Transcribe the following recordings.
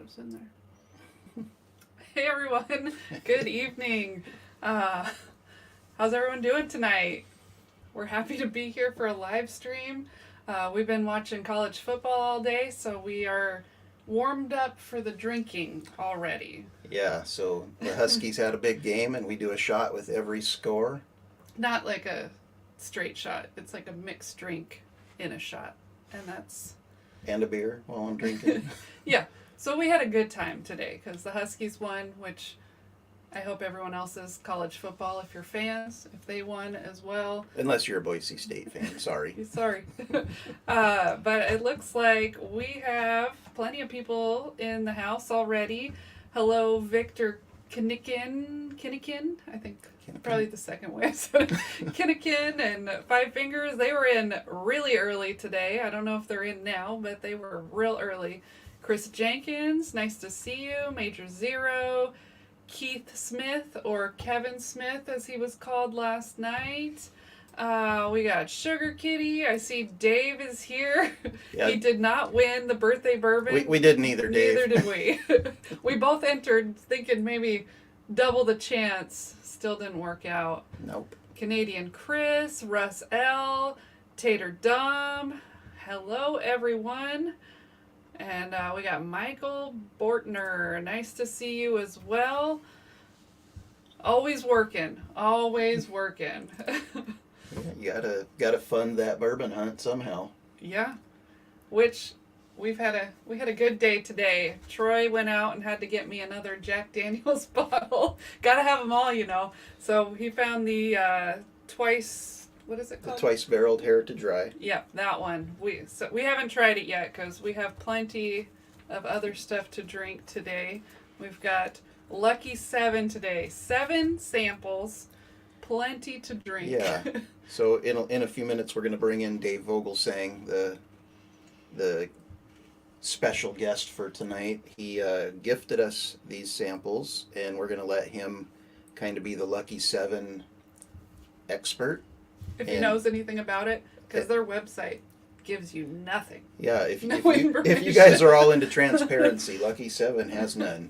goes in there. Hey everyone, good evening. How's everyone doing tonight? We're happy to be here for a live stream. We've been watching college football all day, so we are warmed up for the drinking already. Yeah, so the Huskies had a big game, and we do a shot with every score. Not like a straight shot, it's like a mixed drink in a shot. And that's... And a beer while I'm drinking. Yeah, so we had a good time today because the Huskies won, which I hope everyone else's college football, if you're fans, if they won as well. Unless you're a Boise State fan, sorry. Sorry. But it looks like we have plenty of people in the house already. Hello, Victor Kinnikin, I think. Kinnikin. Probably the second way I said it. Kinnikin and Five Fingers, they were in really early today. I don't know if they're in now, but they were real early. Chris Jenkins, nice to see you. Major Zero. Keith Smith, or Kevin Smith as he was called last night. We got Sugar Kitty. I see Dave is here. Yeah. He did not win the birthday bourbon. We didn't either, Dave. Neither did we. We both entered thinking maybe double the chance. Still didn't work out. Nope. Canadian Chris, Russ L, Tater Dom. Hello, everyone. And we got Michael Bortner. Nice to see you as well. Always working. Always working. Yeah, you gotta fund that bourbon hunt somehow. Yeah. Which we had a good day today. Troy went out and had to get me another Jack Daniel's bottle. Gotta have them all, you know. So he found the what is it called? The twice barreled Heritage Rye. Yeah, that one. We haven't tried it yet because we have plenty of other stuff to drink today. We've got Lucky 7 today. 7 samples, plenty to drink. Yeah. So in a few minutes we're gonna bring in Dave Vogelsang, the special guest for tonight. He gifted us these samples, and we're gonna let him kind of be the Lucky 7 expert. If he knows anything about it, because their website gives you nothing. Yeah, No if you guys are all into transparency, Lucky 7 has none.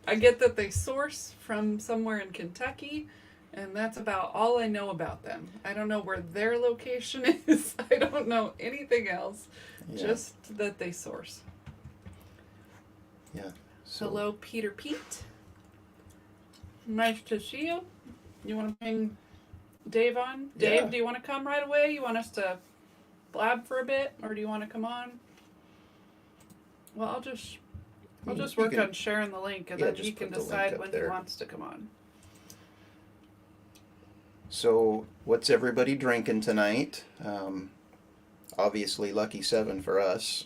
I get that they source from somewhere in Kentucky, and that's about all I know about them. I don't know where their location is. I don't know anything else. Yeah. Just that they source. Yeah. So, Hello, Peter Pete. Nice to see you. You want to bring Dave on? Dave, Yeah. do you want to come right away? You want us to blab for a bit, or do you want to come on? Well, I'll just work on sharing the link, and Yeah, then just he can put the link decide up when there. he wants to come on. So what's everybody drinking tonight? Obviously Lucky 7 for us.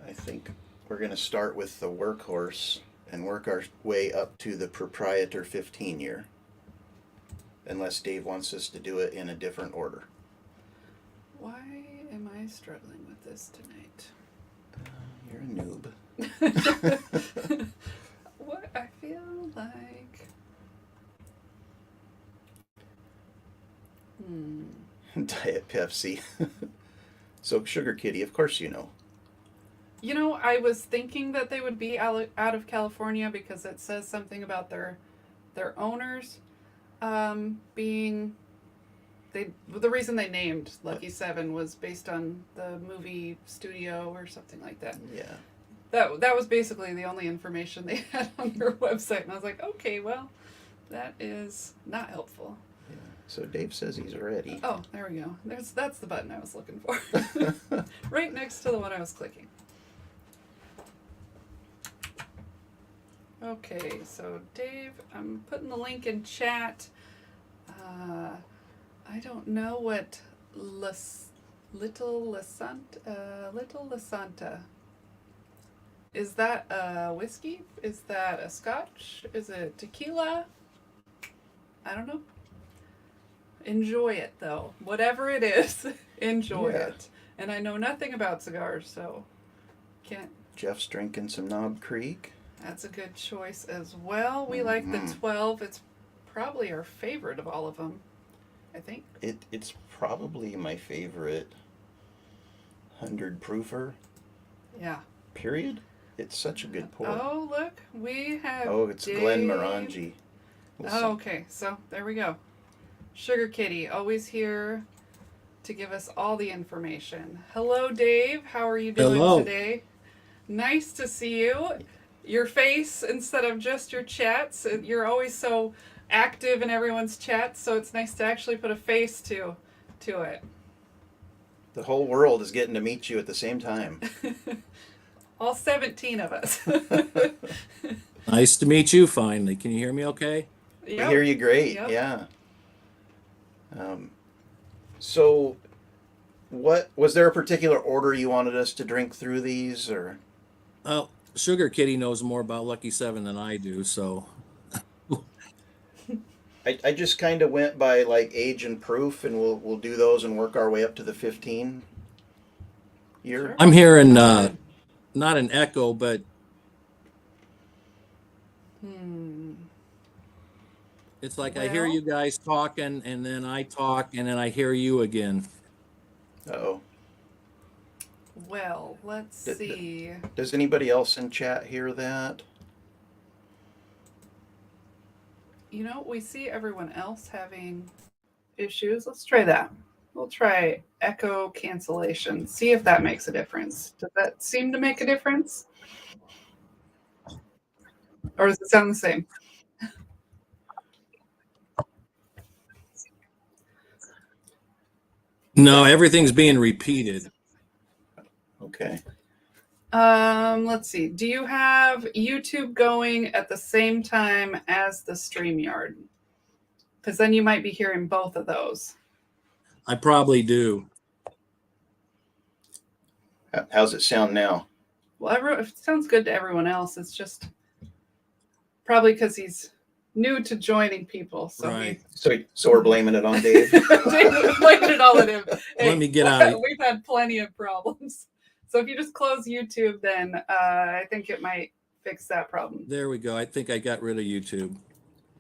I think we're going to start with the workhorse and work our way up to the proprietor 15 year. Unless Dave wants us to do it in a different order. Why am I struggling with this tonight? You're a noob. What I feel like. Diet Pepsi. So Sugar Kitty, of course you know. You know, I was thinking that they would be out of California because it says something about their owners being the reason they named Lucky 7 was based on the movie studio or something like that. Yeah. That was basically the only information they had on their website, and I was like, okay, well, that is not helpful. Yeah. So Dave says he's ready. Oh, there we go. That's the button I was looking for. Right next to the one I was clicking. Okay, so Dave, I'm putting the link in chat. I don't know what Little Lasanta. Is that a whiskey? Is that a Scotch? Is it tequila? I don't know. Enjoy it, though. Whatever it is, enjoy it. And I know nothing about cigars, so can't. Jeff's drinking some Knob Creek. That's a good choice as well. We like the 12. It's probably our favorite of all of them, I think. It's probably my favorite 100 proofer. Yeah. period. It's such a good pour. Oh, look, we have. Oh, it's Dave. Glenmorangie. Oh, okay. So there we go. Sugar Kitty, always here to give us all the information. Hello, Dave. How are you doing today? Nice to see you. Your face instead of just your chats. You're always so active in everyone's chats, so it's nice to actually put a face to it. The whole world is getting to meet you at the same time. All 17 of us. Nice to meet you finally. Can you hear me okay? Yep. We hear you great. Yep. Yeah. So what was there a particular order you wanted us to drink through these, or? Well, Sugar Kitty knows more about Lucky 7 than I do, so I just kind of went by like age and proof, and we'll do those and work our way up to the 15 year. Sure. I'm hearing not an echo, but it's like I hear you guys talking, and then I talk, and then I hear you again. Uh-oh. Well, let's see. Does anybody else in chat hear that? You know, we see everyone else having issues. Let's try that. We'll try echo cancellation. See if that makes a difference. Does that seem to make a difference? Or does it sound the same? No, everything's being repeated. Okay. Let's see. Do you have YouTube going at the same time as the StreamYard? Because then you might be hearing both of those. I probably do. How's it sound now? Well, it sounds good to everyone else. It's just probably because he's new to joining people. So right. So we're blaming it on Dave. Dave blaming it all on him. Hey, let me get out. We've had plenty of problems. So if you just close YouTube, then I think it might fix that problem. There we go. I think I got rid of YouTube.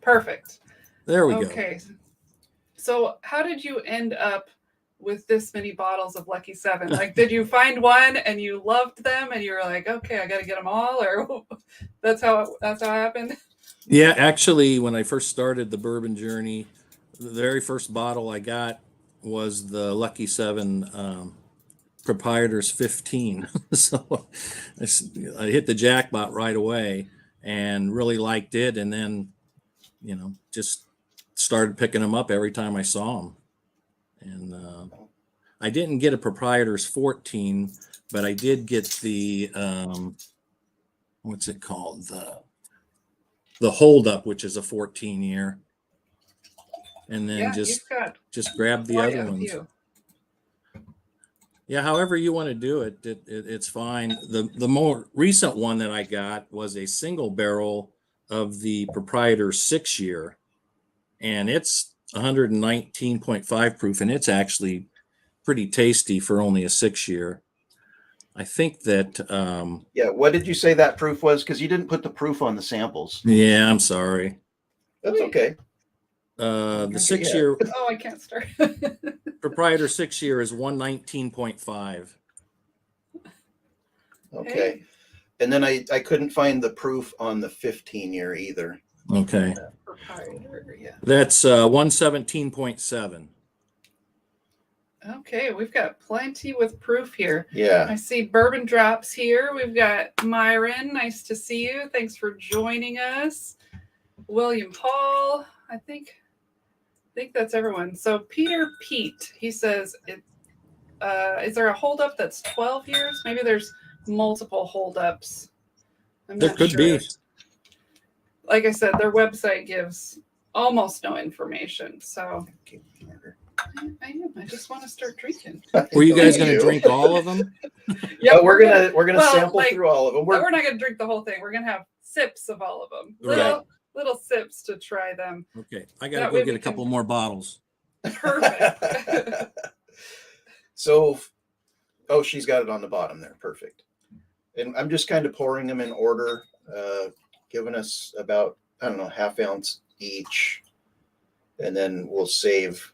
Perfect. There we go. Okay. So how did you end up with this many bottles of Lucky 7? Like, did you find one and you loved them and you were like, okay, I got to get them all, or that's how it happened? Yeah, actually, when I first started the bourbon journey, the very first bottle I got was the Lucky 7 Proprietor's 15. So I hit the jackpot right away and really liked it. And then, just started picking them up every time I saw them. And I didn't get a Proprietor's 14, but I did get the, what's it called? The Hold Up, which is a 14-year. And then just grab the other ones. Yeah, however you want to do it, it's fine. The more recent one that I got was a single barrel of the Proprietor 6-year, and it's 119.5 proof, and it's actually pretty tasty for only a 6-year. I think that. Yeah, what did you say that proof was? Because you didn't put the proof on the samples. Yeah, I'm sorry. That's okay. The 6-year. Oh, I can't start. Proprietor 6-year is 119.5. Okay. Hey. And then I couldn't find the proof on the 15-year either. Okay. Proprietor, yeah. That's 117.7. Okay, we've got plenty with proof here. Yeah. I see Bourbon Drops here. We've got Myron. Nice to see you. Thanks for joining us. William Paul. I think that's everyone. So Peter Pete, he says, is there a holdup that's 12 years? Maybe there's multiple holdups. There could be. Like I said, their website gives almost no information. So I am. I just want to start drinking. Were you guys going to drink all of them? Yeah, we're gonna sample through all of them. We're not going to drink the whole thing. We're going to have sips of all of them. Little sips to try them. Okay, I got to go get a couple more bottles. Perfect. So, she's got it on the bottom there. Perfect. And I'm just kind of pouring them in order, giving us about, I don't know, half ounce each. And then we'll save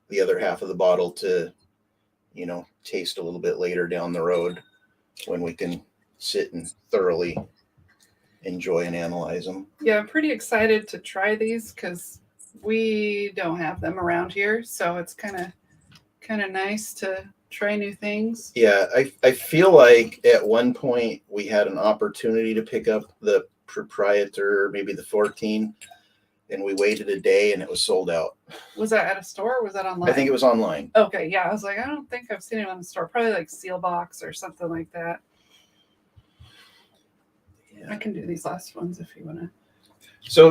the other half of the bottle to, taste a little bit later down the road when we can sit and thoroughly enjoy and analyze them. Yeah, I'm pretty excited to try these because we don't have them around here, so it's kind of nice to try new things. Yeah, I feel like at one point we had an opportunity to pick up the proprietor, maybe the 14, and we waited a day and it was sold out. Was that at a store or was that online? I think it was online. Okay, yeah. I was like, I don't think I've seen it on the store. Probably like Seal Box or something like that. Yeah. I can do these last ones if you want to.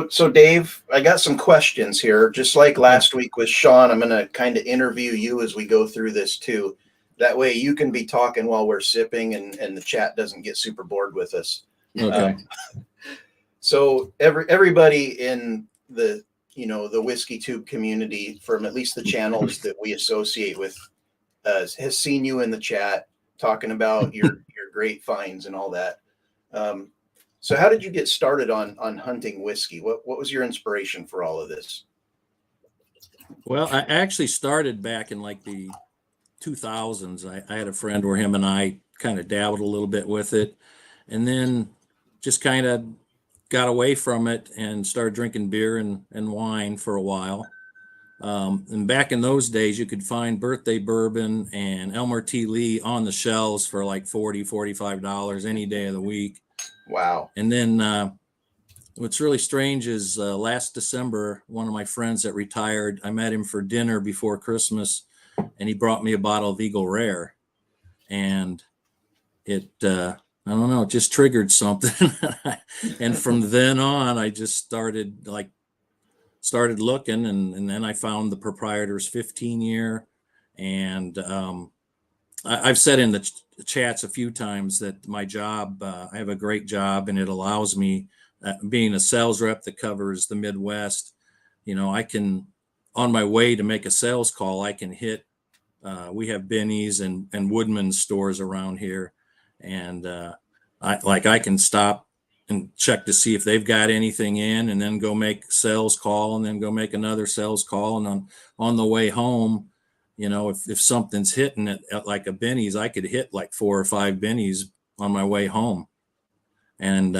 So Dave, I got some questions here. Just like last week with Sean, I'm going to kind of interview you as we go through this too. That way you can be talking while we're sipping and the chat doesn't get super bored with us. Okay. So everybody in the the whiskey tube community, from at least the channels that we associate with, has seen you in the chat talking about your great finds and all that. So how did you get started on hunting whiskey? What was your inspiration for all of this? Well, I actually started back in like the 2000s. I had a friend where him and I kind of dabbled a little bit with it, and then just kind of got away from it and started drinking beer and wine for a while. And back in those days, you could find birthday bourbon and Elmer T. Lee on the shelves for like $40, $45 any day of the week. Wow. And then what's really strange is last December, one of my friends that retired, I met him for dinner before Christmas, and he brought me a bottle of Eagle Rare. And it, I don't know, it just triggered something. And from then on, I just started looking, and then I found the proprietor's 15-year. And I've said in the chats a few times that my job, I have a great job, and it allows me, being a sales rep that covers the Midwest, I can, on my way to make a sales call, I can hit, we have Benny's and Woodman's stores around here. And I can stop and check to see if they've got anything in, and then go make a sales call, and then go make another sales call. And on the way home, if something's hitting it at like a Benny's, I could hit like 4 or 5 Benny's on my way home. And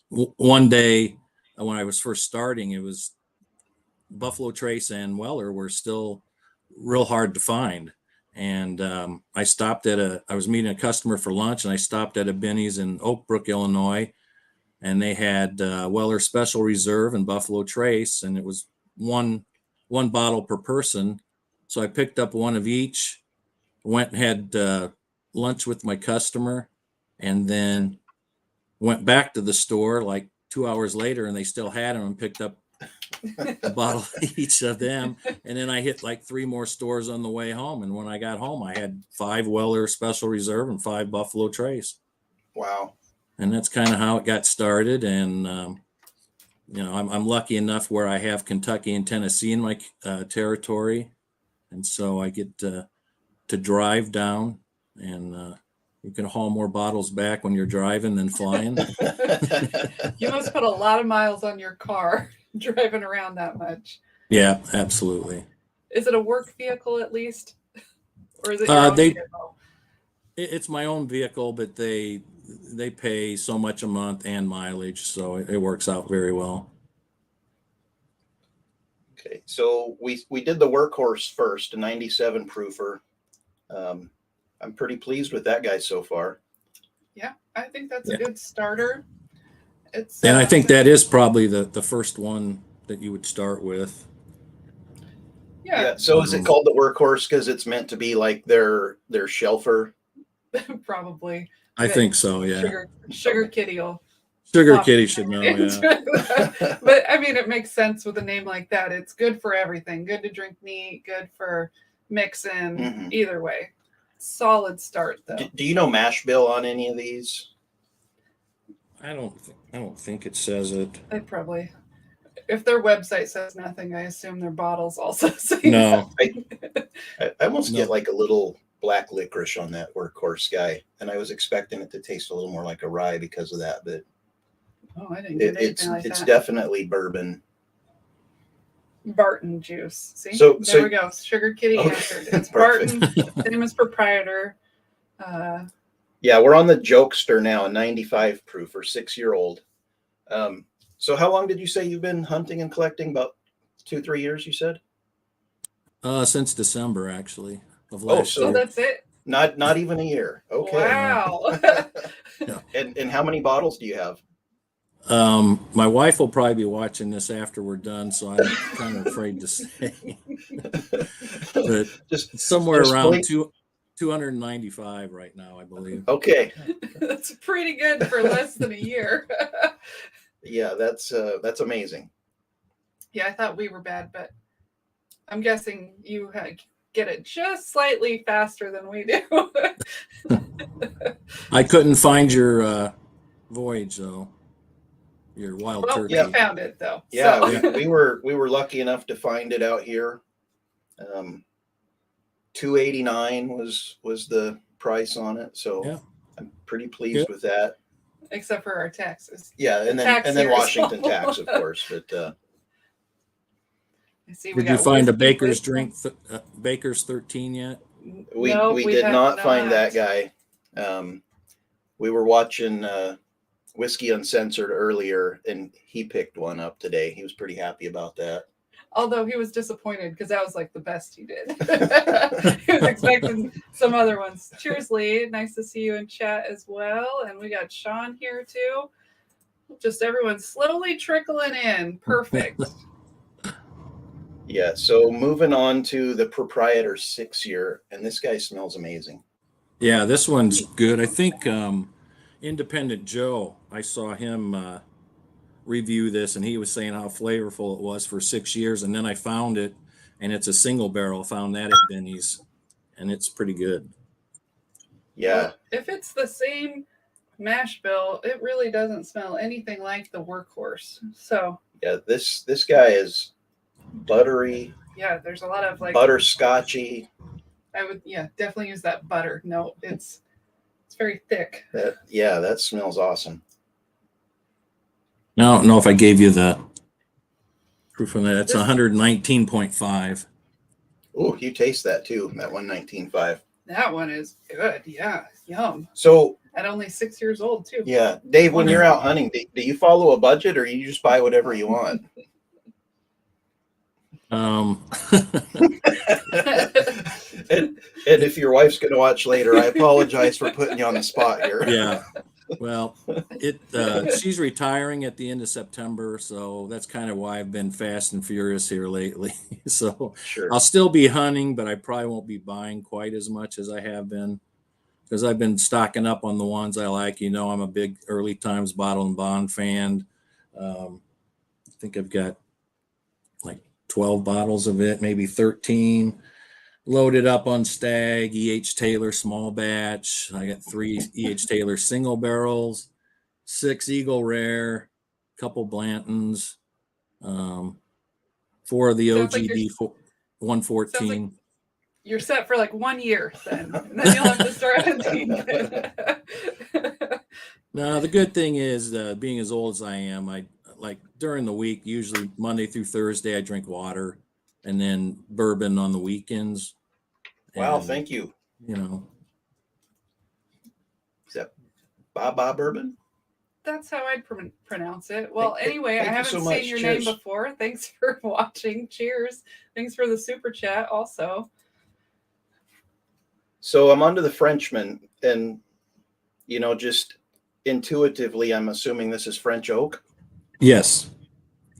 one day when I was first starting, it was Buffalo Trace and Weller were still real hard to find. And I stopped I was meeting a customer for lunch, and I stopped at a Benny's in Oak Brook, Illinois, and they had Weller Special Reserve and Buffalo Trace, and it was one bottle per person. So I picked up one of each, went and had lunch with my customer, and then went back to the store like 2 hours later, and they still had them, and picked up a bottle each of them. And then I hit like 3 more stores on the way home. And when I got home, I had 5 Weller Special Reserve and 5 Buffalo Trace. Wow. And that's kind of how it got started. And, I'm lucky enough where I have Kentucky and Tennessee in my territory. And so I get to drive down, and you can haul more bottles back when you're driving than flying. You must put a lot of miles on your car driving around that much. Yeah, absolutely. Is it a work vehicle at least? Or is it your own vehicle? It's my own vehicle, but they pay so much a month and mileage, so it works out very well. Okay, so we did the Workhorse first, a 97 proofer. I'm pretty pleased with that guy so far. Yeah, I think that's a good starter. And I think that is probably the first one that you would start with. Yeah. So is it called the Workhorse because it's meant to be like their shelfer? Probably. I think so, yeah. Sugar Kitty will. Sugar Kitty should know, yeah. But I mean, it makes sense with a name like that. It's good for everything. Good to drink neat, good for mixing, either way. Solid start, though. Do you know mash bill on any of these? I don't think it says it. They probably, if their website says nothing, I assume their bottles also say No. I almost get like a little black licorice on that Workhorse guy, and I was expecting it to taste a little more like a rye because of that, but I didn't get anything like it's that. Definitely bourbon. Barton juice. See, so we go. Sugar Kitty answered. It's Barton, same as proprietor. Yeah, we're on the Jokester now, a 95 proof or 6-year-old. So how long did you say you've been hunting and collecting? About 2-3 years, you said? Since December, actually, of Oh, last so Oh, year. that's it. not even a year. Okay. Wow. Yeah. And how many bottles do you have? My wife will probably be watching this after we're done, so I'm kind of afraid to say, but somewhere just around please. 295 right now, I believe. Okay. That's pretty good for less than a year. Yeah, that's amazing. Yeah, I thought we were bad, but I'm guessing you get it just slightly faster than we do. I couldn't find your voyage though, your wild Well, turkey. we found it though. Yeah, So. we were lucky enough to find it out here. 289 was the price on it, so Yeah. I'm pretty pleased with that. Except for our taxes. Yeah, and then Washington tax, of course. But I see Did you find a Baker's drink? Baker's 13 yet? we Nope, we did not find not. that guy. We were watching Whiskey Uncensored earlier, and he picked one up today. He was pretty happy about that. Although he was disappointed because that was like the best he did. He was expecting some other ones. Cheers, Lee. Nice to see you in chat as well. And we got Sean here too. Just everyone slowly trickling in. Perfect. Yeah, so moving on to the Proprietor 6-year, and this guy smells amazing. Yeah, this one's good. I think Independent Joe, I saw him review this, and he was saying how flavorful it was for 6 years, and then I found it, and it's a single barrel. Found that at Benny's, and it's pretty good. Yeah. Well, if it's the same mash bill, it really doesn't smell anything like the Workhorse. So Yeah, this guy is buttery. Yeah, there's a lot of like butterscotchy. I would definitely use that butter. No, it's very thick. That smells awesome. Now, I don't know if I gave you the proof on that. That's 119.5. Oh, you taste that too, that 119.5. That one is good. Yeah, yum. So at only 6 years old too. Yeah, Dave, when you're out hunting, do you follow a budget or you just buy whatever you want? Um, and if your wife's going to watch later, I apologize for putting you on the spot here. Yeah. Well, she's retiring at the end of September, so that's kind of why I've been fast and furious here lately. So Sure. I'll still be hunting, but I probably won't be buying quite as much as I have been because I've been stocking up on the ones I like. You know, I'm a big Early Times Bottle and Bond fan. I think I've got like 12 bottles of it, maybe 13. Loaded up on Stag, E.H. Taylor small batch. I got 3 E.H. Taylor single barrels, 6 Eagle Rare, couple Blantons, 4 of the OGB 114. Like you're set for like 1 year then, and then you'll have to start hunting. No, the good thing is being as old as I am, I like during the week, usually Monday through Thursday, I drink water and then bourbon on the weekends. Wow, And, thank you. You know. Is that Baba Bourbon? That's how I'd pronounce it. Well, anyway, I haven't seen your name before. Thanks for watching. Cheers. Thanks for the super chat also. So I'm onto the Frenchman, and just intuitively, I'm assuming this is French oak. Yes.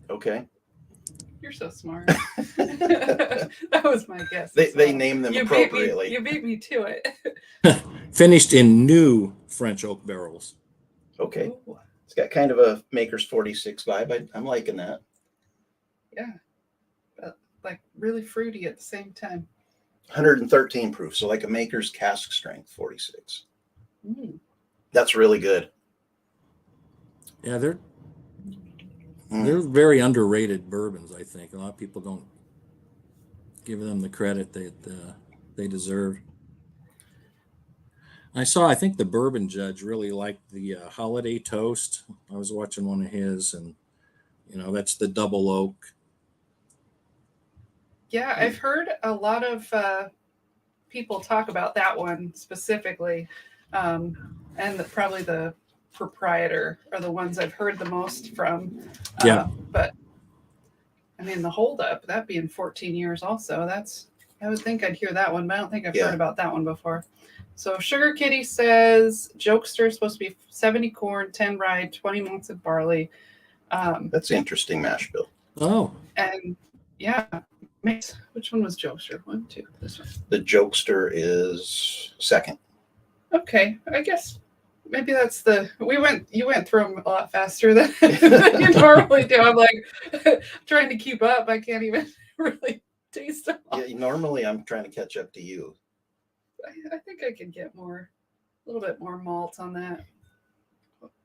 Okay. You're so smart. That was my guess. They name them appropriately. You beat me to it. Finished in new French oak barrels. Okay. It's got kind of a Maker's 46 vibe. I'm liking that. Yeah. Like really fruity at the same time. 113 proof, so like a Maker's cask strength 46. That's really good. Yeah, they're very underrated bourbons, I think. A lot of people don't give them the credit that they deserve. I think the bourbon judge really liked the Holiday Toast. I was watching one of his, and that's the double oak. Yeah, I've heard a lot of people talk about that one specifically. And probably the proprietor are the ones I've heard the most from. Yeah. But I mean, the holdup, that being 14 years also, I would think I'd hear that one, but I don't think I've heard about that one before. So Sugar Kitty says Jokester is supposed to be 70 corn, 10 rye, 20 months of barley. That's interesting mash bill. Oh. And yeah, which one was Jokester? 1, 2, this one. The Jokester is second. Okay, I guess maybe that's you went through them a lot faster than you normally do. I'm like trying to keep up. I can't even really taste them all. Yeah, normally I'm trying to catch up to you. I think I could get a little bit more malt on that.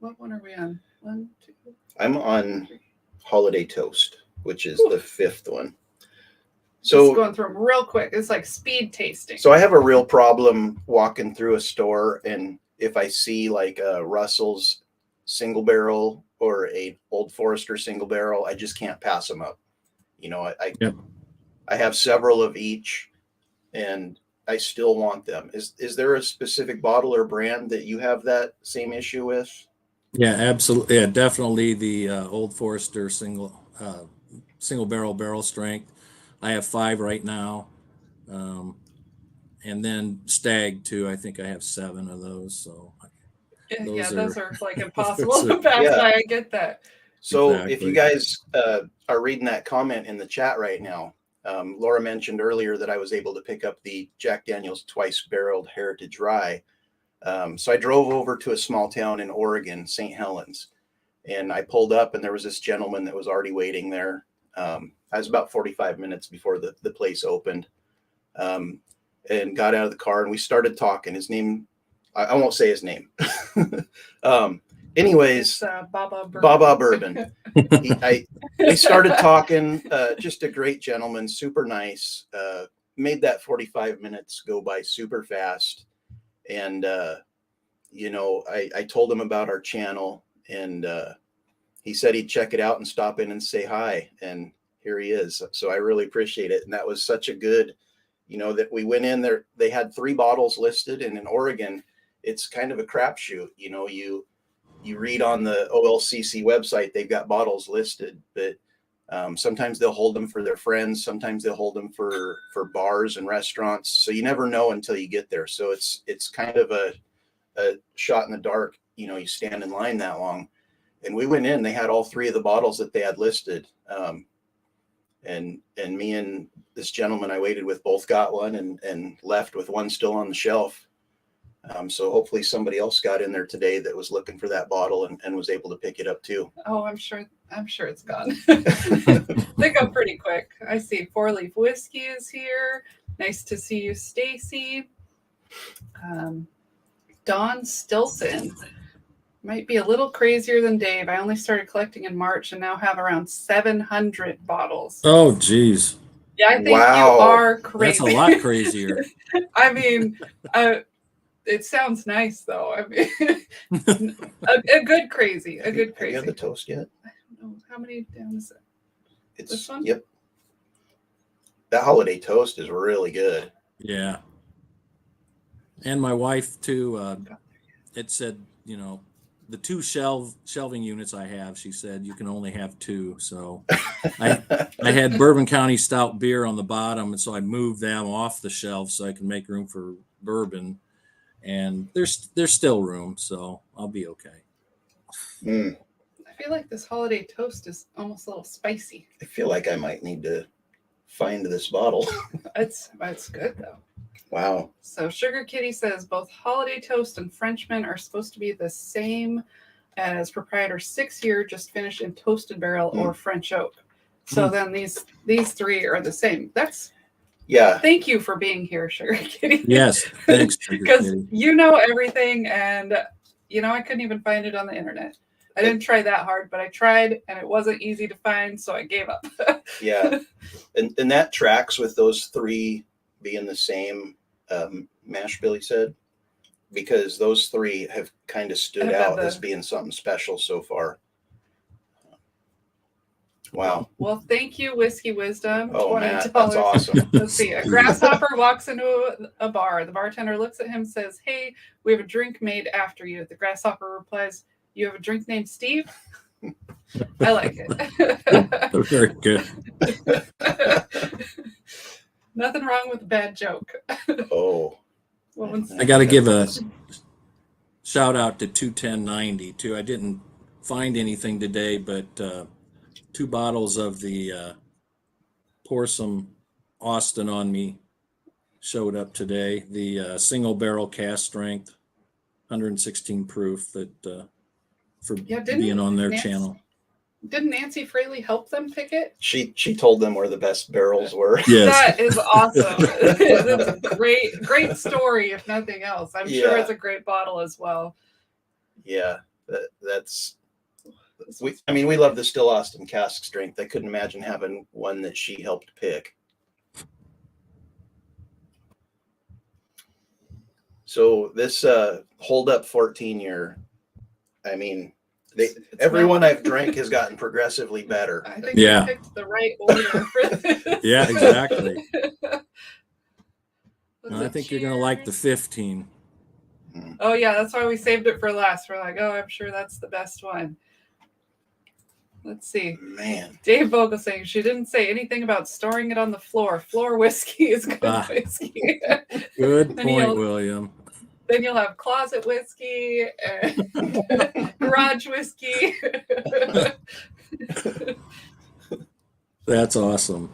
What one are we on? 1, 2. I'm on Holiday Toast, which is the fifth one. So just going through them real quick. It's like speed tasting. So I have a real problem walking through a store, and if I see like a Russell's single barrel or a Old Forester single barrel, I just can't pass them up. You know, I have several of each, and I still want them. Is there a specific bottle or brand that you have that same issue with? Yeah, absolutely. Yeah, definitely the Old Forester single barrel strength. I have 5 right now, and then Stag too. I think I have 7 of those. So those are like impossible to pass by. I get that. So if you guys are reading that comment in the chat right now, Laura mentioned earlier that I was able to pick up the Jack Daniel's Twice Barreled Heritage Rye. So I drove over to a small town in Oregon, St. Helens, and I pulled up, and there was this gentleman that was already waiting there. I was about 45 minutes before the place opened, and got out of the car, and we started talking. His name, I won't say his name. Anyways, Baba Bourbon. We started talking, just a great gentleman, super nice, made that 45 minutes go by super fast. And, you know, I told him about our channel, and he said he'd check it out and stop in and say hi. And here he is. So I really appreciate it. And that was such a good, you know, that we went in there. They had 3 bottles listed, and in Oregon, it's kind of a crapshoot. You know, you read on the OLCC website, they've got bottles listed, but sometimes they'll hold them for their friends. Sometimes they'll hold them for bars and restaurants. So you never know until you get there. So it's kind of a shot in the dark. You know, you stand in line that long. And we went in, they had all 3 of the bottles that they had listed. And me and this gentleman I waited with both got one and left with one still on the shelf. So hopefully somebody else got in there today that was looking for that bottle and was able to pick it up too. Oh, I'm sure it's gone. They go pretty quick. I see 4 Leaf Whiskey is here. Nice to see you, Stacy. Don Stilson might be a little crazier than Dave. I only started collecting in March and now have around 700 bottles. Oh, geez. Yeah, I think you are crazy. That's a lot crazier. I mean, it sounds nice though. I mean, a good crazy. Have you had the toast yet? I don't know. How many down is it? It's this one? Yep. That holiday toast is really good. Yeah. And my wife too, it said, you know, the 2 shelving units I have, she said you can only have 2. So I had Bourbon County Stout beer on the bottom, and so I moved them off the shelf so I can make room for bourbon. And there's still room, so I'll be okay. I feel like this holiday toast is almost a little spicy. I feel like I might need to find this bottle. It's good though. Wow. So Sugar Kitty says both holiday toast and Frenchman are supposed to be the same as proprietor 6-year, just finished in toasted barrel or French oak. So then these 3 are the same. Thank you for being here, Sugar Kitty. Yes, thanks. Because you know everything, and you know I couldn't even find it on the internet. I didn't try that hard, but I tried, and it wasn't easy to find, so I gave up. Yeah, and that tracks with those 3 being the same mash bill, he said, because those 3 have kind of stood out as being something special so far. Wow. Well, thank you, Whiskey Wisdom. Oh, man, $20. that's awesome. Let's see. A grasshopper walks into a bar. The bartender looks at him, says, "Hey, we have a drink made after you." The grasshopper replies, "You have a drink named Steve?" I like it. Very good. Nothing wrong with a bad joke. Oh. I got to give a shout out to 21090 too. I didn't find anything today, but 2 bottles of the Pour Some Austin on Me showed up today. The single barrel cast strength, 116 proof, that for being on their channel. Didn't Nancy Fraley help them pick it? She told them where the best barrels were. Yes. That is awesome. That's a great story, if nothing else. I'm sure it's a great bottle as well. Yeah, that's. We love the Still Austin cask strength. I couldn't imagine having one that she helped pick. So this hold up 14-year, I mean, everyone I've drank has gotten progressively better. I think you picked the right order for this. Yeah, exactly. I think you're going to like the 15. Oh, yeah, that's why we saved it for last. We're like, oh, I'm sure that's the best one. Let's see. Man. Dave Vogelsang, she didn't say anything about storing it on the floor. Floor whiskey is good whiskey. Good point, William. Then you'll have closet whiskey and garage whiskey. That's awesome.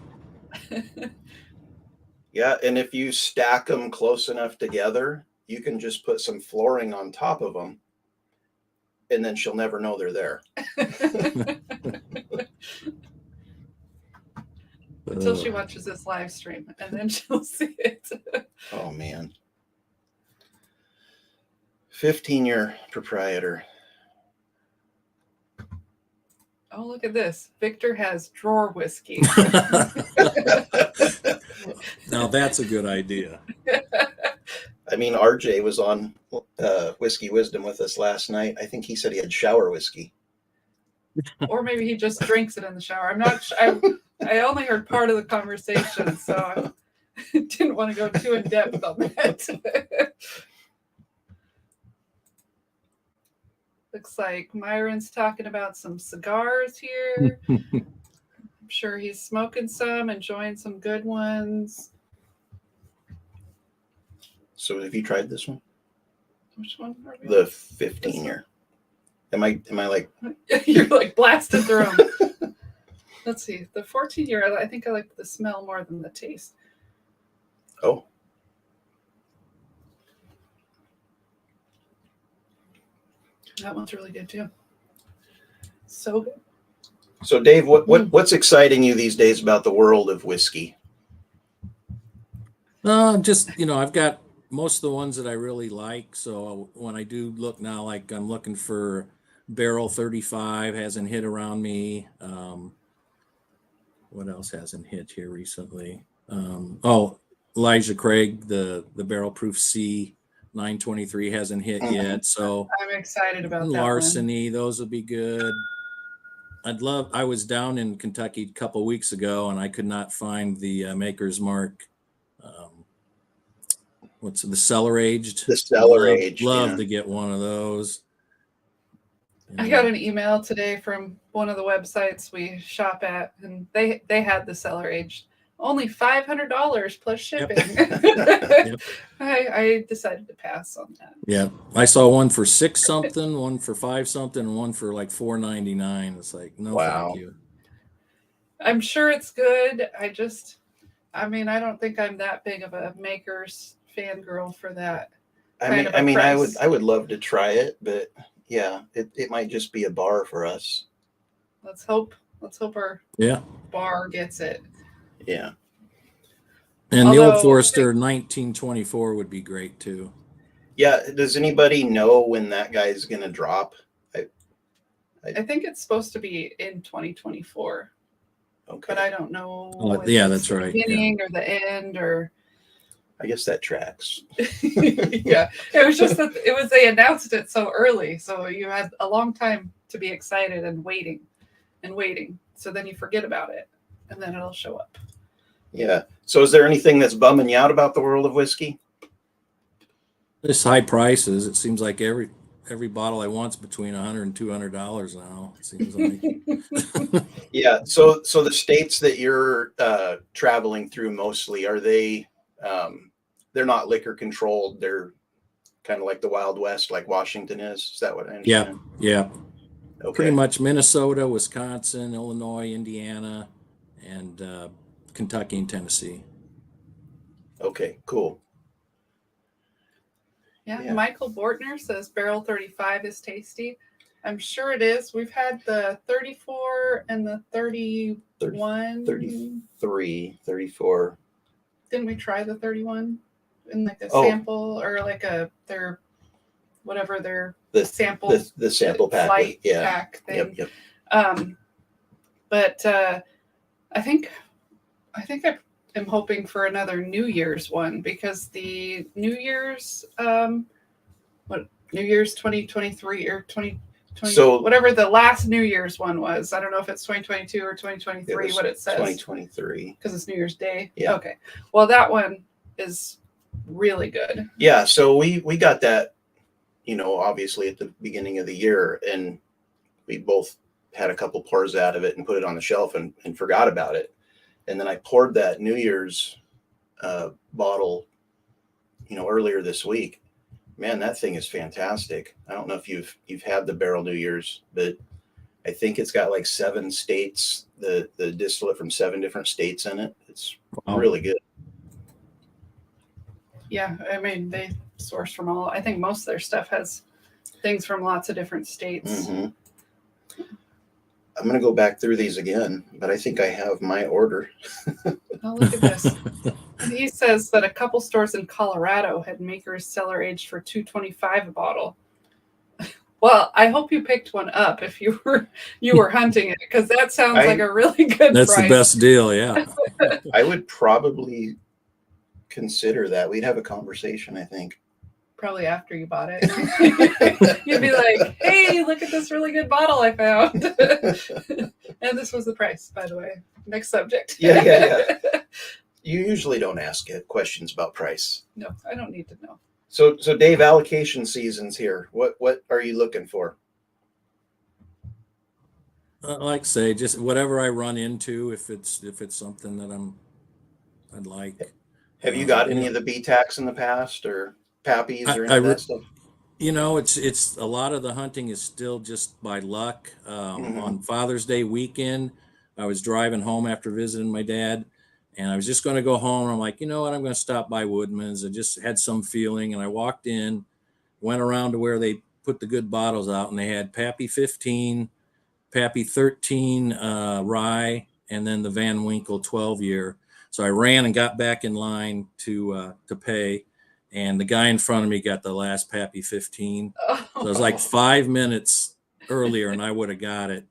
Yeah, and if you stack them close enough together, you can just put some flooring on top of them, and then she'll never know they're there. Until she watches this live stream, and then she'll see it. Oh, man. 15-year proprietor. Oh, look at this. Victor has drawer whiskey. Now that's a good idea. I mean, RJ was on Whiskey Wisdom with us last night. I think he said he had shower whiskey. Or maybe he just drinks it in the shower. I'm not sure. I only heard part of the conversation, so I didn't want to go too in depth on that. Looks like Myron's talking about some cigars here. I'm sure he's smoking some, enjoying some good ones. So have you tried this one? Which one are we The 15-year. Am I like... You're like blasted through them. Let's see. The 14-year, I think I like the smell more than the taste. Oh. That one's really good too. So good. So Dave, what's exciting you these days about the world of whiskey? Just, I've got most of the ones that I really like. So when I do look now, like I'm looking for Barrel 35, hasn't hit around me. What else hasn't hit here recently? Elijah Craig, the Barrel Proof C 923 hasn't hit yet. So I'm excited about that. Larceny, those would be good. I was down in Kentucky a couple weeks ago and I could not find the Maker's Mark. What's the cellar aged? The cellar aged. Love to get one of those. I got an email today from one of the websites we shop at, and they had the cellar aged. Only $500 plus shipping. Yep. I decided to pass on that. Yeah, I saw one for $6 something, one for $5 something, and one for like $4.99. It's like, no, thank you. I'm sure it's good. I don't think I'm that big of a Maker's fangirl for that. I would love to try it, but yeah, it might just be a bar for us. Let's hope our bar gets it. Yeah. And the Old Forester 1924 would be great too. Yeah. Does anybody know when that guy's going to drop? I think it's supposed to be in 2024. Okay. But I don't know. That's right. The beginning or the end, or. I guess that tracks. Yeah. It was just that they announced it so early. So you had a long time to be excited and waiting. So then you forget about it, and then it'll show up. Yeah. So is there anything that's bumming you out about the world of whiskey? This high prices. It seems like every bottle I want's between $100 and $200 now. It seems like. Yeah. So the states that you're traveling through mostly, are they? They're not liquor controlled. They're kind of like the Wild West, like Washington is. Is that what I understand? Yeah. Okay. Pretty much Minnesota, Wisconsin, Illinois, Indiana, and Kentucky and Tennessee. Okay. Cool. Yeah. Michael Bortner says barrel 35 is tasty. I'm sure it is. We've had the 34 and the 31. 33, 34. Didn't we try the 31 in like a sample or like their sample the sample pack flight pack thing? Yep. But I think I'm hoping for another New Year's one, because the New Year's New Year's 2023 or 2020, so whatever the last New Year's one was. I don't know if it's 2022 or 2023, what it says. 2023. Because it's New Year's Day. Yeah. Okay. Well, that one is really good. Yeah. So we got that, obviously at the beginning of the year, and we both had a couple pours out of it and put it on the shelf and forgot about it. And then I poured that New Year's bottle, earlier this week. Man, that thing is fantastic. I don't know if you've had the Barrel New Year's, but I think it's got like 7 states, the distillate from 7 different states in it. It's really good. Yeah, I mean, they source from all. I think most of their stuff has things from lots of different states. Mm-hmm. I'm going to go back through these again, but I think I have my order. Oh, look at this. He says that a couple stores in Colorado had makers cellar aged for $2.25 a bottle. Well, I hope you picked one up if you were hunting it, because that sounds like a really good That's price. The best deal, yeah. I would probably consider that. We'd have a conversation, I think. Probably after you bought it. You'd be like, hey, look at this really good bottle I found. And this was the price, by the way. Next subject. Yeah. You usually don't ask questions about price. No, I don't need to know. So Dave, allocation season's here. What are you looking for? Like I say, just whatever I run into, if it's something that I'd like. Have you got any of the BTACs in the past, or Pappies, or any of that stuff? It's a lot of the hunting is still just by luck. On Father's Day weekend, I was driving home after visiting my dad, and I was just going to go home. And I'm like, you know what? I'm going to stop by Woodman's. I just had some feeling, and I walked in, went around to where they put the good bottles out, and they had Pappy 15, Pappy 13 rye, and then the Van Winkle 12-year. So I ran and got back in line to pay, and the guy in front of me got the last Pappy 15. So it was like 5 minutes earlier, and I would have got it.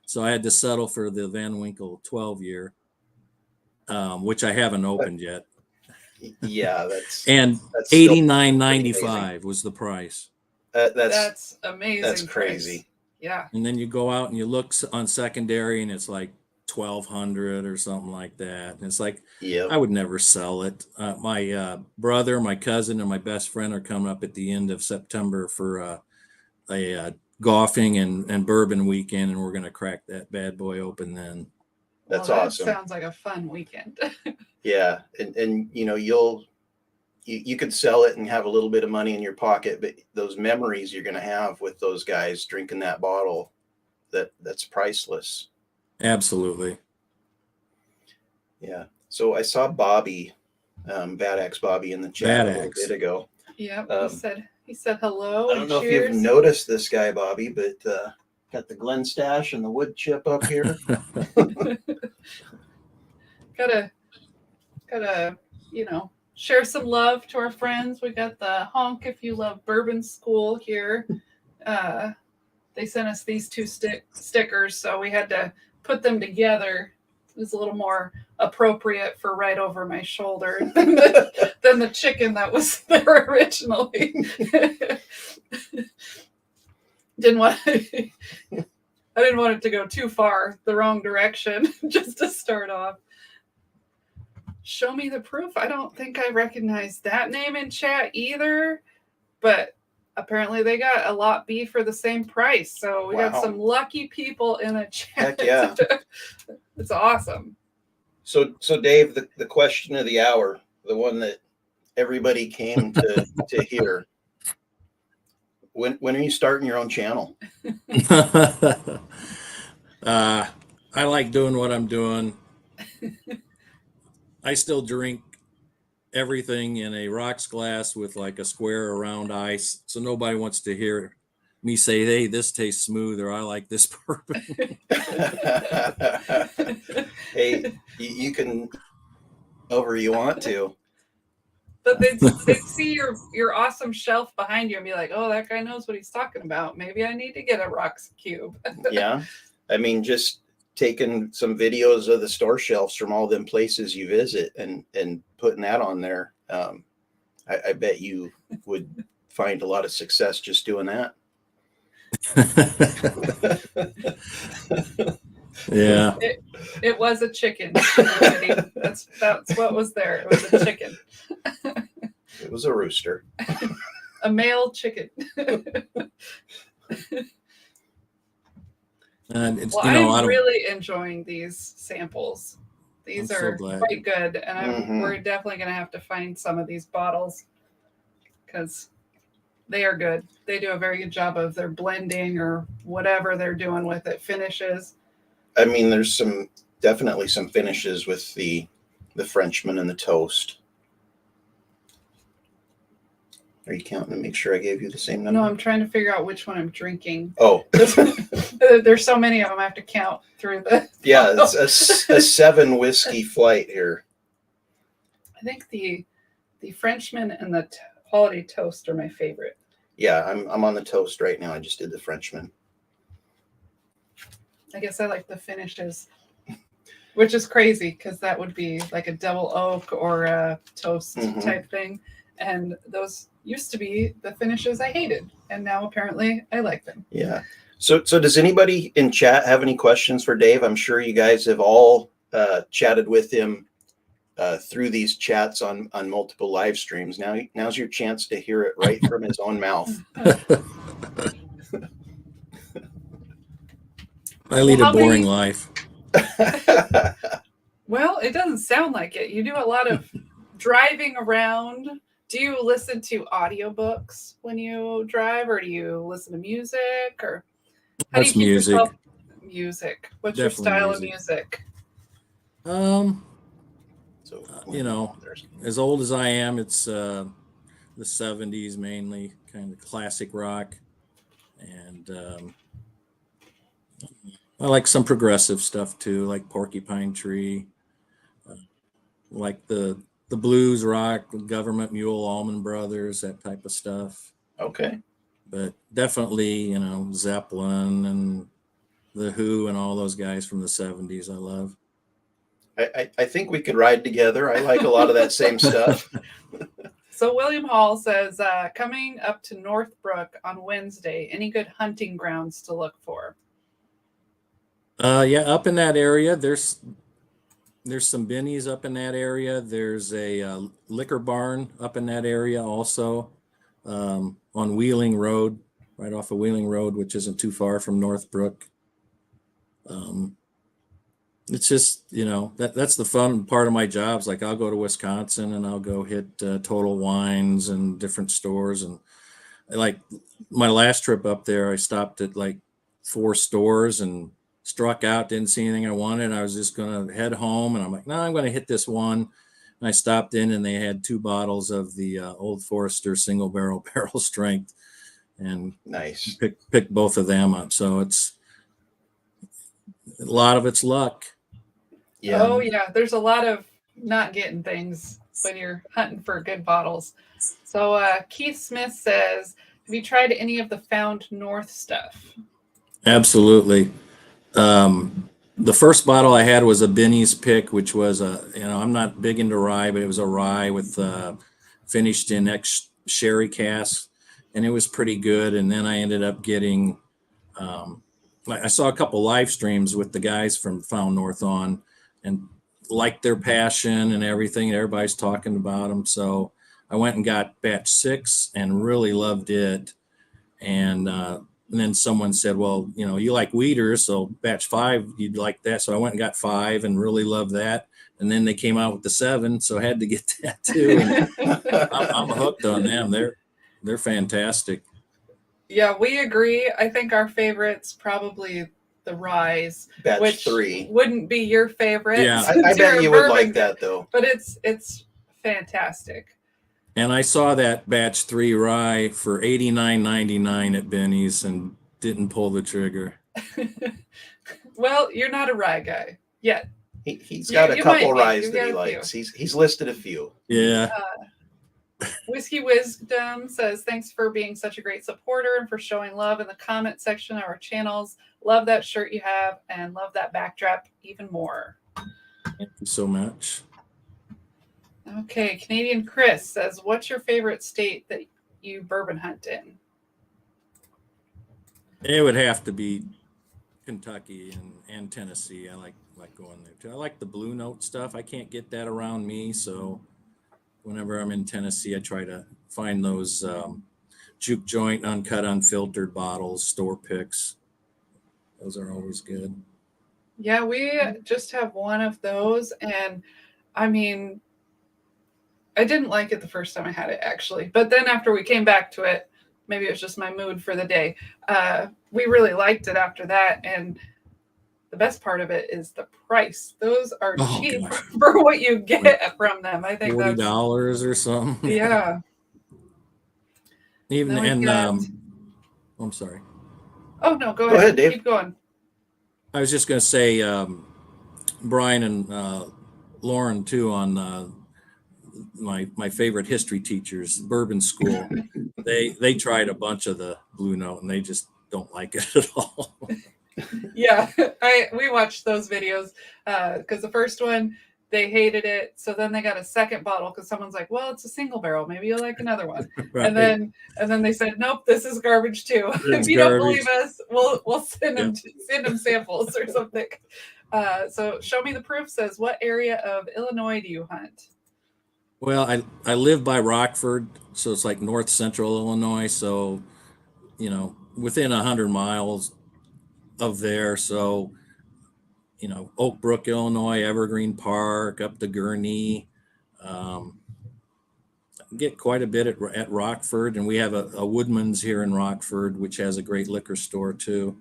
So I had to settle for the Van Winkle 12-year, which I haven't opened yet. Yeah, that's $89.95 was the price. That's amazing. That's crazy. Price. Yeah. And then you go out and you look on secondary, and it's like $1,200 or something like that. And it's like, I would never sell it. My brother, my cousin, and my best friend are coming up at the end of September for a golfing and bourbon weekend, and we're going to crack that bad boy open then. That's that awesome. Sounds like a fun weekend. Yeah, and you could sell it and have a little bit of money in your pocket, but those memories you're going to have with those guys drinking that bottle, that's priceless. Absolutely. Yeah. So I saw Bobby, Bad Axe Bobby, in the chat a little bit ago. Yeah. He said hello. I don't know if you've noticed this guy, Bobby, but got the Glen stash and the wood chip up here. gotta share some love to our friends. We got the Honk If You Love Bourbon School here. They sent us these 2 stickers, so we had to put them together. It was a little more appropriate for right over my shoulder than the chicken that was there originally. Didn't want to. I didn't want it to go too far the wrong direction just to start off. Show me the proof. I don't think I recognize that name in chat either, but apparently they got a lot B for the same price. So we got some lucky people in the chat. Heck yeah. It's awesome. So Dave, the question of the hour, the one that everybody came to hear. When are you starting your own channel? I like doing what I'm doing. I still drink everything in a rocks glass with like a square around ice, so nobody wants to hear me say, "Hey, this tastes smooth," or "I like this bourbon." Hey, you can over you want to. But they'd see your awesome shelf behind you and be like, "Oh, that guy knows what he's talking about. Maybe I need to get a rocks cube." Yeah, I mean, just taking some videos of the store shelves from all them places you visit and putting that on there. I bet you would find a lot of success just doing that. Yeah. It was a chicken. That's what was there. It was a chicken. It was a rooster. A male chicken. And it's, well, I'm really enjoying these samples. These are so quite good, and we're definitely going to have to find some of these bottles because they are good. They do a very good job of their blending or whatever they're doing with it. Finishes. I mean, there's definitely some finishes with the Frenchman and the toast. Are you counting to make sure I gave you the same number? No, I'm trying to figure out which one I'm drinking. Oh. There's so many of them I have to count through the... Yeah, it's a 7 whiskey flight here. I think the Frenchman and the holiday toast are my favorite. Yeah, I'm on the toast right now. I just did the Frenchman. I guess I like the finishes, which is crazy because that would be like a double oak or a toast type thing. And those used to be the finishes I hated. And now apparently I like them. Yeah. So does anybody in chat have any questions for Dave? I'm sure you guys have all chatted with him through these chats on multiple live streams. Now's your chance to hear it right from his own mouth. I lead a boring life. Well, it doesn't sound like it. You do a lot of driving around. Do you listen to audiobooks when you drive, or do you listen to music, or how That's do you keep music. yourself music? What's Definitely your style music. of music? So, as old as I am, it's the 70s mainly, kind of classic rock, and I like some progressive stuff too, like Porcupine Tree, like the blues rock, Government Mule, Allman Brothers, that type of stuff. Okay. But definitely, Zeppelin and The Who and all those guys from the 70s I love. I think we could ride together. I like a lot of that same stuff. So William Hall says, coming up to Northbrook on Wednesday, any good hunting grounds to look for? Yeah, up in that area, there's some bennies up in that area. There's a liquor barn up in that area also, on Wheeling Road, right off of Wheeling Road, which isn't too far from Northbrook. It's just, that's the fun part of my jobs. Like I'll go to Wisconsin and I'll go hit Total Wines and different stores. And like my last trip up there, I stopped at like 4 stores and struck out, didn't see anything I wanted. I was just going to head home, and I'm like, no, I'm going to hit this one. And I stopped in, and they had 2 bottles of the Old Forester single barrel strength, and nice. Picked both of them up. So it's a lot of it's luck. Yeah. Oh yeah, there's a lot of not getting things when you're hunting for good bottles. So Keith Smith says, have you tried any of the Found North stuff? Absolutely. The first bottle I had was a Benny's pick, which was I'm not big into rye, but it was a rye with finished in sherry cask, and it was pretty good. And then I ended up getting I saw a couple live streams with the guys from Found North on, and liked their passion and everything. Everybody's talking about them. So I went and got batch 6 and really loved it. And then someone said, well, you like weeders, so batch 5, you'd like that. So I went and got 5 and really loved that. And then they came out with the 7, so I had to get that too. And I'm hooked on them. They're fantastic. Yeah, we agree. I think our favorite's probably the Rise, Batch which 3. wouldn't be your favorite. Yeah. I bet you would like that though. But it's fantastic. And I saw that batch 3 rye for $89.99 at Benny's and didn't pull the trigger. Well, you're not a rye guy yet. He's got a You couple might be. ryes You've that he got a few. likes. He's listed a few. Yeah. Whiskey Wisdom says, thanks for being such a great supporter and for showing love in the comment section of our channels. Love that shirt you have and love that backdrop even more. Thank you so much. Okay, Canadian Chris says, what's your favorite state that you bourbon hunt in? It would have to be Kentucky and Tennessee. I like going there too. I like the Blue Note stuff. I can't get that around me, so whenever I'm in Tennessee, I try to find those juke joint, uncut, unfiltered bottles, store picks. Those are always good. Yeah, we just have one of those, and I mean, I didn't like it the first time I had it, actually. But then after we came back to it, maybe it was just my mood for the day, we really liked it after that. And the best part of it is the price. Those are cheap for what you get from them. I think $40 or something. Yeah. Even and I'm sorry. Oh no, go ahead, Dave. Keep going. I was just going to say, Brian and Lauren too, on my favorite history teachers, Bourbon School. they tried a bunch of the Blue Note and they just don't like it at all. Yeah, we watched those videos because the first one they hated it, so then they got a second bottle because someone's like, "Well, it's a single barrel. Maybe you'll like another one." Right. And then they said, "Nope, this is garbage too. If you don't believe us, we'll send them samples or something." So show me the proof says, "What area of Illinois do you hunt?" Well, I live by Rockford, so it's like north central Illinois. So, within 100 miles of there. So, Oak Brook, Illinois, Evergreen Park, up to Gurnee. Get quite a bit at Rockford, and we have a Woodman's here in Rockford, which has a great liquor store too.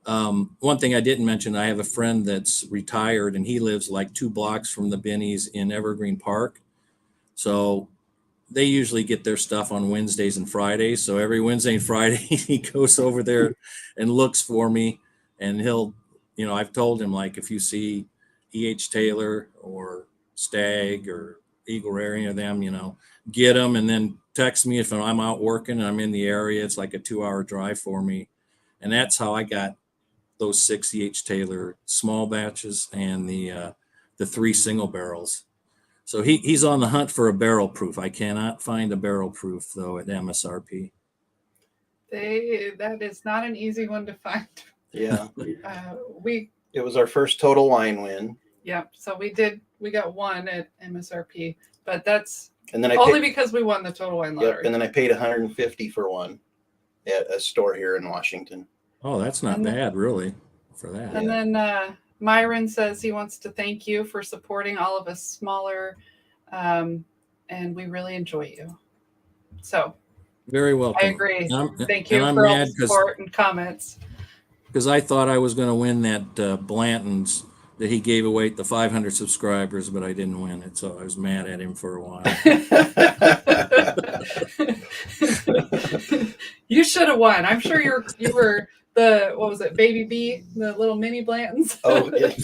One thing I didn't mention, I have a friend that's retired, and he lives like 2 blocks from the Benny's in Evergreen Park. So they usually get their stuff on Wednesdays and Fridays. So every Wednesday and Friday, he goes over there and looks for me. And he'll, I've told him, like, if you see E.H. Taylor or Stag or Eagle Rare, any of them, get them and then text me if I'm out working and I'm in the area. It's like a 2-hour drive for me. And that's how I got those 6 E.H. Taylor small batches and the 3 single barrels. So he's on the hunt for a barrel proof. I cannot find a barrel proof though at MSRP. That is not an easy one to find. Yeah. It was our first Total Wine win. Yeah. So we got one at MSRP, but that's and then because we won the Total Wine Lottery. Yep, and then I paid $150 for one at a store here in Washington. Oh, that's not bad, really, for that. And then Myron says he wants to thank you for supporting all of us smaller, and we really enjoy you. So very welcome. I agree. Thank you for all the support and comments. Because I thought I was going to win that Blanton's that he gave away at the 500 subscribers, but I didn't win it, so I was mad at him for a while. You should have won. I'm sure you were the, what was it, Baby B, the little mini Blantons. Oh, yeah.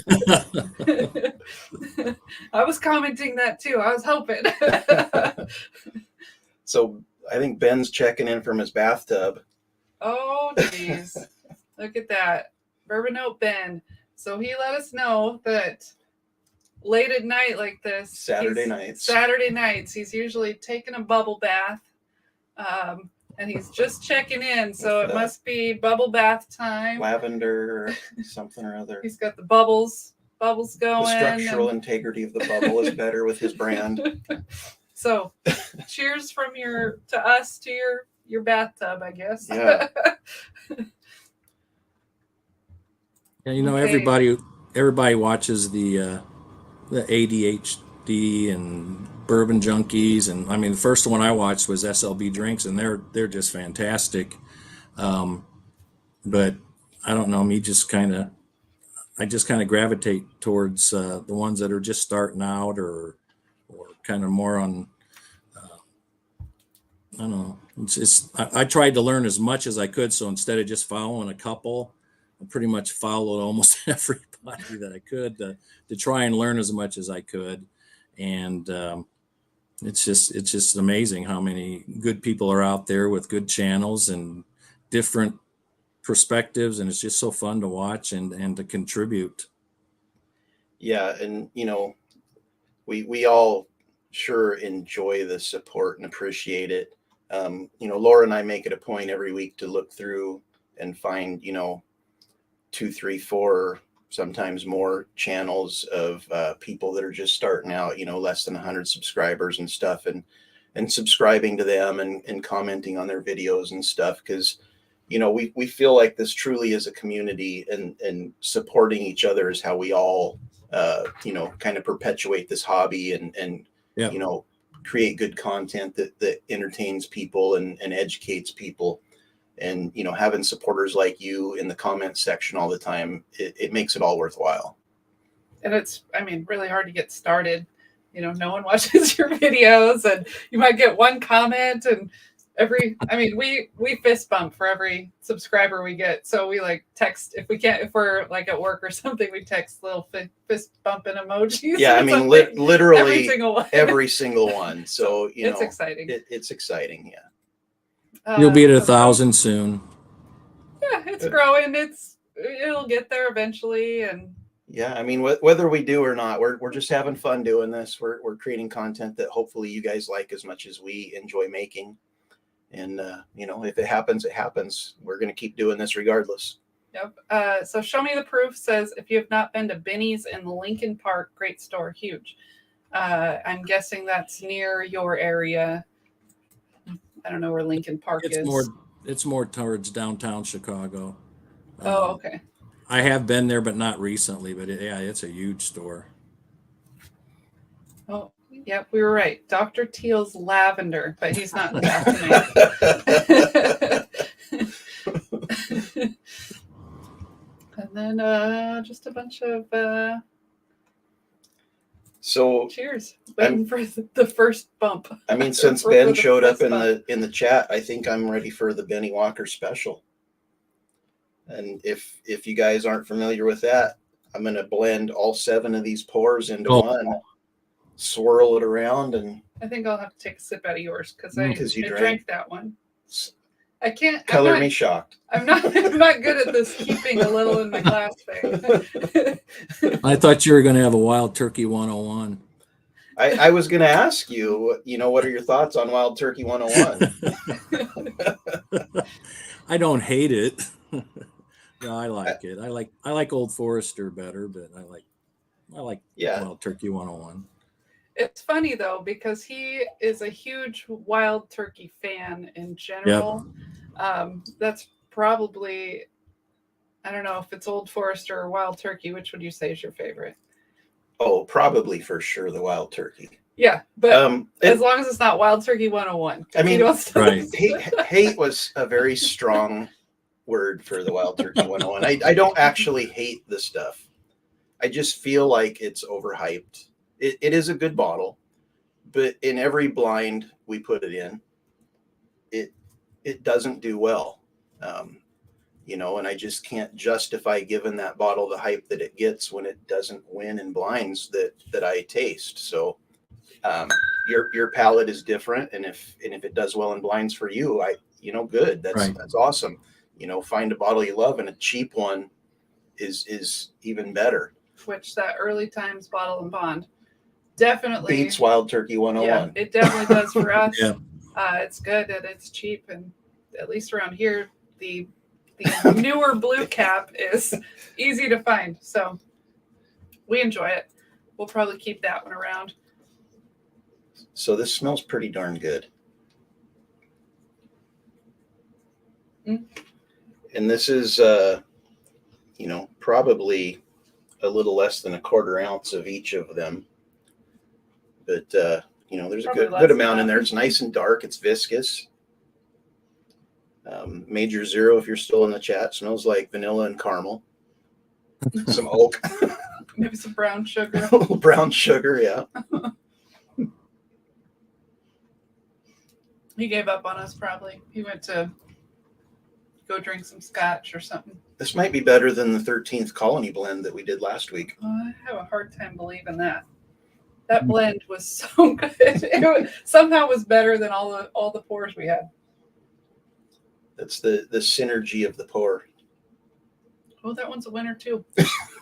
I was commenting that too. I was hoping. So I think Ben's checking in from his bathtub. Oh, geez. Look at that. Bourbon Note Ben. So he let us know that late at night like this, Saturday nights, he's usually taking a bubble bath. And he's just checking in, so With it the must be bubble bath time. lavender or something or other. He's got the bubbles going. The structural integrity of the bubble is better with his brand. So, cheers from to us to your bathtub, I guess. Yeah. Yeah, you know, Okay. everybody watches the ADHD and Bourbon Junkies, and I mean, the first one I watched was SLB Drinks, and they're just fantastic. But I don't know, I just kind of gravitate towards the ones that are just starting out, or kind of more on. I don't know. I tried to learn as much as I could, so instead of just following a couple, I pretty much followed almost everybody that I could to try and learn as much as I could, and it's just amazing how many good people are out there with good channels and different perspectives, and it's just so fun to watch and to contribute. Yeah, and you know, we all sure enjoy the support and appreciate it. You know, Laura and I make it a point every week to look through and find, you know, 2, 3, 4, sometimes more channels of people that are just starting out, you know, less than 100 subscribers and stuff, and subscribing to them and commenting on their videos and stuff, because you know, we feel like this truly is a community, and supporting each other is how we all you know, kind of perpetuate this hobby and Yeah. you know, create good content that entertains people and educates people. And you know, having supporters like you in the comment section all the time, it makes it all worthwhile. And it's, I mean, really hard to get started. You know, no one watches your videos, and you might get one comment, and we fist bump for every subscriber we get. So we like text if we're like at work or something, we text little fist bumping emojis. Yeah, I mean, literally every single one. So you it's know, exciting. It's exciting. Yeah. You'll be at 1,000 soon. Yeah, it's growing. It'll get there eventually, and yeah, I mean, whether we do or not, we're just having fun doing this. We're creating content that hopefully you guys like as much as we enjoy making. And you know, if it happens, it happens. We're going to keep doing this regardless. Yep. So Show Me the Proof says, if you have not been to Benny's in Lincoln Park, great store, huge. I'm guessing that's near your area. I don't know where Lincoln Park is. It's more towards downtown Chicago. Oh, okay. I have been there, but not recently. But it's a huge store. Oh, yep, we were right. Dr. Teal's lavender, but he's not in the bathroom. And then just a bunch of so cheers. Waiting for the first bump. I mean, since Ben showed up in the chat, I think I'm ready for the Benny Walker special. And if you guys aren't familiar with that, I'm going to blend all 7 of these pours into one, swirl it around, and I think I'll have to take a sip out of yours because I drank that one. I can't color me shocked. I'm not good at this keeping a little in my glass thing. I thought you were going to have a Wild Turkey 101. I was going to ask you, you know, what are your thoughts on Wild Turkey 101? I don't hate it. No, I like it. I like Old Forester better, but I like Wild Turkey 101. It's funny though, because he is a huge Wild Turkey fan in general. Yep. That's probably, I don't know if it's Old Forester or Wild Turkey. Which would you say is your favorite? Oh, probably for sure the Wild Turkey. Yeah, but as long as it's not Wild Turkey 101. I mean, right. Hate was a very strong word for the Wild Turkey 101. I don't actually hate the stuff. I just feel like it's overhyped. It is a good bottle, but in every blind we put it in, it doesn't do well. You know, and I just can't justify giving that bottle the hype that it gets when it doesn't win in blinds that I taste. So your palate is different, and if it does well in blinds for you, good. That's awesome. You know, find a bottle you love, and a cheap one is even better. Which that Early Times Bottle and Bond definitely beats Wild Turkey 101. Yeah, it definitely does for us. Yeah. It's good and it's cheap, and at least around here, the newer blue cap is easy to find. So we enjoy it. We'll probably keep that one around. So this smells pretty darn good. Mm. And this is, probably a little less than a quarter ounce of each of them. But, there's Probably a less good than amount in that. there. It's nice and dark. It's viscous. Major Zero, if you're still in the chat, smells like vanilla and caramel. Some oak. Maybe some brown sugar. A little brown sugar, yeah. He gave up on us probably. He went to go drink some scotch or something. This might be better than the 13th Colony blend that we did last week. I have a hard time believing that. That blend was so good. It somehow was better than all the pours we had. That's the synergy of the pour. Oh, that one's a winner too.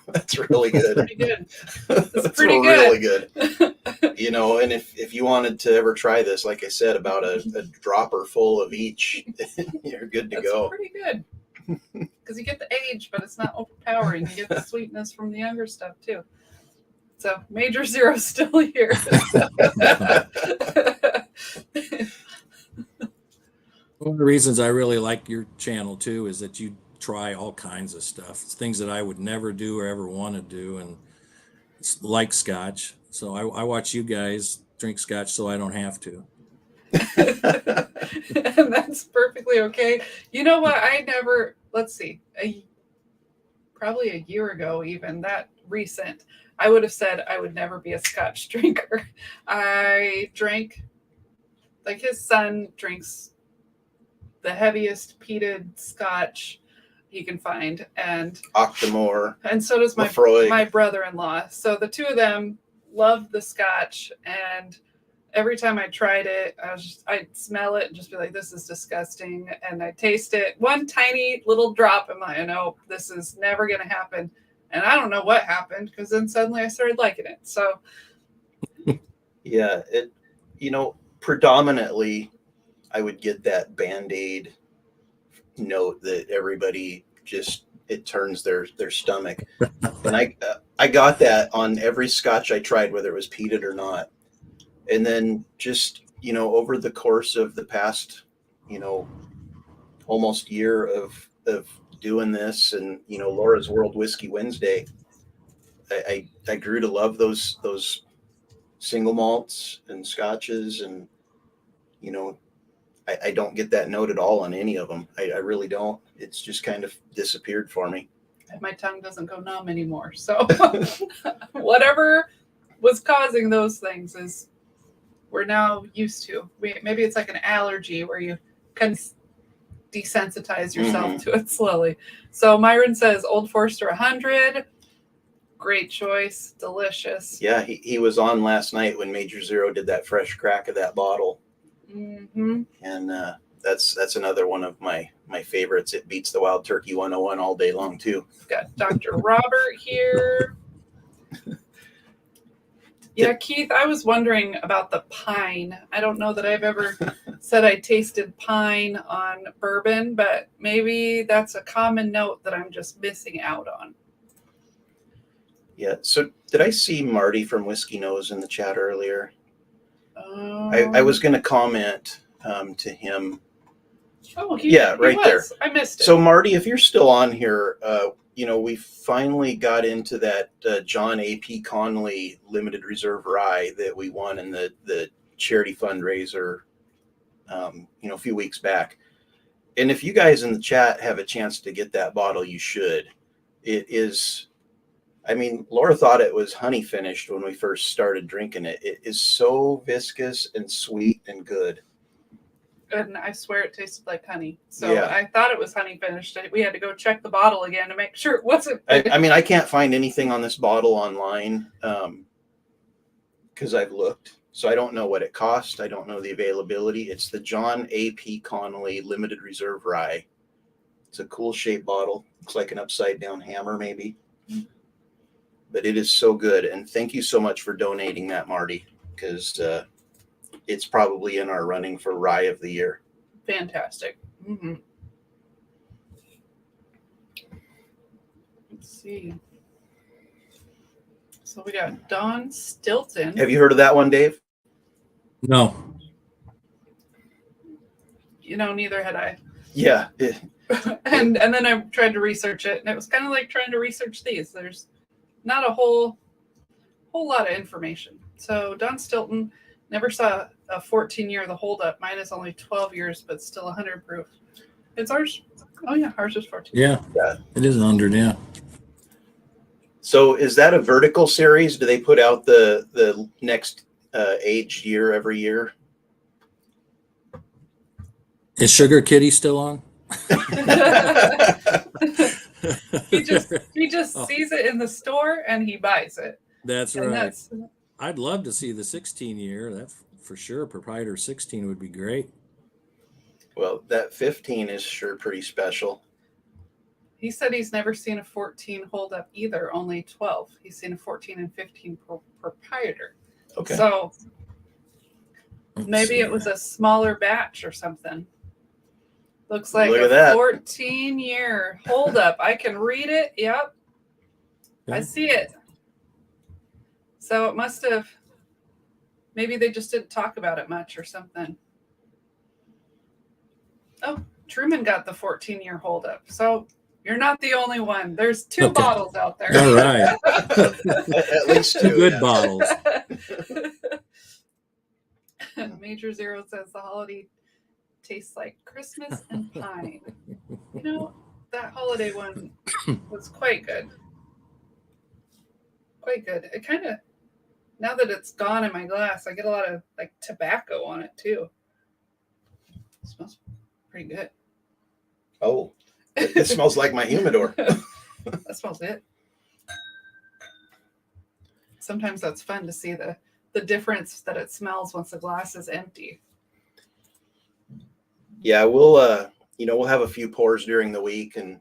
That's really good. Pretty good. That's pretty really good. And if you wanted to ever try this, like I said, about a dropper full of each, you're good to That's go. pretty good. Because you get the age, but it's not overpowering. You get the sweetness from the younger stuff too. So Major Zero's still here. One of the reasons I really like your channel too is that you try all kinds of stuff. It's things that I would never do or ever want to do, and it's like Scotch. So I watch you guys drink Scotch so I don't have to. And that's perfectly okay. You know what? Let's see, probably a year ago, even that recent, I would have said I would never be a Scotch drinker. I drank, like his son drinks the heaviest peated Scotch he can find, and Octomore. And so does Lefroy. my brother-in-law. So the two of them loved the Scotch, and every time I tried it, I'd smell it and just be like, this is disgusting. And I taste it, one tiny little drop, and I know this is never going to happen. And I don't know what happened, because then suddenly I started liking it. So yeah, predominantly I would get that Band-Aid note that everybody just, it turns their stomach. And I got that on every Scotch I tried, whether it was peated or not. And then just, over the course of the past, almost year of doing this, and, Laura's World Whiskey Wednesday, I grew to love those single malts and Scotches, and, I don't get that note at all on any of them. I really don't. It's just kind of disappeared for me. my tongue doesn't go numb anymore. So whatever was causing those things is we're now used to. Maybe it's like an allergy where you can desensitize yourself to it slowly. So Myron says Old Forester 100. Great choice. Delicious. Yeah, he was on last night when Major Zero did that fresh crack of that bottle. Mm-hmm. And that's another one of my favorites. It beats the Wild Turkey 101 all day long too. Got Dr. Robert here. Yeah, Keith, I was wondering about the pine. I don't know that I've ever said I tasted pine on bourbon, but maybe that's a common note that I'm just missing out on. Yeah. So did I see Marty from Whiskey Nose in the chat earlier? I was going to comment to him. Oh, he right there. I missed it. So Marty, if you're still on here, we finally got into that John A.P. Connolly limited reserve rye that we won in the charity fundraiser, a few weeks back. And if you guys in the chat have a chance to get that bottle, you should. It is, Laura thought it was honey finished when we first started drinking it. It is so viscous and sweet and good. And I swear it tasted like honey. So Yeah. I thought it was honey finished. We had to go check the bottle again to make sure it wasn't finished. I can't find anything on this bottle online because I've looked. So I don't know what it cost. I don't know the availability. It's the John A.P. Connolly limited reserve rye. It's a cool shaped bottle. Looks like an upside down hammer maybe. But it is so good. And thank you so much for donating that, Marty, because it's probably in our running for Rye of the Year. Fantastic. Mm-hmm. Let's see. So we got Don Stilton. Have you heard of that one, Dave? No. Neither had I. Yeah. and then I tried to research it, and it was kind of like trying to research these. There's not a whole lot of information. So Don Stilton never saw a 14-year the holdup. Mine is only 12 years, but still 100 proof. It's ours. Oh yeah, ours is 14. Yeah. It is 100. Yeah. So is that a vertical series? Do they put out the next aged year every year? Is Sugar Kitty still on? he just sees it in the store and he buys it. That's right. I'd love to see the 16-year. That for sure. Proprietor 16 would be great. Well, that 15 is sure pretty special. He said he's never seen a 14 hold up either, only 12. He's seen a 14 and 15 proprietor. Okay. So maybe it was a smaller batch or something. Looks like Look a at that. 14-year hold up. I can read it. Yep. Okay. I see it. So it must have, maybe they just didn't talk about it much or something. Oh, Truman got the 14-year hold up. So you're not the only one. There's two bottles out there. All right. At least two. Good bottles. Major Zero says the holiday tastes like Christmas and pine. That holiday one was quite good. Quite good. It kind of, now that it's gone in my glass, I get a lot of like tobacco on it too. It smells pretty good. Oh, it smells like my humidor. That smells it. Sometimes that's fun to see the difference that it smells once the glass is empty. Yeah, we'll have a few pours during the week and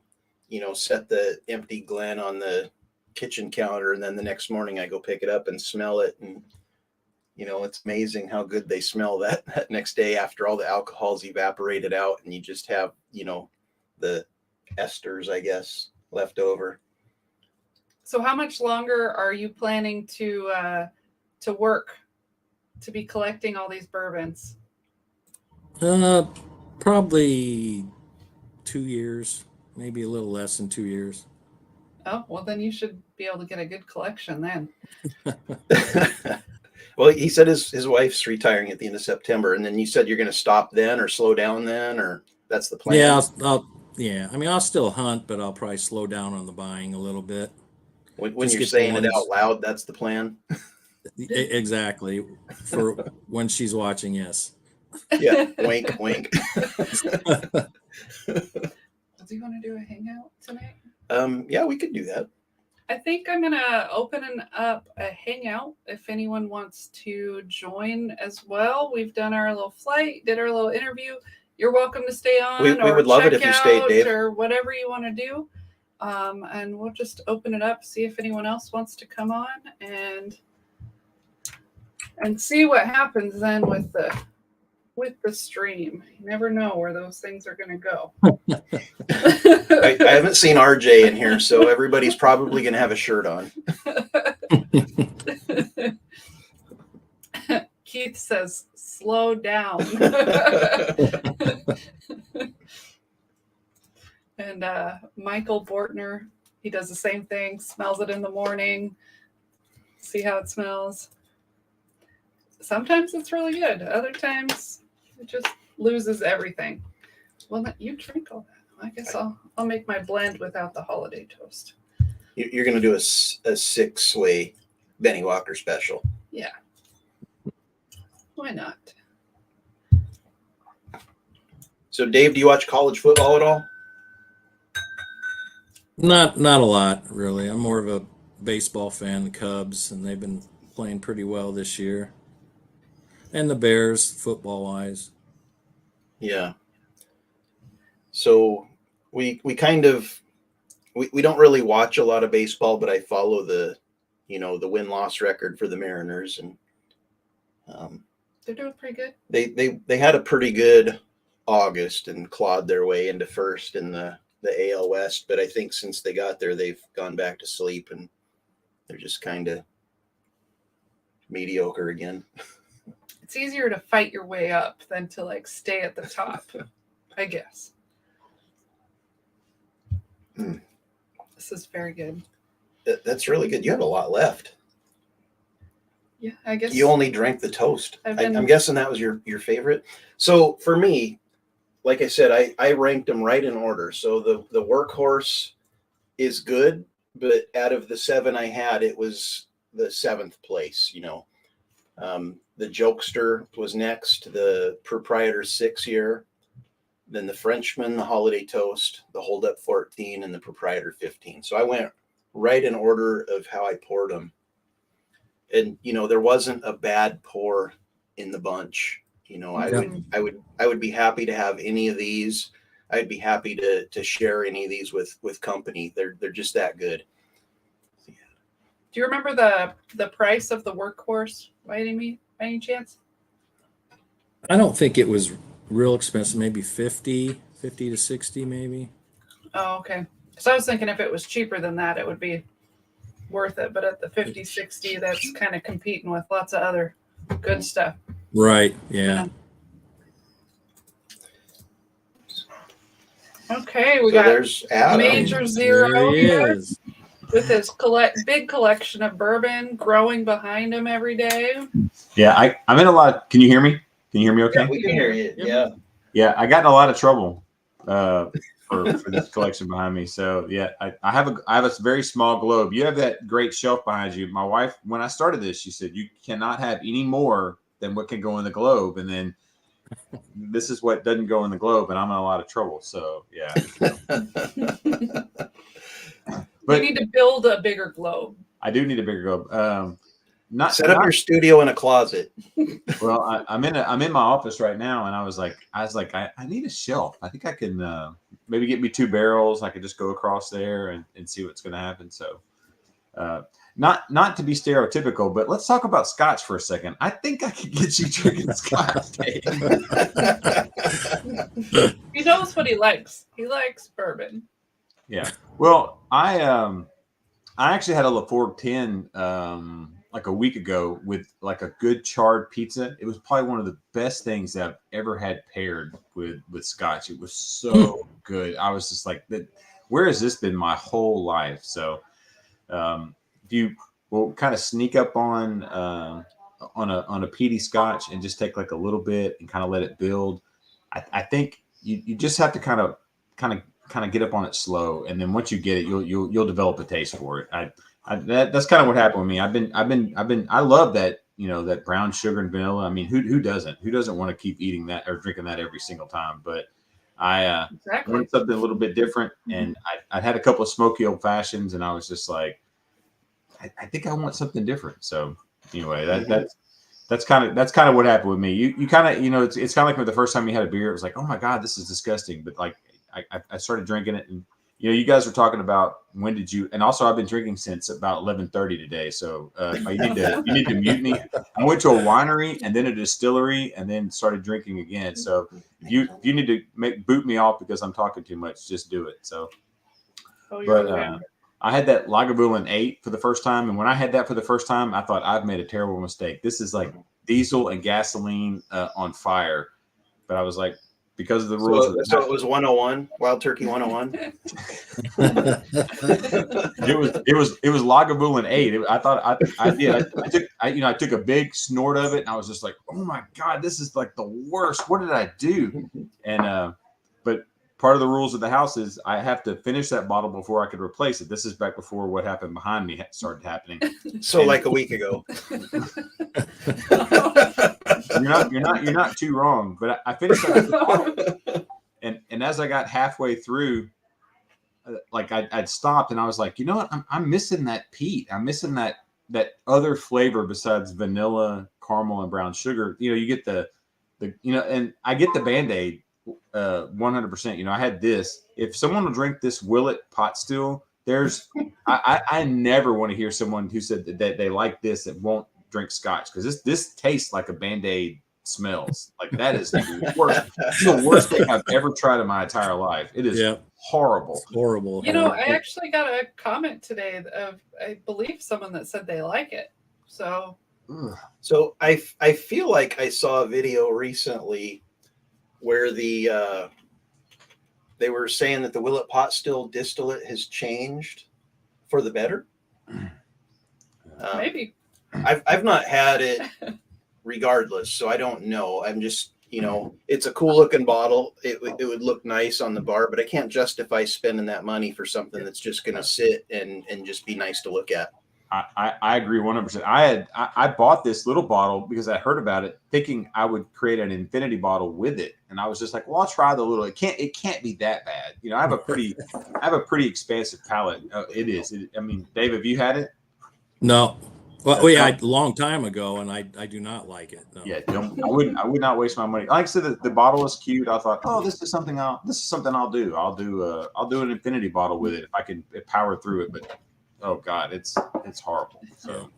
set the empty Glen on the kitchen counter, and then the next morning I go pick it up and smell it, and it's amazing how good they smell that next day after all the alcohol's evaporated out and you just have the esters, I guess, left over. So how much longer are you planning to work to be collecting all these bourbons? Probably 2 years, maybe a little less than 2 years. Oh, well, then you should be able to get a good collection then. Well, he said his wife's retiring at the end of September, and then you said you're going to stop then or slow down then, or that's the plan? Yeah, I'll still hunt, but I'll probably slow down on the buying a little bit. When you're saying it out loud, that's the plan? Exactly. For when she's watching, yes. Yeah, wink, wink. Do you want to do a hangout tonight? Yeah, we could do that. I think I'm going to open up a hangout if anyone wants to join as well. We've done our little flight, did our little interview. You're welcome to stay on. We would love it if you stayed, Dave. Or whatever you want to do. And we'll just open it up, see if anyone else wants to come on and see what happens then with the stream. You never know where those things are going to go. I haven't seen RJ in here, so everybody's probably going to have a shirt on. Keith says, slow down. And Michael Bortner, he does the same thing, smells it in the morning, see how it smells. Sometimes it's really good. Other times it just loses everything. Well, you drink all that. I guess I'll make my blend without the holiday toast. You're going to do a 6-way Benny Walker special. Yeah. Why not? So, Dave, do you watch college football at all? Not a lot, really. I'm more of a baseball fan, the Cubs, and they've been playing pretty well this year. And the Bears, football-wise. Yeah. So we kind of we don't really watch a lot of baseball, but I follow the win-loss record for the Mariners, and they're doing pretty good. They had a pretty good August and clawed their way into first in the AL West. But I think since they got there, they've gone back to sleep and they're just kind of mediocre again. It's easier to fight your way up than to like stay at the top, I guess. This is very good. That's really good. You have a lot left. Yeah, I guess You only drank the toast. I've I'm guessing that was your favorite. So for me, like I said, I ranked them right in order. So the Workhorse is good, but out of the 7 I had, it was the 7th place. The Jokester was next, the Proprietor 6-year, then the Frenchman, the Holiday Toast, the Hold Up 14, and the Proprietor 15. So I went right in order of how I poured them. And there wasn't a bad pour in the bunch. I would be happy to have any of these. I'd be happy to share any of these with company. They're just that good. Do you remember the price of the Workhorse by any chance? I don't think it was real expensive. Maybe 50 to 60, maybe. Oh, okay. Because I was thinking if it was cheaper than that, it would be worth it. But at the 50, 60, that's kind of competing with lots of other good stuff. Right. Yeah. Okay, we So got there's Adam. Major Zero There he here is. with his big collection of bourbon growing behind him every day. Yeah, I'm in a lot. Can you hear me? Can you hear me okay? Yeah, we can hear you. Yep. Yeah, I got in a lot of trouble for this collection behind me. So yeah, I have a very small globe. You have that great shelf behind you. My wife, when I started this, she said you cannot have any more than what can go in the globe, and then this is what doesn't go in the globe, and I'm in a lot of trouble. So yeah. We need to build a bigger globe. I do need a bigger globe. Set up your studio in a closet. Well, I'm in my office right now, and I was like, I need a shelf. I think I can maybe get me 2 barrels. I could just go across there and see what's going to happen. So, not to be stereotypical, but let's talk about Scotch for a second. I think I could get you drinking Scotch, Dave. He knows what he likes. He likes bourbon. Yeah. Well, I actually had a Lafroig 10 like a week ago with like a good charred pizza. It was probably one of the best things that I've ever had paired with Scotch. It was so good. I was just like, where has this been my whole life? So if you will kind of sneak up on a peaty Scotch and just take like a little bit and kind of let it build, I think you just have to kind of get up on it slow, and then once you get it, you'll develop a taste for it. That's kind of what happened with me. I love that, that brown sugar and vanilla. I mean, who doesn't want to keep eating that or drinking that every single time? But I wanted something a little bit different, and I had a couple of smoky old fashions, and I was just like, I think I want something different. So anyway, that's kind of what happened with me. You kind of, it's kind of like when the first time you had a beer, it was like, oh my God, this is disgusting. But like I started drinking it, and you guys were talking about when did you, and also I've been drinking since about 11:30 today. So you need to mute me. I went to a winery and then a distillery and then started drinking again. So if you need to boot me off because I'm talking too much, just do it. So, I had that Lagavulin 8 for the first time, and when I had that for the first time, I thought I've made a terrible mistake. This is like diesel and gasoline on fire, but I was like, because of the rules. So it was 101, Wild Turkey 101. It was Lagavulin 8. I took a big snort of it, and I was just like, oh my God, this is like the worst. What did I do? And but part of the rules of the house is I have to finish that bottle before I could replace it. This is back before what happened behind me started happening. So like a week ago. You're not too wrong, but I finished that and as I got halfway through, like I'd stopped and I was like, you know what, I'm missing that peat. I'm missing that other flavor besides vanilla, caramel, and brown sugar. You get the and I get the Band-Aid 100%. I had this. If someone will drink this Willet pot still, I never want to hear someone who said that they like this and won't drink Scotch, because this tastes like a Band-Aid smells. Like that is the worst. It's the worst thing I've ever tried in my entire life. It is horrible. It's horrible. You know, I actually got a comment today of, I believe, someone that said they like it. So I feel like I saw a video recently where they were saying that the Willet pot still distillate has changed for the better. maybe. I've not had it regardless, so I don't know. I'm just, it's a cool looking bottle. It would look nice on the bar, but I can't justify spending that money for something that's just going to sit and just be nice to look at. I agree 100%. I bought this little bottle because I heard about it, thinking I would create an infinity bottle with it, and I was just like, well, I'll try the little. It can't be that bad. I have a pretty expansive palate. It is. I mean, Dave, have you had it? No. Well, a long time ago, and I do not like it. No. Yeah, I would not waste my money. Like I said, the bottle is cute. I thought, oh, this is something I'll do. I'll do an infinity bottle with it if I can power through it. But oh God, it's horrible. So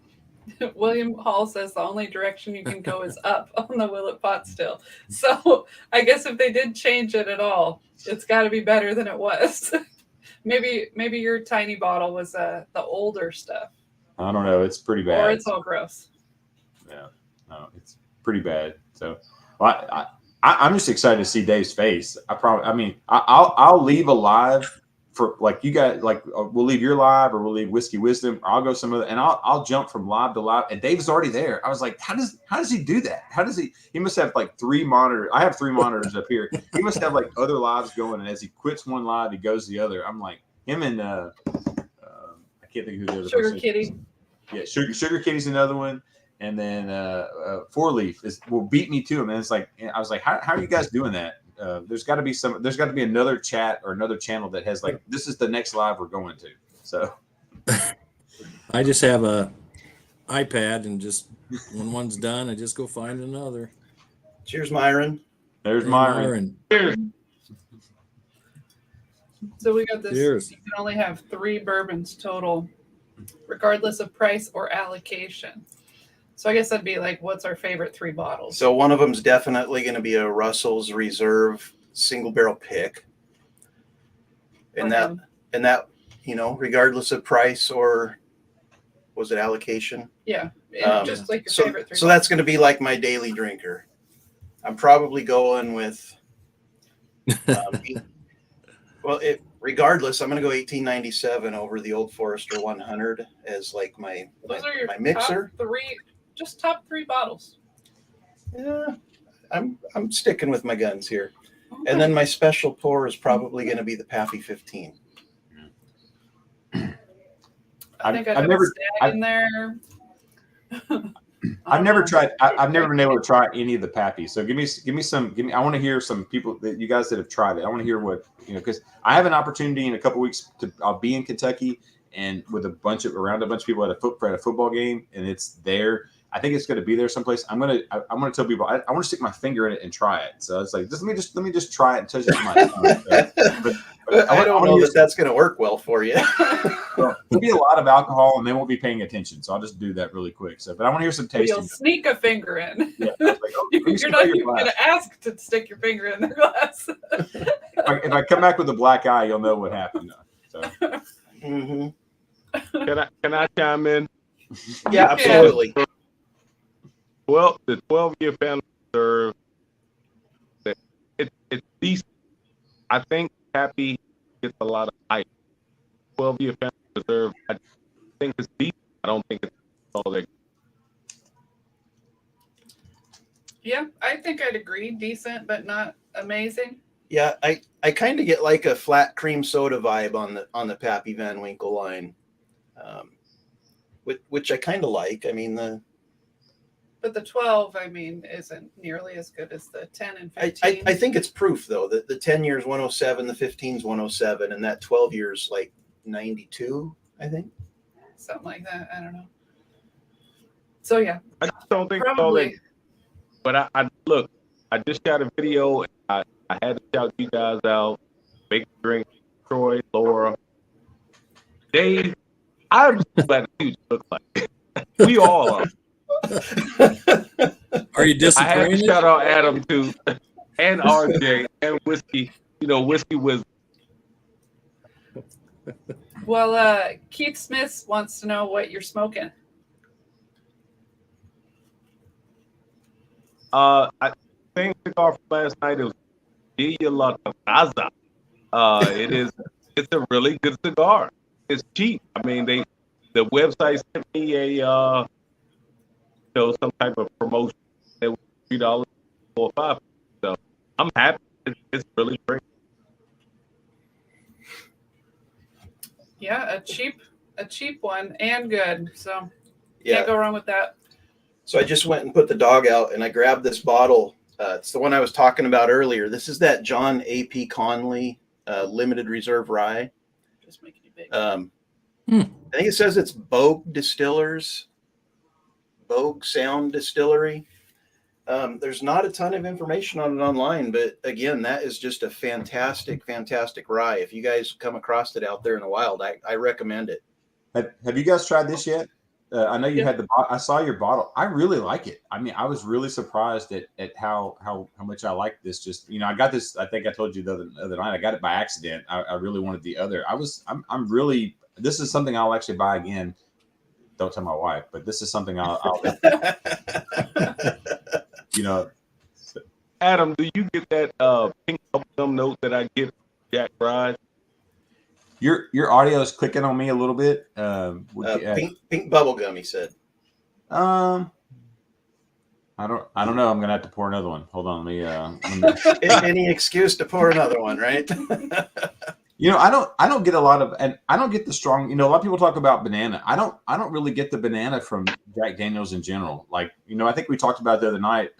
William Hall says the only direction you can go is up on the Willet pot still. So I guess if they did change it at all, it's got to be better than it was. maybe your tiny bottle was the older stuff. I don't know. It's pretty bad. Or it's all gross. Yeah, no, it's pretty bad. So, well, I'm just excited to see Dave's face. I'll leave a live for like you guys. Like we'll leave your live, or we'll leave Whiskey Wisdom, or I'll go some other, and I'll jump from live to live. And Dave's already there. I was like, how does he do that? How does he? He must have like 3 monitors. I have 3 monitors up here. He must have like other lives going, and as he quits one live, he goes to the other. I'm like him and I can't think who the other Sugar person Kitty. is. Yeah, Sugar Kitty's another one, and then 4-Leaf will beat me to him. And it's like I was like, how are you guys doing that? There's got to be another chat or another channel that has like this is the next live we're going to. So I just have a iPad, and just when one's done, I just go find another. Cheers, Myron. There's Myron. Cheers. So we got this. Cheers. You can only have 3 bourbons total, regardless of price or allocation. So I guess that'd be like, what's our favorite 3 bottles? So one of them's definitely going to be a Russell's Reserve single barrel pick. And that, regardless of price or was it allocation? Yeah. Just like your favorite 3. So that's going to be like my daily drinker. I'm probably going with, regardless, I'm going to go 1897 over the Old Forester 100 as like my mixer. Top 3 bottles. Yeah, I'm sticking with my guns here. Okay. And then my special pour is probably going to be the Pappy 15. I think I've never in there. I've never tried. I've never been able to try any of the Pappy. So give me some. I want to hear some people that you guys that have tried it. I want to hear what because I have an opportunity in a couple weeks I'll be in Kentucky and with around a bunch of people at a football game, and it's there. I think it's going to be there someplace. I'm gonna tell people I want to stick my finger in it and try it. So it's like let me just try it and touch it. But I don't know that's going to work well for you. There'll be a lot of alcohol, and they won't be paying attention. So I'll just do that really quick. So, but I want to hear some tasting. You'll sneak a finger in. Yeah, like, you're not even going to ask to stick your finger in their glass. If I come back with a black eye, you'll know what happened. So. Mm-hmm. Can I chime in? Yeah, absolutely. Well, the 12-year family reserve, it's decent. I think Pappy gets a lot of hype. 12-year family reserve, I think it's decent. I don't think it's all that. Yeah, I think I'd agree. Decent, but not amazing. Yeah, I kind of get like a flat cream soda vibe on the Pappy Van Winkle line, which I kind of like. I mean But the 12, isn't nearly as good as the 10 and 15. I think it's proof, though, that the 10 years 107, the 15's 107, and that 12 years like 92, I think. Something like that. I don't know. So, yeah. I just don't think probably. It's all that. But look, I just got a video. I had to shout you guys out. Big Drink, Troy, Laura, Dave. I'm just glad you look like we all are. Are you I have disappointed? to shout out Adam too, and RJ and whiskey. Whiskey was. Well, Keith Smith wants to know what you're smoking. I think cigar from last night. It was Villa La Terraza. It's a really good cigar. It's cheap. I mean, the website sent me a some type of promotion. It was $3 or $5. So I'm happy. It's really great. Yeah, a cheap one and good. So Yeah. can't go wrong with that. So I just went and put the dog out, and I grabbed this bottle. It's the one I was talking about earlier. This is that John A.P. Conley limited reserve rye. Just making it big. I think it says it's Vogelsang Distillery. There's not a ton of information on it online, but again, that is just a fantastic rye. If you guys come across it out there in the wild, I recommend it. Have you guys tried this yet? I know you Yeah. had I saw your bottle. I really like it. I mean, I was really surprised at how much I like this. Just I got this. I think I told you the other night. I got it by accident. I really wanted the other. I'm really. This is something I'll actually buy again. Don't tell my wife, but this is something I'll Adam, do you get that pink bubblegum note that I get from Jack Fries? Your audio is clicking on me a little bit. Pink bubble gum, he said. I don't know. I'm gonna have to pour another one. Hold on, let me Any excuse to pour another one, right? I don't get a lot of, and I don't get the strong. A lot of people talk about banana. I don't really get the banana from Jack Daniel's in general. Like, I think we talked about it the other night.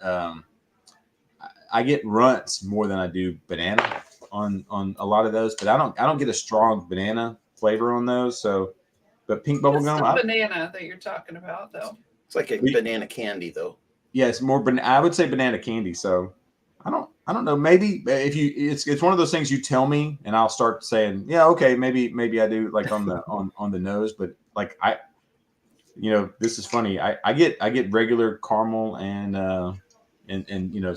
I get runts more than I do banana on a lot of those, but I don't get a strong banana flavor on those. So, but pink What's bubblegum, the banana that you're talking about, though? It's like a banana candy, though. yeah, it's more. I would say banana candy. So, I don't know. Maybe if it's one of those things you tell me, and I'll start saying, yeah, okay, maybe I do, like on the on the nose, but like this is funny. I get regular caramel and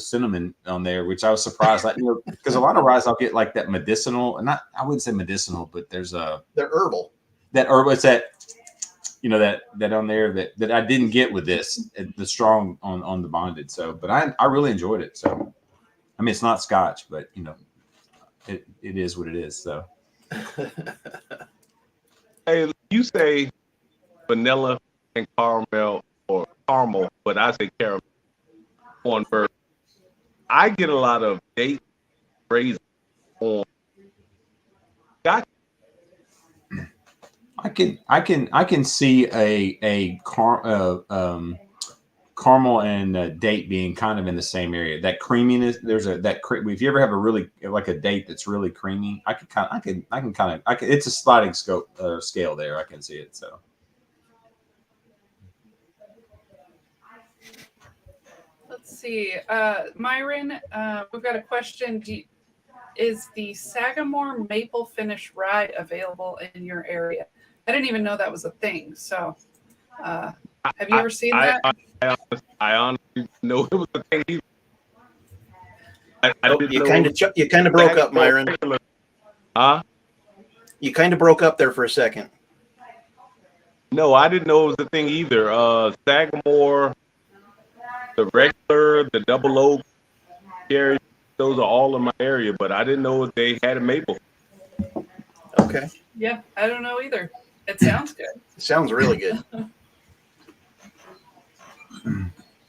cinnamon on there, which I was surprised. Like, because a lot of ryes I'll get like that medicinal, and I wouldn't say medicinal, but there's they're herbal. That herbal. It's that that on there that I didn't get with this, the strong on the bonded. So, but I really enjoyed it. So, I mean, it's not Scotch, but it is what it is. So, Hey, you say vanilla and caramel or caramel, but I say caramel on bourbon. I get a lot of date raisin on Scotch. I can see a caramel and date being kind of in the same area. That creaminess. If you ever have a really like a date that's really creamy, it's a sliding scale there. I can see it. So. Let's see. Myron, we've got a question. Is the Sagamore Maple Finish Rye available in your area? I didn't even know that was a thing. So, have you ever seen that? I honestly know it was a thing. You kind of broke up, Myron. Huh? You kind of broke up there for a second. No, I didn't know it was a thing either. Sagamore, the regular, the double oak, cherry, those are all in my area, but I didn't know if they had a maple. Okay. Yeah, I don't know either. It sounds good. It sounds really good.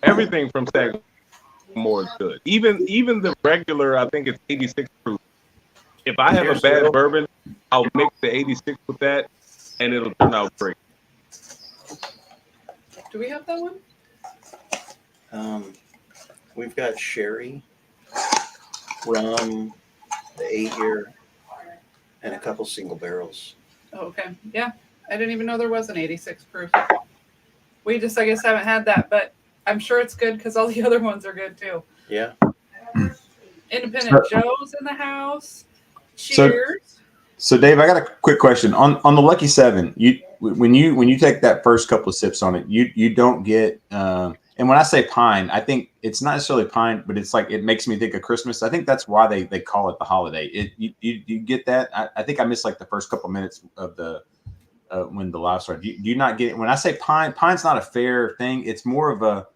Everything from Sagamore is good. Even the regular, I think it's 86 proof. If I have a bad bourbon, I'll mix the 86 with that, and it'll turn out great. Do we have that one? We've got sherry, rum, the 8-year, and a couple single barrels. Oh, okay. Yeah. I didn't even know there was an 86 proof. We just, I guess, haven't had that, but I'm sure it's good because all the other ones are good too. Yeah. Independent Joe's in the house. Cheers. So Dave, I got a quick question on the Lucky 7. When you take that first couple of sips on it, you don't get And when I say pine, I think it's not necessarily pine, but it's like it makes me think of Christmas. I think that's why they call it the holiday. You get that? I think I missed like the first couple minutes of the when the live started. Do you not get it? When I say pine, pine's not a fair thing. It's more of a,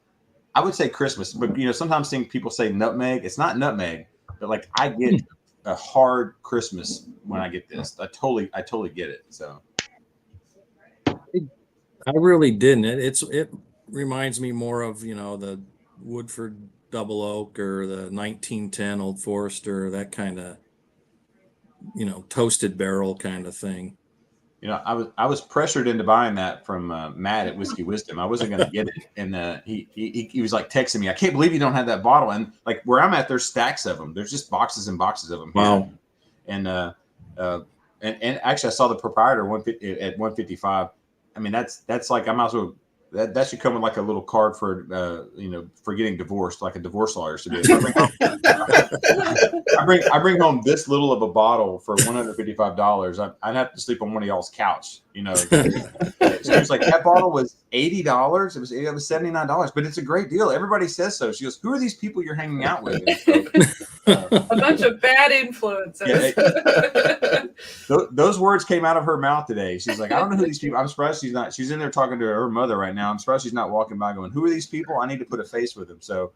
I would say Christmas, but sometimes people say nutmeg. It's not nutmeg, but like I get a hard Christmas when I get this. I totally get it. So I really didn't. It reminds me more of, the Woodford Double Oak or the 1910 Old Forester, that kind of, toasted barrel kind of thing. I was pressured into buying that from Matt at Whiskey Wisdom. I wasn't going to get it, and he was like texting me, "I can't believe you don't have that bottle." And like where I'm at, there's stacks of them. There's just boxes and boxes of them. Wow. And actually, I saw the proprietor at 155. I mean, that's like I might as well. That should come with like a little card for for getting divorced, like a divorce lawyer should be. I bring home this little of a bottle for $155. I'd have to sleep on one of y'all's couch. She was like, that bottle was $80. It was $79, but it's a great deal. Everybody says so. She goes, "Who are these people you're hanging out with?" A bunch of bad influences. Those words came out of her mouth today. She's like, "I don't know who these people." I'm surprised she's not. She's in there talking to her mother right now. I'm surprised she's not walking by going, "Who are these people? I need to put a face with them." So,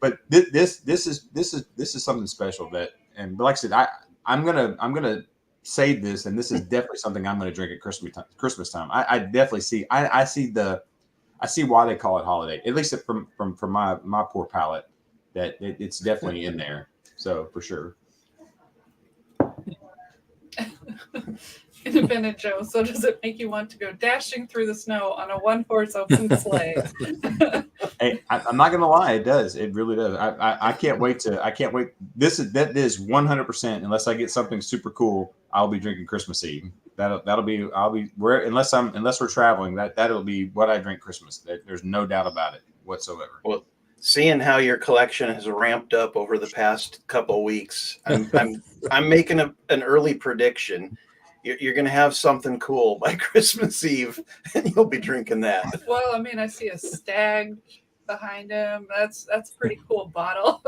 but this is something special but like I said, I'm gonna save this, and this is definitely something I'm gonna drink at Christmas time. I definitely see. I see why they call it holiday. At least from my poor palate, that it's definitely in there. So for sure. Independent Joe. So does it make you want to go dashing through the snow on a one-horse open sleigh? Hey, I'm not gonna lie, it does. It really does. I can't wait. That is 100%. Unless I get something super cool, I'll be drinking Christmas Eve. I'll be unless we're traveling. That'll be what I drink Christmas. There's no doubt about it whatsoever. Well, seeing how your collection has ramped up over the past couple of weeks, I'm making an early prediction. You're going to have something cool by Christmas Eve, and you'll be drinking that. Well, I mean, I see a stag behind him. That's a pretty cool bottle.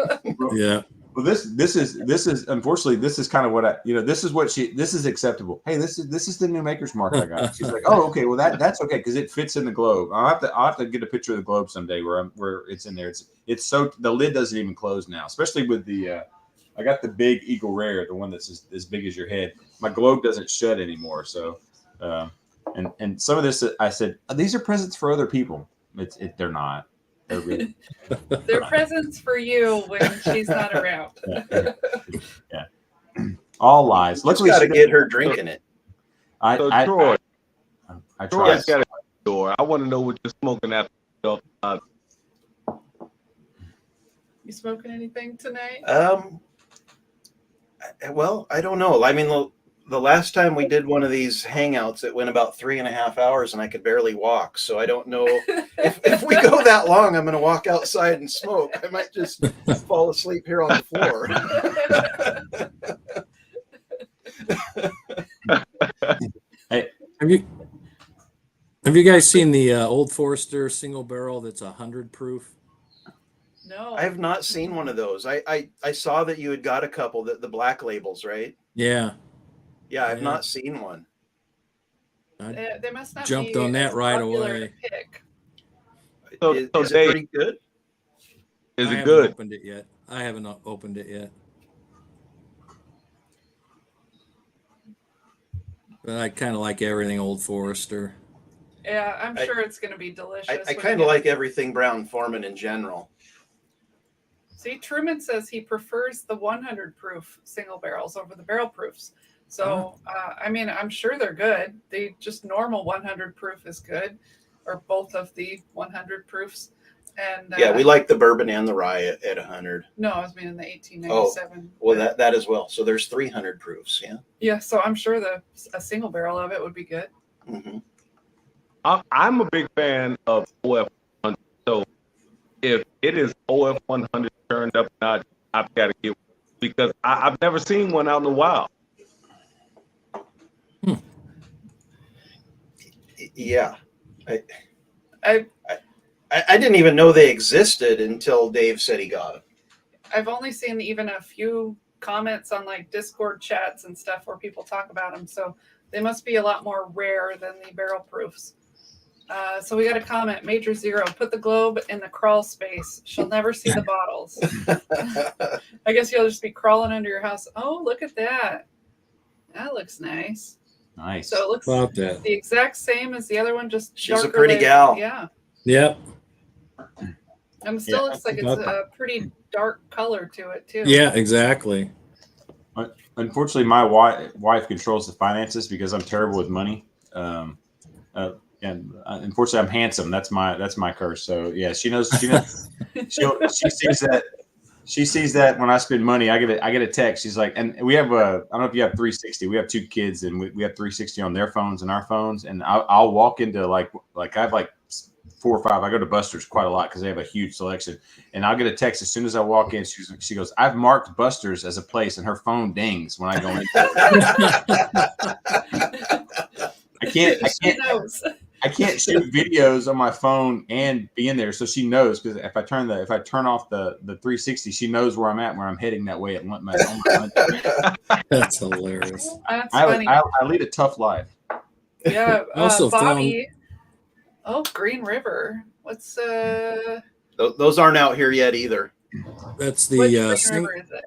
Yeah. Well, this is unfortunately, this is kind of what this is acceptable. Hey, this is the new Maker's Mark I got. She's like, "Oh, okay, well that's okay because it fits in the globe." I'll have to get a picture of the globe someday where it's in there. It's so the lid doesn't even close now, especially with the I got the big Eagle Rare, the one that's as big as your head. My globe doesn't shut anymore. So, and some of this, I said, these are presents for other people. They're not. They're really. They're presents for you when she's not around. Yeah. All lies. Luckily, got to get her drinking it. Troy, I tried. I want to know what you're smoking after. You smoking anything tonight? Well, I don't know. I mean, the last time we did one of these hangouts, it went about 3.5 hours and I could barely walk. So I don't know if we go that long, I'm going to walk outside and smoke. I might just fall asleep here on the floor. Hey, have you guys seen the Old Forester single barrel that's 100 proof? No, I have not seen one of those. I saw that you had got a couple, the black labels, right? Yeah. Yeah, I've not seen one. they must not Jumped be on that as right popular away. to pick. Is it pretty good? Is it I good? haven't opened it yet. But I kind of like everything Old Forester. Yeah, I'm sure it's going to be delicious. I kind of like everything Brown Forman in general. See, Truman says he prefers the 100 proof single barrels over the barrel proofs. So, I mean, I'm sure they're good. The just normal 100 proof is good, or both of the 100 proofs. And yeah, we like the bourbon and the rye at 100. No, I was meaning the 1897. Oh, well, that as well. So there's 300 proofs, yeah. Yeah, so I'm sure a single barrel of it would be good. Mm-hmm. I'm a big fan of OF 100. So if it is OF 100 turned up notch, I've got to get one because I've never seen one out in the wild. Yeah. I didn't even know they existed until Dave said he got them. I've only seen even a few comments on like Discord chats and stuff where people talk about them. So they must be a lot more rare than the barrel proofs. So we got a comment, Major Zero, put the globe in the crawl space. She'll never see the bottles. I guess you'll just be crawling under your house. Oh, look at that. That looks nice. Nice. So it looks About that. the exact same as the other one, just She's a darker pretty layer. gal. Yeah. Yep. And it still looks like it's a pretty dark color to it too. Yeah, exactly. Unfortunately, my wife controls the finances because I'm terrible with money. And unfortunately, I'm handsome. That's my curse. So yeah, she knows. She sees that. She sees that when I spend money, I get a text. She's like, and we have I don't know if you have 360. We have 2 kids, and we have 360 on their phones and our phones. And I'll walk into like I have like 4 or 5. I go to Buster's quite a lot because they have a huge selection. And I'll get a text as soon as I walk in. She goes, I've marked Buster's as a place, and her phone dings when I go in. I can't shoot videos on my phone and be in there, so she knows, because if I turn off the 360, she knows where I'm at, where I'm heading that way at lunch. That's hilarious. That's funny. I lead a tough life. Yeah. Also Bobby. Oh, Green River. What's Those aren't out here yet either. That's which the Green River is it?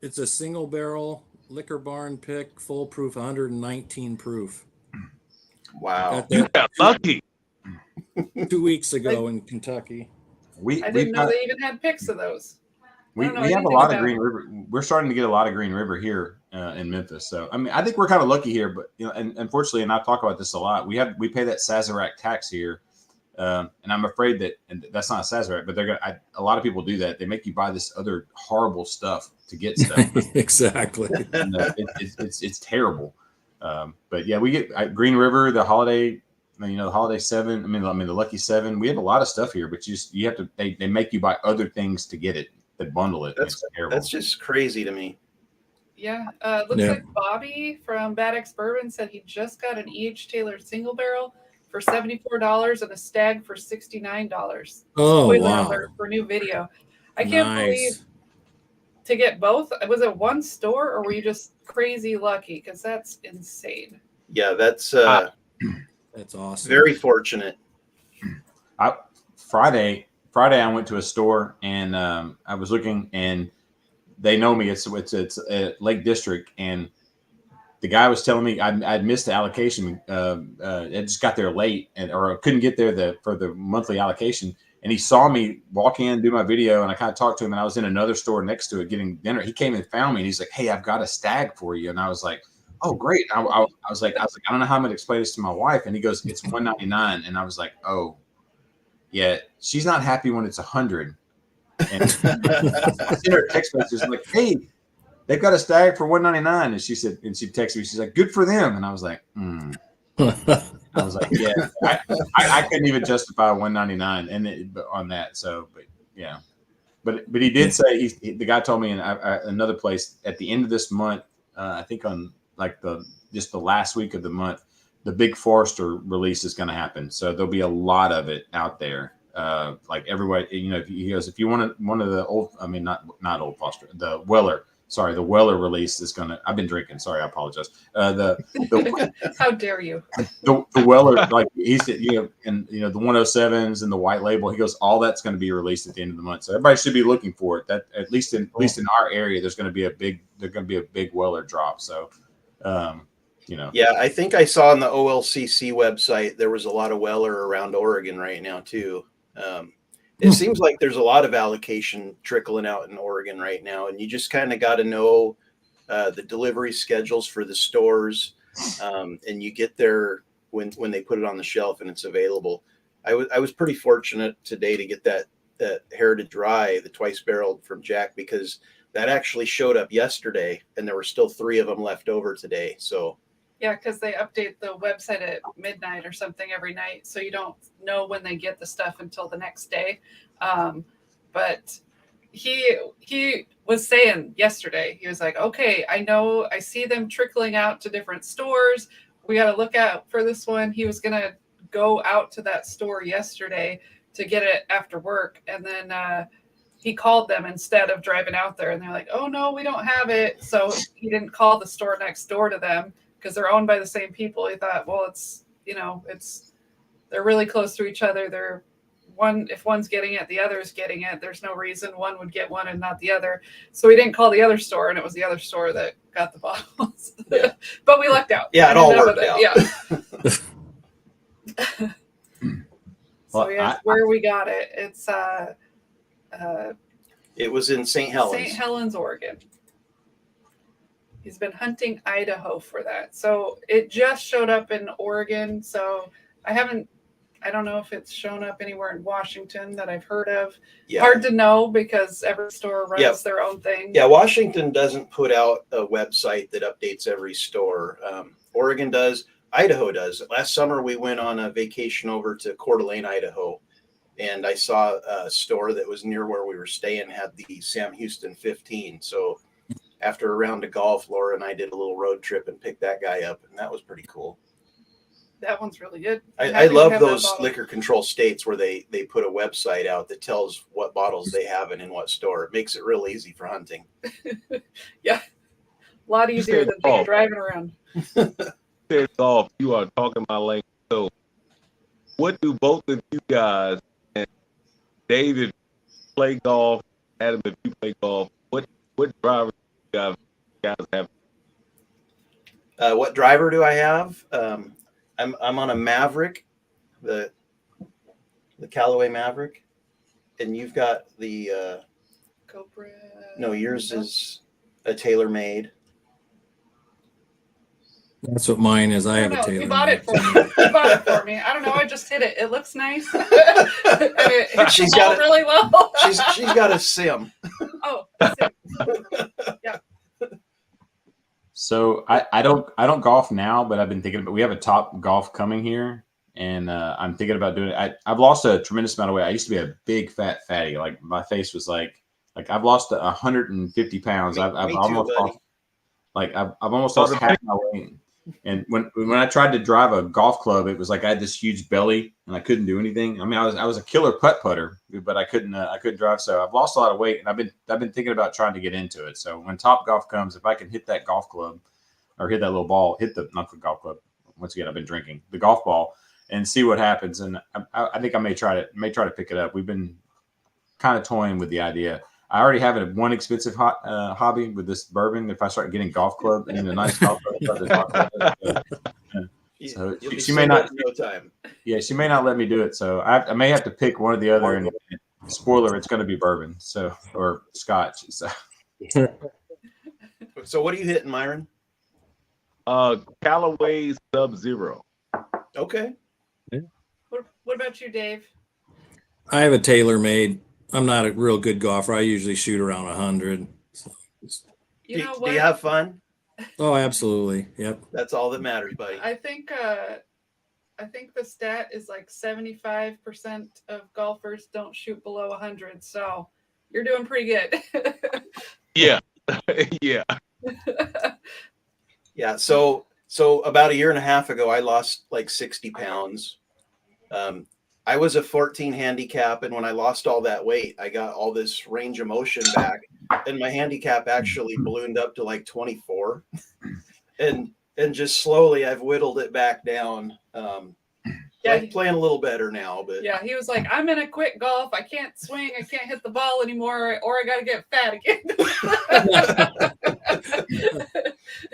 it's a single barrel liquor barn pick, full proof, 119 proof. Wow. You got lucky. 2 weeks ago in Kentucky. I didn't know they even had pics of those. We have a lot of Green River. We're starting to get a lot of Green River here in Memphis. So I mean, I think we're kind of lucky here. But and unfortunately, and I talk about this a lot, we pay that Sazerac tax here, and I'm afraid that, and that's not Sazerac, but a lot of people do that. They make you buy this other horrible stuff to get stuff. Exactly. And, it's terrible. But yeah, we get Green River, the Holiday. The Holiday 7. I mean the Lucky 7. We have a lot of stuff here, but you have to. They make you buy other things to get it. That bundle it. It's terrible. That's just crazy to me. Yeah. Looks like Bobby from Bad X Bourbon said he just got an E.H. Taylor single barrel for $74 and a stag for $69. Oh, Spoiler wow. alert for new video. I can't believe to get both. Was it one store or were you just crazy lucky? Because that's insane. Yeah, that's awesome. Very fortunate. Friday I went to a store and I was looking, and they know me. It's a Lake District, and the guy was telling me I'd missed the allocation. I just got there late, or couldn't get there for the monthly allocation. And he saw me walk in, do my video, and I kind of talked to him. And I was in another store next to it getting dinner. He came and found me, and he's like, "Hey, I've got a stag for you." And I was like, "Oh, great!" I was like, I don't know how I'm gonna explain this to my wife. And he goes, "It's $199." And I was like, "Oh. Yeah, she's not happy when it's 100. And I sent her a text message like, "Hey, they've got a stag for $199." And she texted me, she's like, "Good for them." And I was like, I was like, yeah, I couldn't even justify $199 and on that. So, but yeah, but he did say the guy told me in another place at the end of this month, I think on like the last week of the month, the big Forester release is going to happen. So there'll be a lot of it out there. Like everywhere, he goes, if you want one of the old, I mean, not old Forester, the Weller release is going to, I've been drinking. Sorry. I apologize. The How dare you? The Weller, like he said, and the 107s and the white label, he goes, all that's going to be released at the end of the month. So everybody should be looking for it. That at least in our area, there's going to be a big Weller drop. So, Yeah, I think I saw on the OLCC website there was a lot of Weller around Oregon right now too. It seems like there's a lot of allocation trickling out in Oregon right now, and you just kind of got to know the delivery schedules for the stores, and you get there when they put it on the shelf and it's available. I was pretty fortunate today to get that Heritage Rye, the twice barreled from Jack, because that actually showed up yesterday, and there were still 3 of them left over today. So. Yeah, because they update the website at midnight or something every night, so you don't know when they get the stuff until the next day. But he was saying yesterday, he was like, "Okay, I see them trickling out to different stores. We got to look out for this one." He was gonna go out to that store yesterday to get it after work. And then he called them instead of driving out there, and they're like, oh no, we don't have it. So he didn't call the store next door to them because they're owned by the same people. He thought, well, it's, they're really close to each other. They're if one's getting it, the other's getting it. There's no reason one would get one and not the other. So he didn't call the other store, and it was the other store that got the bottles. Yeah. But we lucked out. Yeah, it all worked out. Yeah. Well, So yes, where we got it, it's it was in St. Helens. St. Helens, Oregon. He's been hunting Idaho for that. So it just showed up in Oregon. So I don't know if it's shown up anywhere in Washington that I've heard of. Yeah. Hard to know because every store runs their own thing. Yeah, Washington doesn't put out a website that updates every store. Oregon does. Idaho does. Last summer, we went on a vacation over to Coeur d'Alene, Idaho, and I saw a store that was near where we were staying had the Sam Houston 15. So after a round of golf, Laura and I did a little road trip and picked that guy up, and that was pretty cool. That one's really good. I love those liquor control states where they put a website out that tells what bottles they have and in what store. It makes it real easy for hunting. Yeah. A lot easier than being driving around. Golf, you are talking my language. So what do both of you guys, and David, play golf, Adam, if you play golf, what driver do you guys have? What driver do I have? I'm on a Maverick, the Callaway Maverick, and you've got the Cobra. No, yours is a TaylorMade. That's what mine is. I have a He TaylorMade. bought it for me. He bought it for me. I don't know. I just hit it. It looks nice. And it hits the ball really well. she's got a sim. Oh, yeah. So I don't golf now, but I've been thinking about, we have a Top Golf coming here, and I'm thinking about doing it. I've lost a tremendous amount of weight. I used to be a big fat fatty. Like my face was like I've lost 150 pounds. I've almost lost, I've almost lost half my weight. And when I tried to drive a golf club, it was like I had this huge belly and I couldn't do anything. I mean, I was a killer putter, but I couldn't drive. So I've lost a lot of weight, and I've been thinking about trying to get into it. So when Top Golf comes, if I can hit that golf club or hit that little ball, not the golf club. Once again, I've been drinking the golf ball and see what happens. And I think I may try to pick it up. We've been kind of toying with the idea. I already have one expensive hobby with this bourbon. If I start getting golf club and a nice golf club, so she may not. No time. Yeah, she may not let me do it. So I may have to pick one or the other. And spoiler, it's going to be bourbon. So or Scotch. So. So what are you hitting, Myron? Callaway Sub-Zero. Okay. What about you, Dave? I have a TaylorMade. I'm not a real good golfer. I usually shoot around 100. So You know do what? you have fun? oh, absolutely. Yep. That's all that matters, buddy. I think the stat is like 75% of golfers don't shoot below 100. So you're doing pretty good. Yeah. Yeah. Yeah. So about a year and a half ago, I lost like 60 pounds. I was a 14 handicap, and when I lost all that weight, I got all this range of motion back, and my handicap actually ballooned up to like 24, and just slowly I've whittled it back down. Yeah, I'm playing a little better now, but yeah, he was like, I'm gonna quit golf. I can't swing. I can't hit the ball anymore, or I gotta get fat again.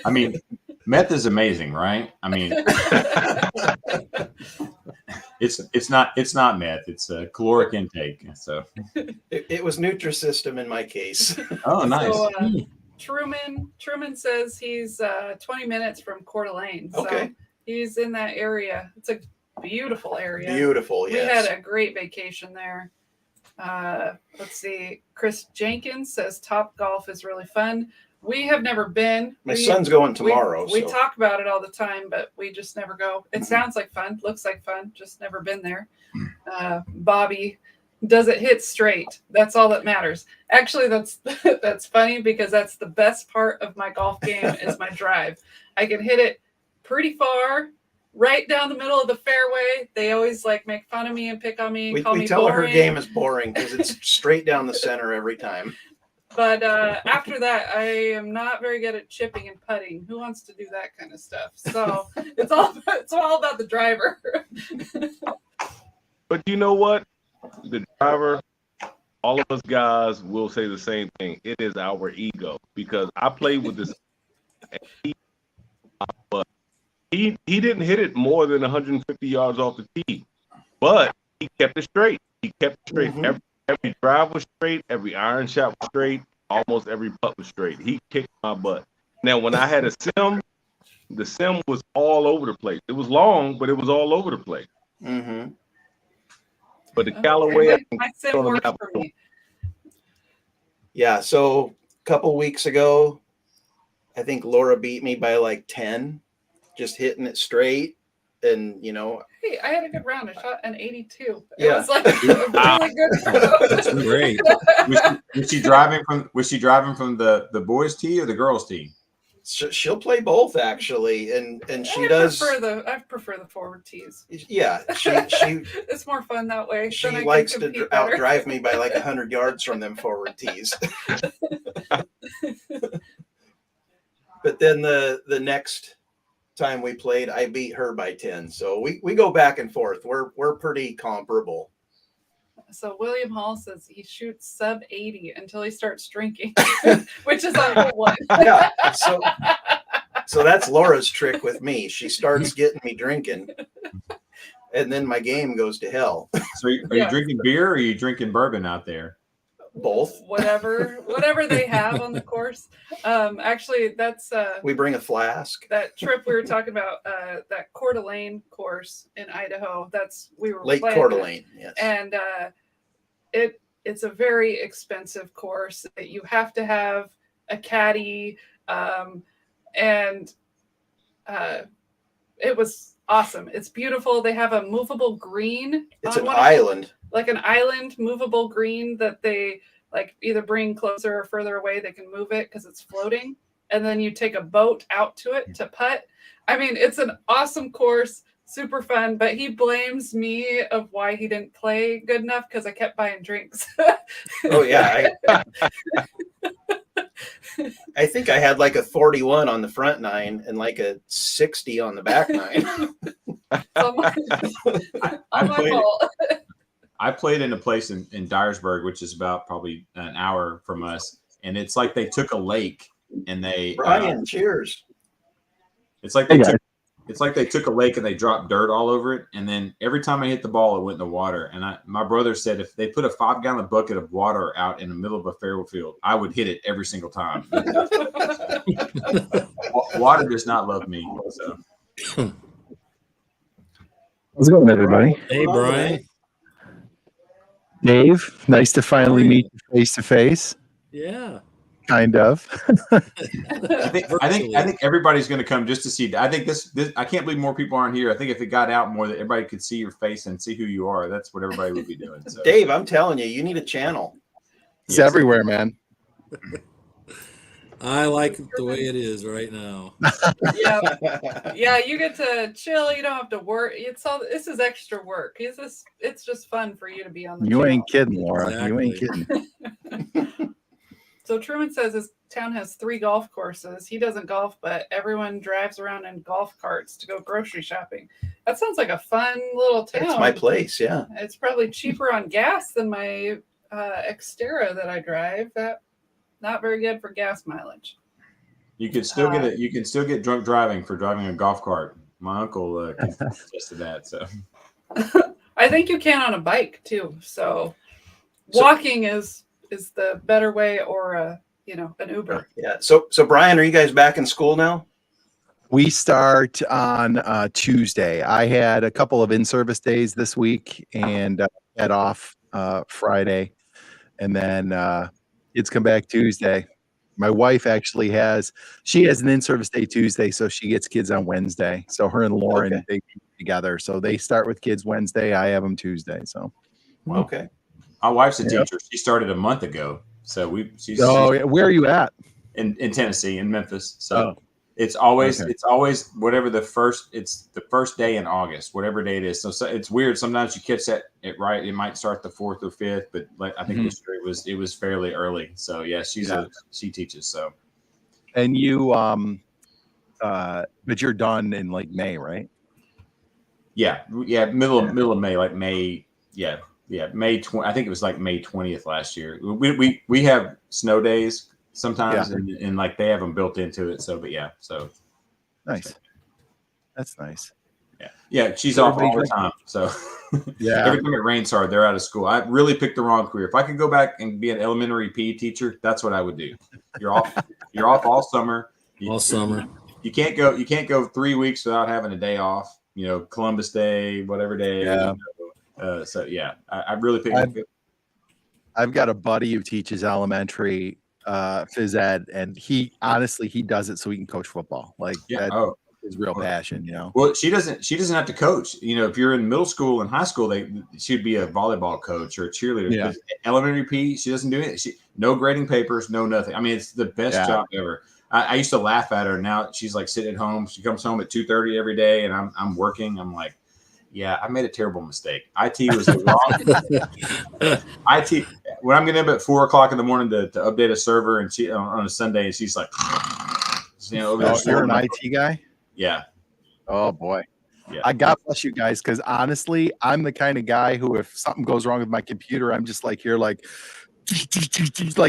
I mean, meth is amazing, right? I mean, it's not meth. It's a caloric intake. So it was Nutrisystem in my case. Oh, nice. So, Truman says he's 20 minutes from Coeur d'Alene. So Okay. he's in that area. It's a beautiful area. Beautiful, yes. We had a great vacation there. Let's see. Chris Jenkins says Top Golf is really fun. We have never been. My son's going tomorrow. We so. talk about it all the time, but we just never go. It sounds like fun, looks like fun, just never been there. Bobby, does it hit straight? That's all that matters. Actually, that's funny because that's the best part of my golf game is my drive. I can hit it pretty far right down the middle of the fairway. They always like make fun of me and pick on me and call me tell her boring. her game is boring because it's straight down the center every time. But after that, I am not very good at chipping and putting. Who wants to do that kind of stuff? So it's all about the driver. But you know what? The driver, all of us guys will say the same thing. It is our ego, because I played with this. But he didn't hit it more than 150 yards off the tee, but he kept it straight. He kept it straight. Mhm. Every drive was straight. Every iron shot was straight. Almost every putt was straight. He kicked my butt. Now, when I had a sim, the sim was all over the place. It was long, but it was all over the place. Mm-hmm. But the Callaway, My sim works for me. Yeah. So a couple weeks ago, I think Laura beat me by like 10, just hitting it straight. And, you know, Hey, I had a good round. I shot an 82. It Yeah. was like a really good That's great. Was she driving from the boys' tee or the girls' tee? she'll play both actually. And she I does. I prefer the forward tees. Yeah. She It's more fun that way. she Then I can likes to compete better. outdrive me by like 100 yards from them forward tees. But then the next time we played, I beat her by 10. So we go back and forth. We're pretty comparable. So William Hall says he shoots sub 80 until he starts drinking, which is on hole one. Yeah. So that's Laura's trick with me. She starts getting me drinking, and then my game goes to hell. So are you drinking beer or are you drinking bourbon out there? Both. Whatever they have on the course. Actually, that's We bring a flask. that trip we were talking about, that Coeur d'Alene course in Idaho. We were Lake playing Coeur that. d'Alene. Yes. And it's a very expensive course that you have to have a caddy, and it was awesome. It's beautiful. They have a movable green. It's on an one of them, island. like an island movable green that they like either bring closer or further away. They can move it because it's floating, and then you take a boat out to it to putt. I mean, it's an awesome course. Super fun, but he blames me of why he didn't play good enough because I kept buying drinks. Oh yeah. I think I had like a 41 on the front nine and like a 60 on the back nine. I played in a place in Dyersburg, which is about probably an hour from us, and it's like they took a lake and they Brian, cheers. It's like they took a lake and they dropped dirt all over it, and then every time I hit the ball, it went in the water. And my brother said if they put a 5-gallon bucket of water out in the middle of a fairway field, I would hit it every single time. Water does not love me. So. How's it going, everybody? Hey, Brian. Dave, nice to finally meet you face to face. Yeah. Kind of. I think everybody's going to come just to see. I think this I can't believe more people aren't here. I think if it got out more, that everybody could see your face and see who you are. That's what everybody would be doing. So. Dave, I'm telling you need a channel. It's everywhere, man. I like it the way it is right now. Yeah, you get to chill. You don't have to work. This is extra work. It's just fun for you to be on the You channel. ain't kidding, Laura. Exactly. You ain't kidding. So Truman says his town has 3 golf courses. He doesn't golf, but everyone drives around in golf carts to go grocery shopping. That sounds like a fun little town. It's my place, yeah. It's probably cheaper on gas than my Xterra that I drive. That not very good for gas mileage. You can still get drunk driving for driving a golf cart. My uncle can attest to that. So I think you can on a bike too. So walking is the better way, or an Uber. Yeah. So Brian, are you guys back in school now? We start on Tuesday. I had a couple of in-service days this week and head off Friday, and then it's come back Tuesday. My wife actually has an in-service day Tuesday, so she gets kids on Wednesday. So her and Lauren, they meet together. So they start with kids Wednesday. I have them Tuesday. So okay. my wife's a teacher. She started a month ago. So she's where are you at? In Tennessee, in Memphis. So It's always Okay. it's always whatever it's the first day in August, whatever day it is. So it's weird. Sometimes you catch it right. It might start the 4th or 5th, but like I think this year it was fairly early. So yeah, she teaches. So And you but you're done in like May, right? yeah, middle of May, like May, May 20. I think it was like May 20th last year. We have snow days sometimes, and like they have them built into it. So, but yeah, so Nice. That's nice. yeah. She's off all the time. So Yeah. every time it rains hard, they're out of school. I really picked the wrong career. If I could go back and be an elementary PE teacher, that's what I would do. You're off all summer. All summer. You can't go 3 weeks without having a day off. You know, Columbus Day, whatever day. Yeah. So yeah, I really picked. I've got a buddy who teaches elementary phys ed, and he does it so he can coach football. Like that's his real passion, you know. Well, she doesn't have to coach. You know, if you're in middle school and high school, she'd be a volleyball coach or a cheerleader. Yeah. Elementary PE, she doesn't do it. No grading papers, no nothing. I mean, it's the best job ever. I used to laugh at her. Now she's like sitting at home. She comes home at 2:30 every day, and I'm working. I'm like, yeah, I made a terrible mistake. IT was the wrong. IT. When I'm getting up at 4:00 in the morning to update a server, and she on a Sunday, and she's like, you know, over there. You're an IT guy? Yeah. Oh boy. Yeah. I God bless you guys, because honestly, I'm the kind of guy who, if something goes wrong with my computer, I'm just like here, like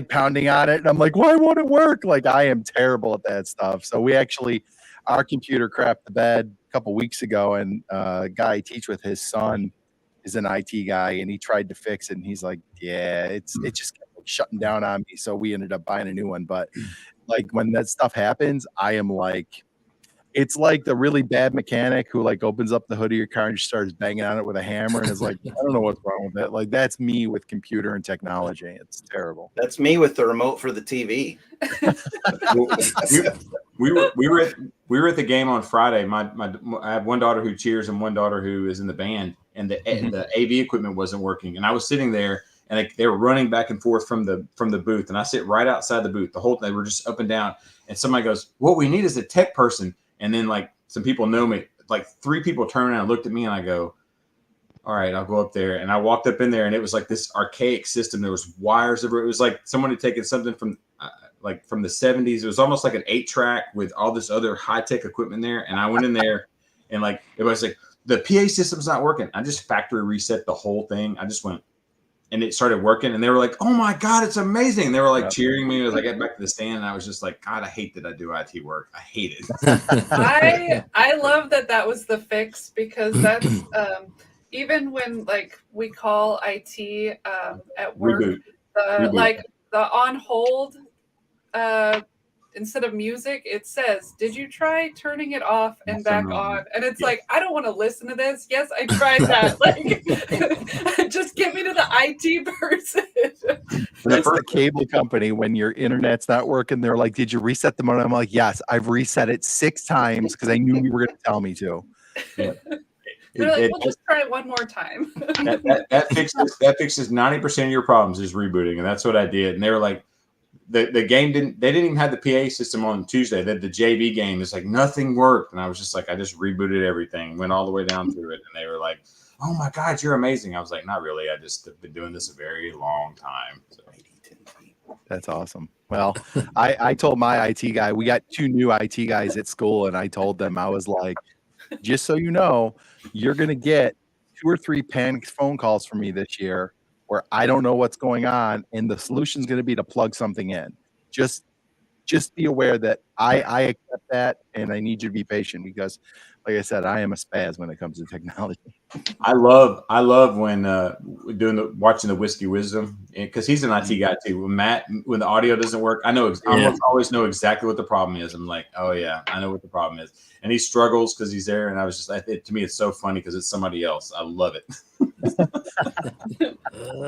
pounding on it, and I'm like, why won't it work? Like, I am terrible at that stuff. So our computer crapped the bed a couple weeks ago, and a guy I teach with, his son is an IT guy, and he tried to fix it, and he's like, yeah, it just kept shutting down on me. So we ended up buying a new one. But like when that stuff happens, I am like, it's like the really bad mechanic who like opens up the hood of your car and just starts banging on it with a hammer and is like, I don't know what's wrong with it. Like, that's me with computer and technology. It's terrible. That's me with the remote for the TV. we were at the game on Friday. I have one daughter who cheers and one daughter who is in the band, and the AV equipment wasn't working. And I was sitting there, and they were running back and forth from the booth, and I sit right outside the booth. The whole they were just up and down. And somebody goes, "What we need is a tech person." And then like some people know me, like 3 people turned around and looked at me, and I go, all right, I'll go up there. And I walked up in there, and it was like this archaic system. There was wires everywhere. It was like someone had taken something from the 70s. It was almost like an 8-track with all this other high-tech equipment there. And I went in there, and like everybody's like, the PA system's not working. I just factory reset the whole thing. I just went, and it started working, and they were like, oh my God, it's amazing. And they were like cheering me as I got back to the stand, and I was just like, God, I hate that I do IT work. I hate it. I love that was the fix, because that's even when like we call IT at work, Reboot. like the on hold instead of music, it says, did you try turning it off and back on? And it's like, I don't want to listen to this. Yes, I tried that. Like, just get me to the IT person. That's the cable company. When your internet's not working, they're like, did you reset the modem? I'm like, yes, I've reset it 6 times because I knew you were going to tell me to. Yeah. They're like, we'll just try it one more time. that fixes 90% of your problems is rebooting. And that's what I did. And they were like, the game didn't even have the PA system on Tuesday. The JV game is like nothing worked. And I was just like, I just rebooted everything, went all the way down through it. And they were like, oh my God, you're amazing. I was like, not really. I just have been doing this a very long time. So. That's awesome. Well, I told my IT guy, we got 2 new IT guys at school, and I told them, I was like, just so you know, you're going to get 2 or 3 panicked phone calls from me this year where I don't know what's going on, and the solution is going to be to plug something in. Just be aware that I accept that, and I need you to be patient, because like I said, I am a spaz when it comes to technology. I love when watching the Whiskey Wisdom, because he's an IT guy too. When the audio doesn't work, I always know exactly what the problem is. I'm like, oh yeah, I know what the problem is. And he struggles because he's there. And I was just, to me, it's so funny because it's somebody else. I love it.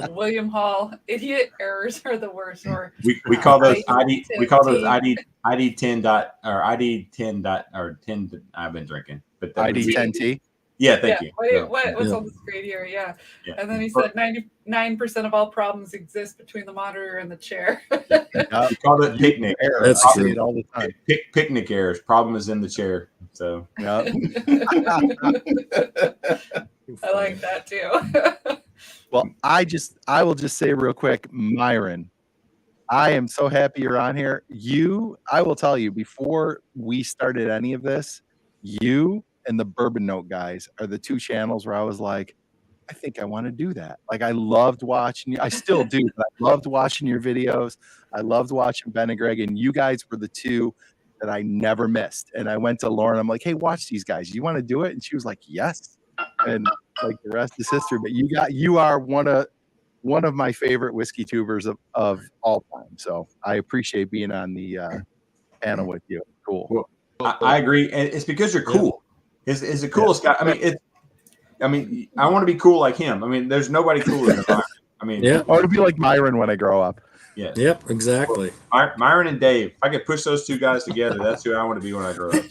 William Hall, idiot errors are the worst. Or we call those ID 10 dot or ID 10 dot or 10. I've been drinking, but ID 10T. Yeah, thank you. What's Yeah. on the screen here? Yeah. Yeah. And then he said 99% of all problems exist between the monitor and the chair. We call it picnic. Error. That's I true. see it all the time. Picnic errors. Problem is in the chair. So Yeah. I like that too. Well, I will just say real quick, Myron, I am so happy you're on here. I will tell you, before we started any of this, you and the Bourbon Note guys are the two channels where I was like, I think I want to do that. Like, I loved watching you. I still do, but I loved watching your videos. I loved watching Ben and Greg, and you guys were the two that I never missed. And I went to Lauren. I'm like, hey, watch these guys. You want to do it? And she was like, yes. And like the rest is history. But you are one of my favorite whiskey tubers of all time. So I appreciate being on the panel with you. Cool. Well, I agree, and it's because you're cool. Is the coolest guy. I mean, I want to be cool like him. I mean, there's nobody cooler than Myron. I mean, Yeah. I want to be like Myron when I grow up. yeah. Yep, exactly. Myron and Dave. If I could push those two guys together, that's who I want to be when I grow up.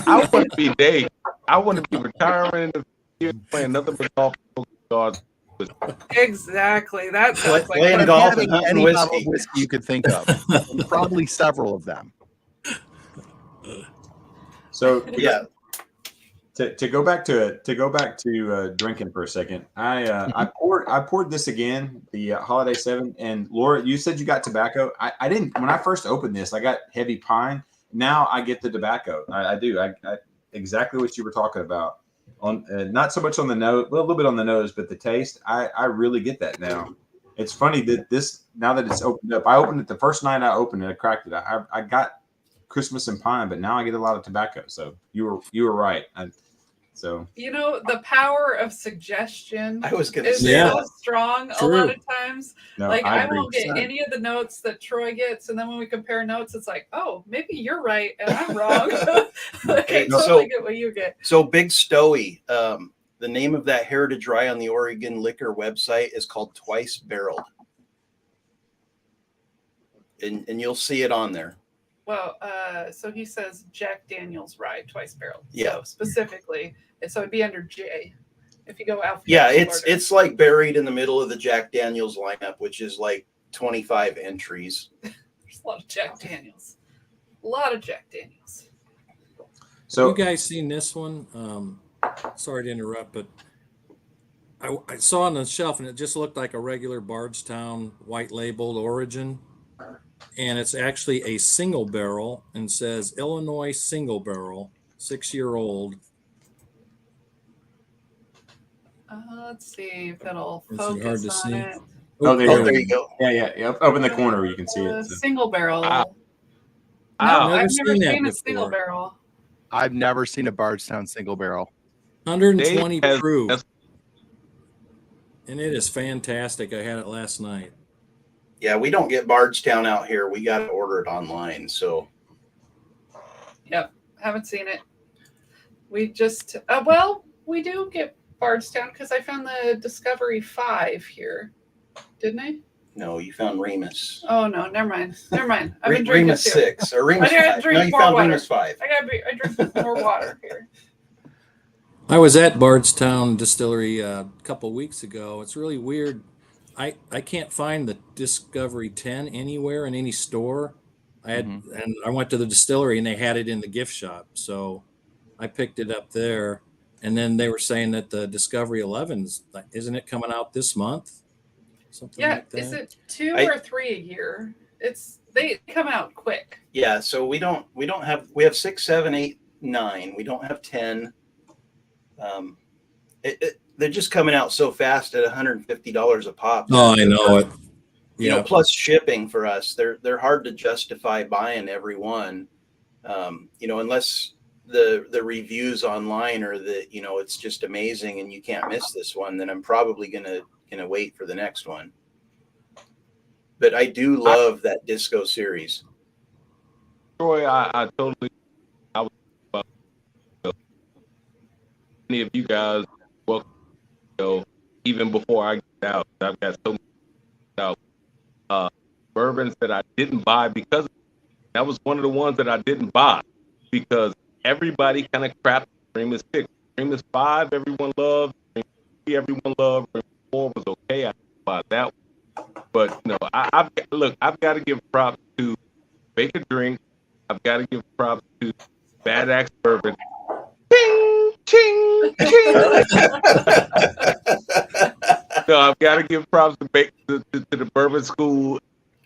I want to be Dave. I want to be retiring in the future, playing nothing but golf. Cards. Exactly. That sounds like Playing fun. golf Having and any hunting bottle whiskey. of whiskey you could think of. Probably several of them. So Yeah. To go back to drinking for a second, I poured this again, the Holiday 7. And Laura, you said you got tobacco. I didn't. When I first opened this, I got heavy pine. Now I get the tobacco. I do. I exactly what you were talking about. On not so much on the nose, well, a little bit on the nose, but the taste, I really get that now. It's funny that now that it's opened up, I opened it the first night I opened it, I cracked it. I got Christmas and pine, but now I get a lot of tobacco. So you were right. So the power of suggestion I was gonna is say so strong True. a lot of times. no, Like I I agree. won't get any of the notes that Troy gets, and then when we compare notes, it's like, oh, maybe you're right and I'm wrong. Like, I Okay, so- totally get what you get. So Big Stoey, the name of that heritage rye on the Oregon Liquor website is called Twice Barreled. And you'll see it on there. Well, so he says Jack Daniel's rye twice barreled. Yeah. So specifically, so it'd be under J. If you go alphabetical Yeah, order. it's like buried in the middle of the Jack Daniels lineup, which is like 25 entries. There's a lot of Jack Daniels. A lot of Jack Daniels. So You guys seen this one? Sorry to interrupt, but I saw on the shelf and it just looked like a regular Bardstown white labeled Origin. And it's actually a single barrel and says Illinois single barrel, 6-year-old. Let's see if it'll Is it focus hard to on see? it. Oh, there Oh, you there go. you go. Yeah. Up in the corner where you can see it. So. Single barrel. Wow. No, Wow. I've Never never seen that seen a single before. barrel. I've never seen a Bardstown single barrel. 120 Dave has- proof. that's- And it is fantastic. I had it last night. Yeah, we don't get Bardstown out here. We got to order it online. So Yep, haven't seen it. We just we do get Bardstown because I found the Discovery 5 here, didn't I? no, you found Remus. Oh no, never mind. I've been drinking Remus too. 6 or Remus I gotta 5. drink No, you more found water. Remus 5. I drink more water here. I was at Bardstown Distillery a couple weeks ago. It's really weird. I can't find the Discovery 10 anywhere in any store. And I went to the distillery and they had it in the gift shop. So I picked it up there. And then they were saying that the Discovery 11's, isn't it coming out this month? Something Yeah, like that. is it 2 I- or 3 a year? They come out quick. Yeah, so we have 6, 7, 8, 9. We don't have 10. They're just coming out so fast at $150 a pop. Oh, I know it. You know, plus shipping for us, they're hard to justify buying every one. Unless the reviews online are that, it's just amazing and you can't miss this one, then I'm probably gonna wait for the next one. But I do love that Disco series. Troy, I totally. I was any of you guys welcome. Even before I get out, I've got so many out bourbons that I didn't buy because that was one of the ones that I didn't buy because everybody kind of crapped Remus 6. Dream is 5, everyone loved. Dream 3, everyone loved. Dream 4 was okay. I know about that one. But I've got to give props to Make a Drink. I've got to give props to Bad Axe Bourbon. Ching, ching, ching. No, I've got to give props to the Bourbon School.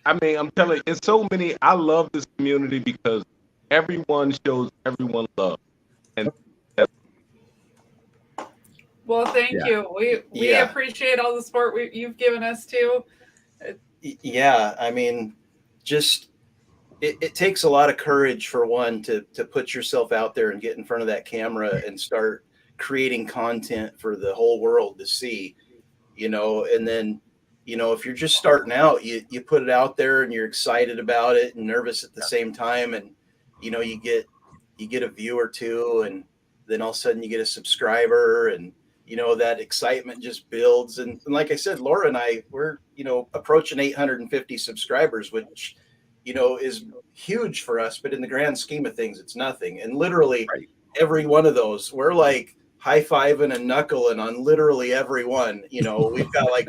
I mean, I'm telling you, it's so many. I love this community because everyone shows everyone love. And Well, thank Yeah. you. We Yeah. appreciate all the support you've given us too. Yeah, I mean, just it takes a lot of courage for one to put yourself out there and get in front of that camera and start creating content for the whole world to see, and then, if you're just starting out, you put it out there and you're excited about it and nervous at the same time. And, you get a view or two, and then all of a sudden you get a subscriber, and, that excitement just builds. And like I said, Laura and I, we're, approaching 850 subscribers, which, is huge for us, but in the grand scheme of things, it's nothing. And literally every one of those, we're like high-fiving and knuckling on literally every one. We've got like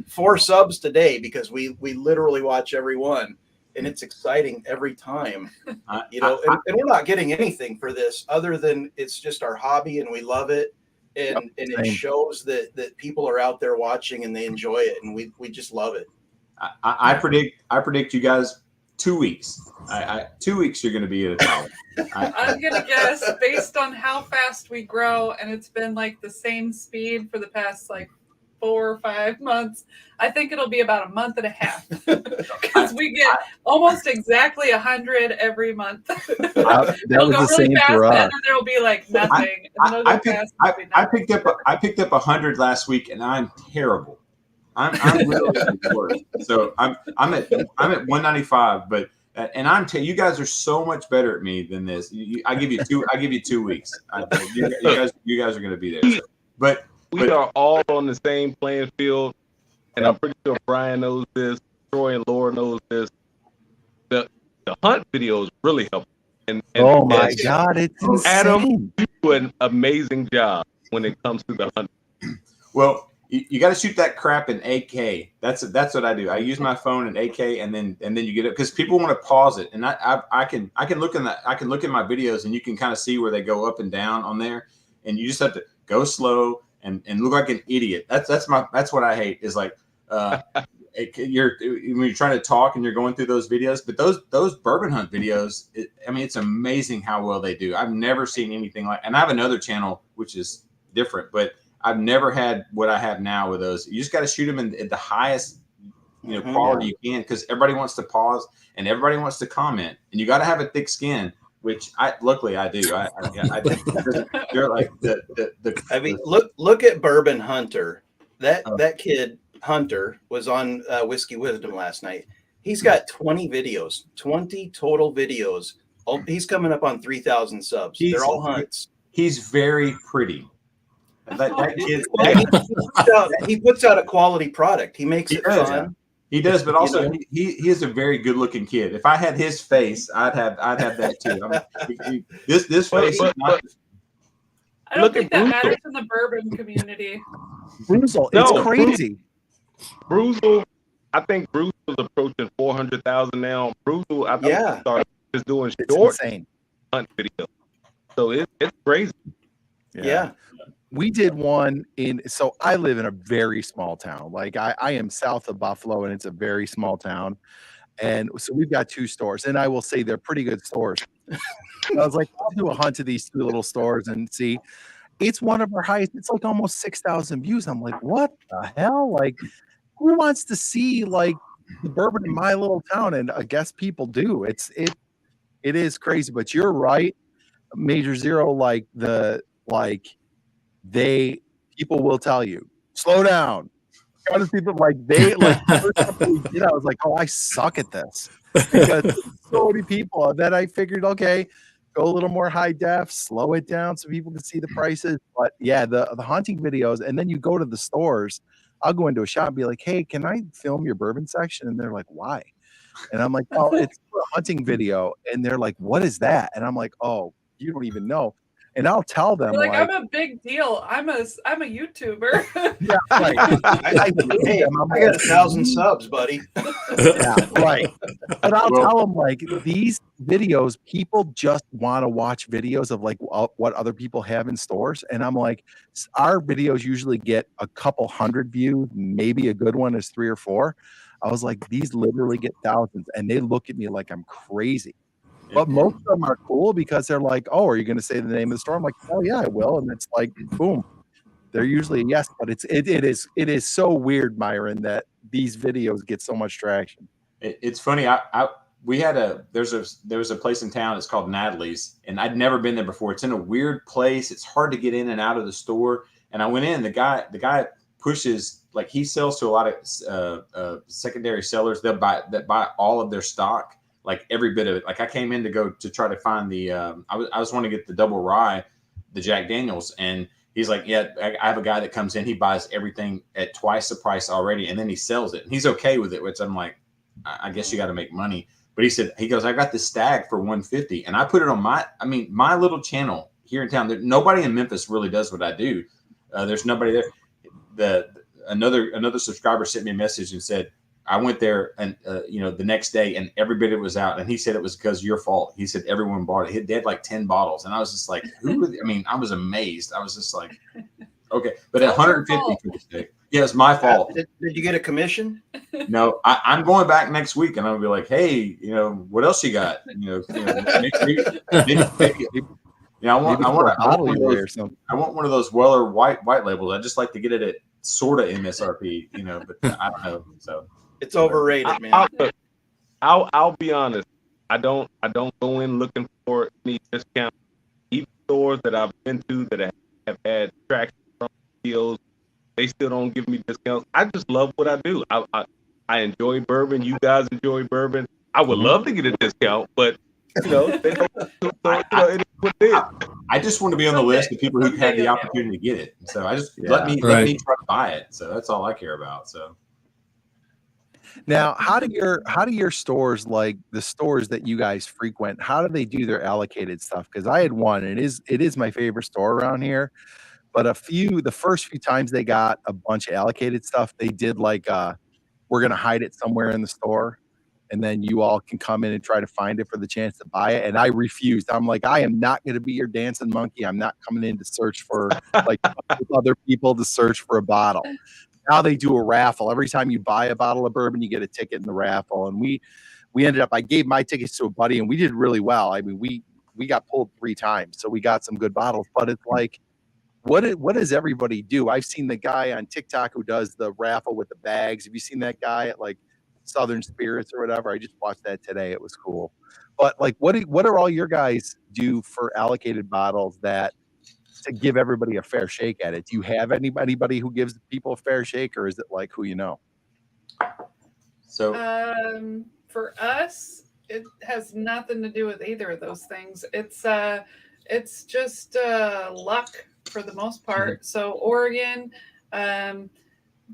four subs today because we literally watch every one, and it's exciting every time. And we're not getting anything for this other than it's just our hobby and we love it. And it shows that people are out there watching and they enjoy it, and we just love it. I predict you guys 2 weeks. 2 weeks you're going to be at a top. I'm gonna guess based on how fast we grow, and it's been like the same speed for the past like 4 or 5 months. I think it'll be about a month and a half because we get almost exactly 100 every month. That It'll was go the really same fast, for and us. then there'll be like nothing. I picked up 100 last week, and I'm terrible. I'm really the worst. So I'm at 195, but and you guys are so much better at me than this. I give you 2 weeks. You guys are going to be there. So, but we are all on the same playing field, and I'm pretty sure Brian knows this. Troy and Laura knows this. The hunt videos really help. And Oh my God, it's insane. Adam, you do an amazing job when it comes to the hunt. Well, you got to shoot that crap in 8K. That's what I do. I use my phone in 8K, and then you get it because people want to pause it, and I can look in my videos, and you can kind of see where they go up and down on there, and you just have to go slow and look like an idiot. That's what I hate is like when you're trying to talk and you're going through those videos, but those bourbon hunt videos, it's amazing how well they do. I've never seen anything like, and I have another channel which is different, but I've never had what I have now with those. You just got to shoot them at the highest, quality you can, because everybody wants to pause and everybody wants to comment, and you got to have a thick skin, which luckily I do. I think they're like look at Bourbon Hunter. That kid Hunter was on Whiskey Wisdom last night. He's got 20 videos, 20 total videos. He's coming up on 3,000 subs. They're all hunts. He's very pretty. He puts out a quality product. He makes it fun. He does, but also he is a very good looking kid. If I had his face, I'd have that too. This face. I don't think that matters in the bourbon community. Bruzel, it's crazy. Bruzel, I think Bruzel's approaching 400,000 now. Bruzel, I think started just doing short hunt videos, so it's crazy. Yeah. We did one so I live in a very small town. Like I am south of Buffalo, and it's a very small town. And so we've got 2 stores, and I will say they're pretty good stores. I was like, I'll do a hunt of these 2 little stores and see. It's one of our highest. It's like almost 6,000 views. I'm like, what the hell? Like, who wants to see like the bourbon in my little town? And I guess people do. It is crazy, but you're right. Major Zero, people will tell you, slow down. Other people I was like, oh, I suck at this because so many people that I figured, okay, go a little more high def, slow it down so people can see the prices. But yeah, the hunting videos, and then you go to the stores. I'll go into a shop and be like, hey, can I film your bourbon section? And they're like, why? And I'm like, oh, it's a hunting video. And they're like, what is that? And I'm like, oh, you don't even know. and I'll tell them You're like, I'm a big deal. I'm a YouTuber. yeah, right. Hey, I'm I got like, 1,000 subs, buddy. yeah, right. But I'll Well- tell them like these videos, people just want to watch videos of like what other people have in stores, and I'm like, our videos usually get a couple hundred views, maybe a good one is 3 or 4. I was like, these literally get thousands, and they look at me like I'm crazy. But most of them are cool because they're like, "Oh, are you going to say the name of the store?" I'm like, "Oh yeah, I will." And it's like, boom. They're usually a yes, but it is so weird, Myron, that these videos get so much traction. It's funny. There was a place in town. It's called Natalie's, and I'd never been there before. It's in a weird place. It's hard to get in and out of the store. And I went in. The guy pushes, like, he sells to a lot of secondary sellers that buy all of their stock, like every bit of it. Like I came in to try to find the I was wanting to get the double rye, the Jack Daniels, and he's like, yeah, I have a guy that comes in, he buys everything at twice the price already, and then he sells it. And he's okay with it, which I'm like, I guess you got to make money. But he goes, I got this stag for $150, and I put it on my little channel here in town. Nobody in Memphis really does what I do. There's nobody there. Another subscriber sent me a message and said, I went there and the next day, and every bit of it was out, and he said it was because of your fault. He said everyone bought it. They had like 10 bottles, and I was just like, I was amazed. I was just like, okay, but 150 for the stick. Yeah, it's my fault. Did you get a commission? No, I'm going back next week, and I'll be like, hey, what else you got? Next week, maybe. I want one of those Weller white labels. I just like to get it at sort of MSRP, but I don't know. So it's overrated, man. I'll be honest. I don't go in looking for any discount. Even stores that I've been to that have had traction from deals, they still don't give me discounts. I just love what I do. I enjoy bourbon. You guys enjoy bourbon. I would love to get a discount, but they don't. It is what it is. I just want to be on the list of people who had the opportunity to get it. So I just let me try to buy it. So that's all I care about. So now, how do your stores, like the stores that you guys frequent, how do they do their allocated stuff? Because I had one, and it is my favorite store around here. But the first few times they got a bunch of allocated stuff, they did like we're gonna hide it somewhere in the store, and then you all can come in and try to find it for the chance to buy it. And I refused. I'm like, I am not going to be your dancing monkey. I'm not coming in to search for like other people to search for a bottle. Now they do a raffle. Every time you buy a bottle of bourbon, you get a ticket in the raffle. And we ended up, I gave my tickets to a buddy, and we did really well. I mean, we got pulled 3 times, so we got some good bottles. But it's like, what does everybody do? I've seen the guy on TikTok who does the raffle with the bags. Have you seen that guy at like Southern Spirits or whatever? I just watched that today. It was cool. But like, what are all your guys do for allocated bottles to give everybody a fair shake at it? Do you have anybody who gives people a fair shake, or is it like who you know? So for us, it has nothing to do with either of those things. It's just luck for the most part. So Oregon,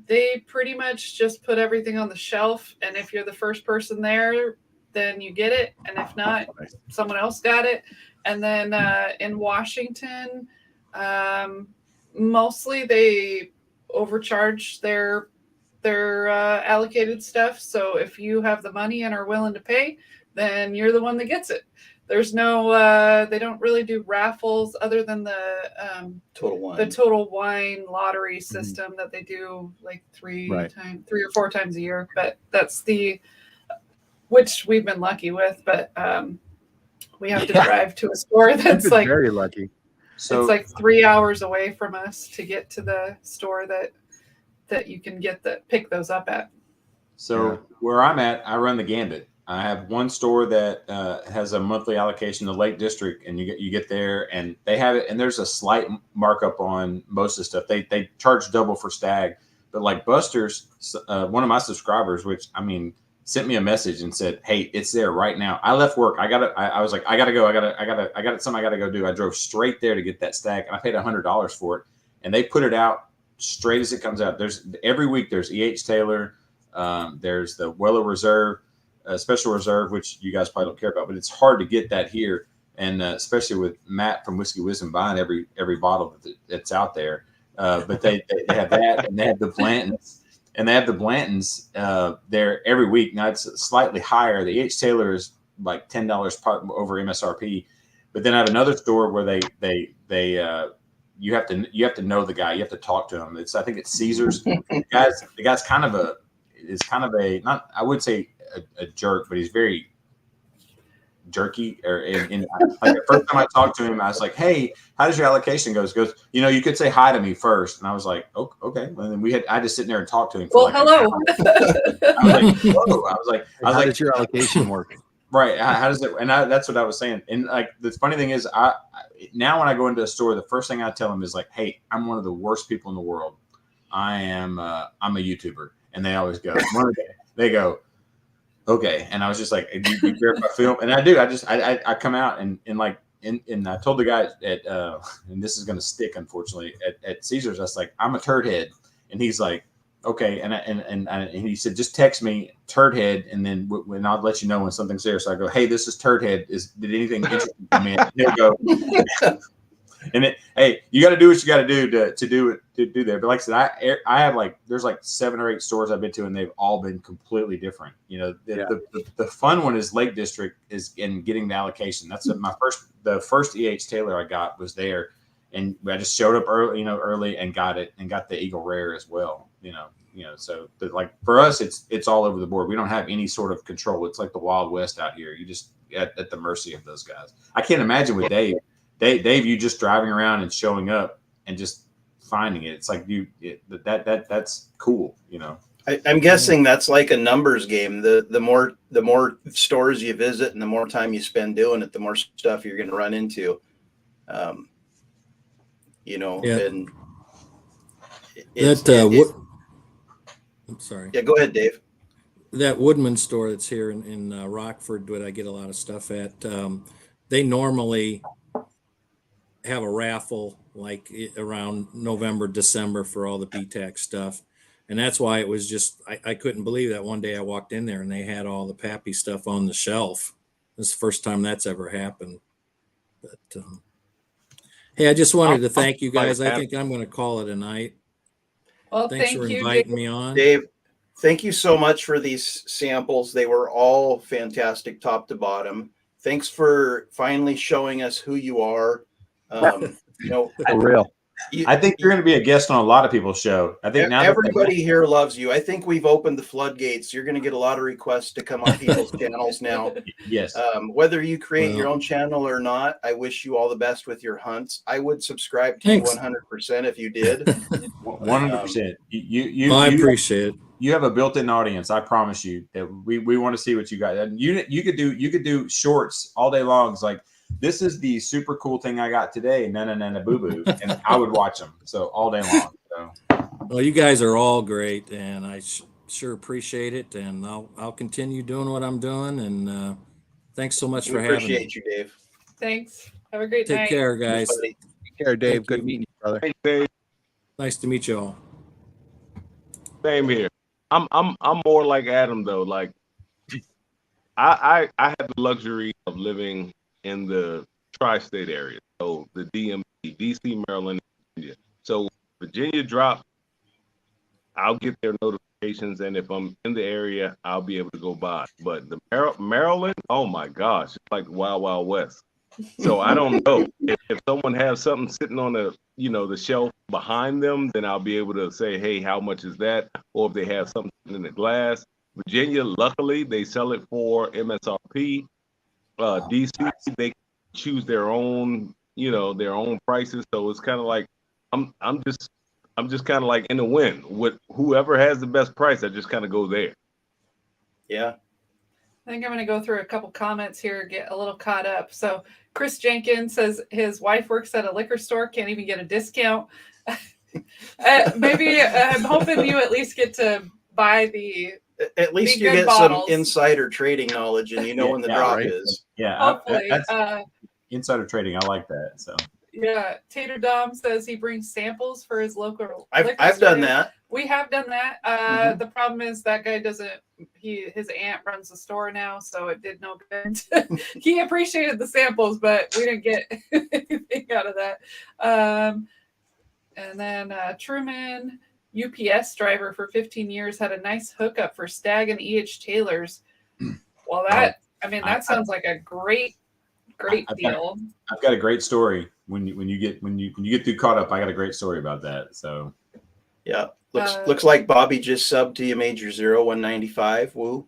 they pretty much just put everything on the shelf, and if you're the first person there, then you get it, and if not, someone else got it. And then in Washington, mostly they overcharge their allocated stuff. So if you have the money and are willing to pay, then you're the one that gets it. There's no, they don't really do raffles other than the Total Wine lottery system that they do like 3 or 4 times a year. But that's which we've been lucky with. But we have to drive to a store that's like very lucky. So it's like 3 hours away from us to get to the store that you can pick those up at. So where I'm at, I run the gambit. I have one store that has a monthly allocation, the Lake District, and you get there and they have it, and there's a slight markup on most of the stuff. They charge double for Stag, but like Buster's, one of my subscribers, sent me a message and said, "Hey, it's there right now." I left work. I was like, I gotta go. I got something I gotta go do. I drove straight there to get that Stag, and I paid $100 for it, and they put it out straight as it comes out. Every week there's E.H. Taylor, there's the Weller Reserve. Special Reserve, which you guys probably don't care about, but it's hard to get that here. and especially with Matt from Whiskey Wisdom buying every bottle that's out there. But they have that, and they have the Blantons, there every week. Now it's slightly higher. The E.H. Taylor is like $10 over MSRP, but then I have another store where they you have to know the guy. You have to talk to him. I think it's Caesar's. The guy's kind of a not, I would say a jerk, but he's very jerky. Like the first time I talked to him, I was like, "Hey, how does your allocation go?" He goes, you could say hi to me first. And I was like, "Oh, okay." And then I just sit there and talk to him. Well, hello. I was like, "Whoa!" I was like, how does your allocation work? Right. How does it? And that's what I was saying. And like the funny thing is, now when I go into a store, the first thing I tell them is like, "Hey, I'm one of the worst people in the world. I'm a YouTuber," and they always go, they go, "Okay." And I was just like, "Do you care if I film?" And I do. I come out and I told the guy at and this is going to stick, unfortunately, at Caesar's. I was like, "I'm a turd head," and he's like, "Okay," and he said, "Just text me turd head, and then when I'll let you know when something's there." So I go, "Hey, this is turd head. Did anything interesting come in?" And he'll go, and hey, you got to do what you got to do to do there. But like I said, I have there's like 7 or 8 stores I've been to, and they've all been completely different. The fun one is Lake District is in getting the allocation. That's the first E.H. Taylor I got was there, and I just showed up early and got it, and got the Eagle Rare as well. So for us, it's all over the board. We don't have any sort of control. It's like the Wild West out here. You just at the mercy of those guys. I can't imagine with Dave, you just driving around and showing up and just finding it. It's like that's cool. I'm guessing that's like a numbers game. The more stores you visit and the more time you spend doing it, the more stuff you're going to run into. And I'm sorry. Yeah, go ahead, Dave. That Woodman store that's here in Rockford, what I get a lot of stuff at, they normally have a raffle around November, December for all the PTAC stuff. And that's why it was just, I couldn't believe that one day I walked in there and they had all the Pappy stuff on the shelf. It's the first time that's ever happened. But hey, I just wanted to thank you guys. I think I'm going to call it a night. Well, Thanks for inviting me on. Dave, thank you so much for these samples. They were all fantastic, top to bottom. Thanks for finally showing us who you are. For real. I think you're going to be a guest on a lot of people's show. I think now everybody here loves you. I think we've opened the floodgates. You're going to get a lot of requests to come on people's channels now. Yes. Whether you create your own channel or not, I wish you all the best with your hunts. I would subscribe to you 100% if you did. 100%. I appreciate it. You have a built-in audience. I promise you that we want to see what you got. And you could do shorts all day long. It's like, this is the super cool thing I got today. Na boo boo, and I would watch them so all day long. So. Well, you guys are all great, and I sure appreciate it. And I'll continue doing what I'm doing. And thanks so much for having me. Appreciate you, Dave. Thanks. Have a great night. Take care, guys. Take care, Dave. Thank Good you. meeting you, brother. Hey, Dave. Nice to meet you all. Same here. I'm more like Adam though. Like I have the luxury of living in the tri-state area, so the DMV, DC, Maryland, Virginia. So Virginia drops, I'll get their notifications, and if I'm in the area, I'll be able to go by. But the Maryland, oh my gosh, it's like Wild Wild West. So I don't know if someone has something sitting on the shelf behind them, then I'll be able to say, hey, how much is that? Or if they have something in the glass. Virginia, luckily, they sell it for MSRP. DC, they choose their own, their own prices. So it's kind of like I'm just kind of like in the wind with whoever has the best price. I just kind of go there. Yeah. I think I'm going to go through a couple comments here, get a little caught up. So Chris Jenkins says his wife works at a liquor store, can't even get a discount. Maybe I'm hoping you at least get to buy the. At least you get bottles. Some insider trading knowledge, and when the drop is. Yeah, hopefully. that's insider trading. I like that. So Yeah, Tater Dom says he brings samples for his local. I've done that. We have done that. Mhm. The problem is that guy doesn't. His aunt runs the store now, so it did no good. He appreciated the samples, but we didn't get anything out of that. And then Truman, UPS driver for 15 years, had a nice hookup for Stag and E.H. Taylor's. Well, that that sounds like a great deal. I've got a great story. When you get too caught up, I got a great story about that. So yeah, looks like Bobby just subbed to you, Major 0195. Woo.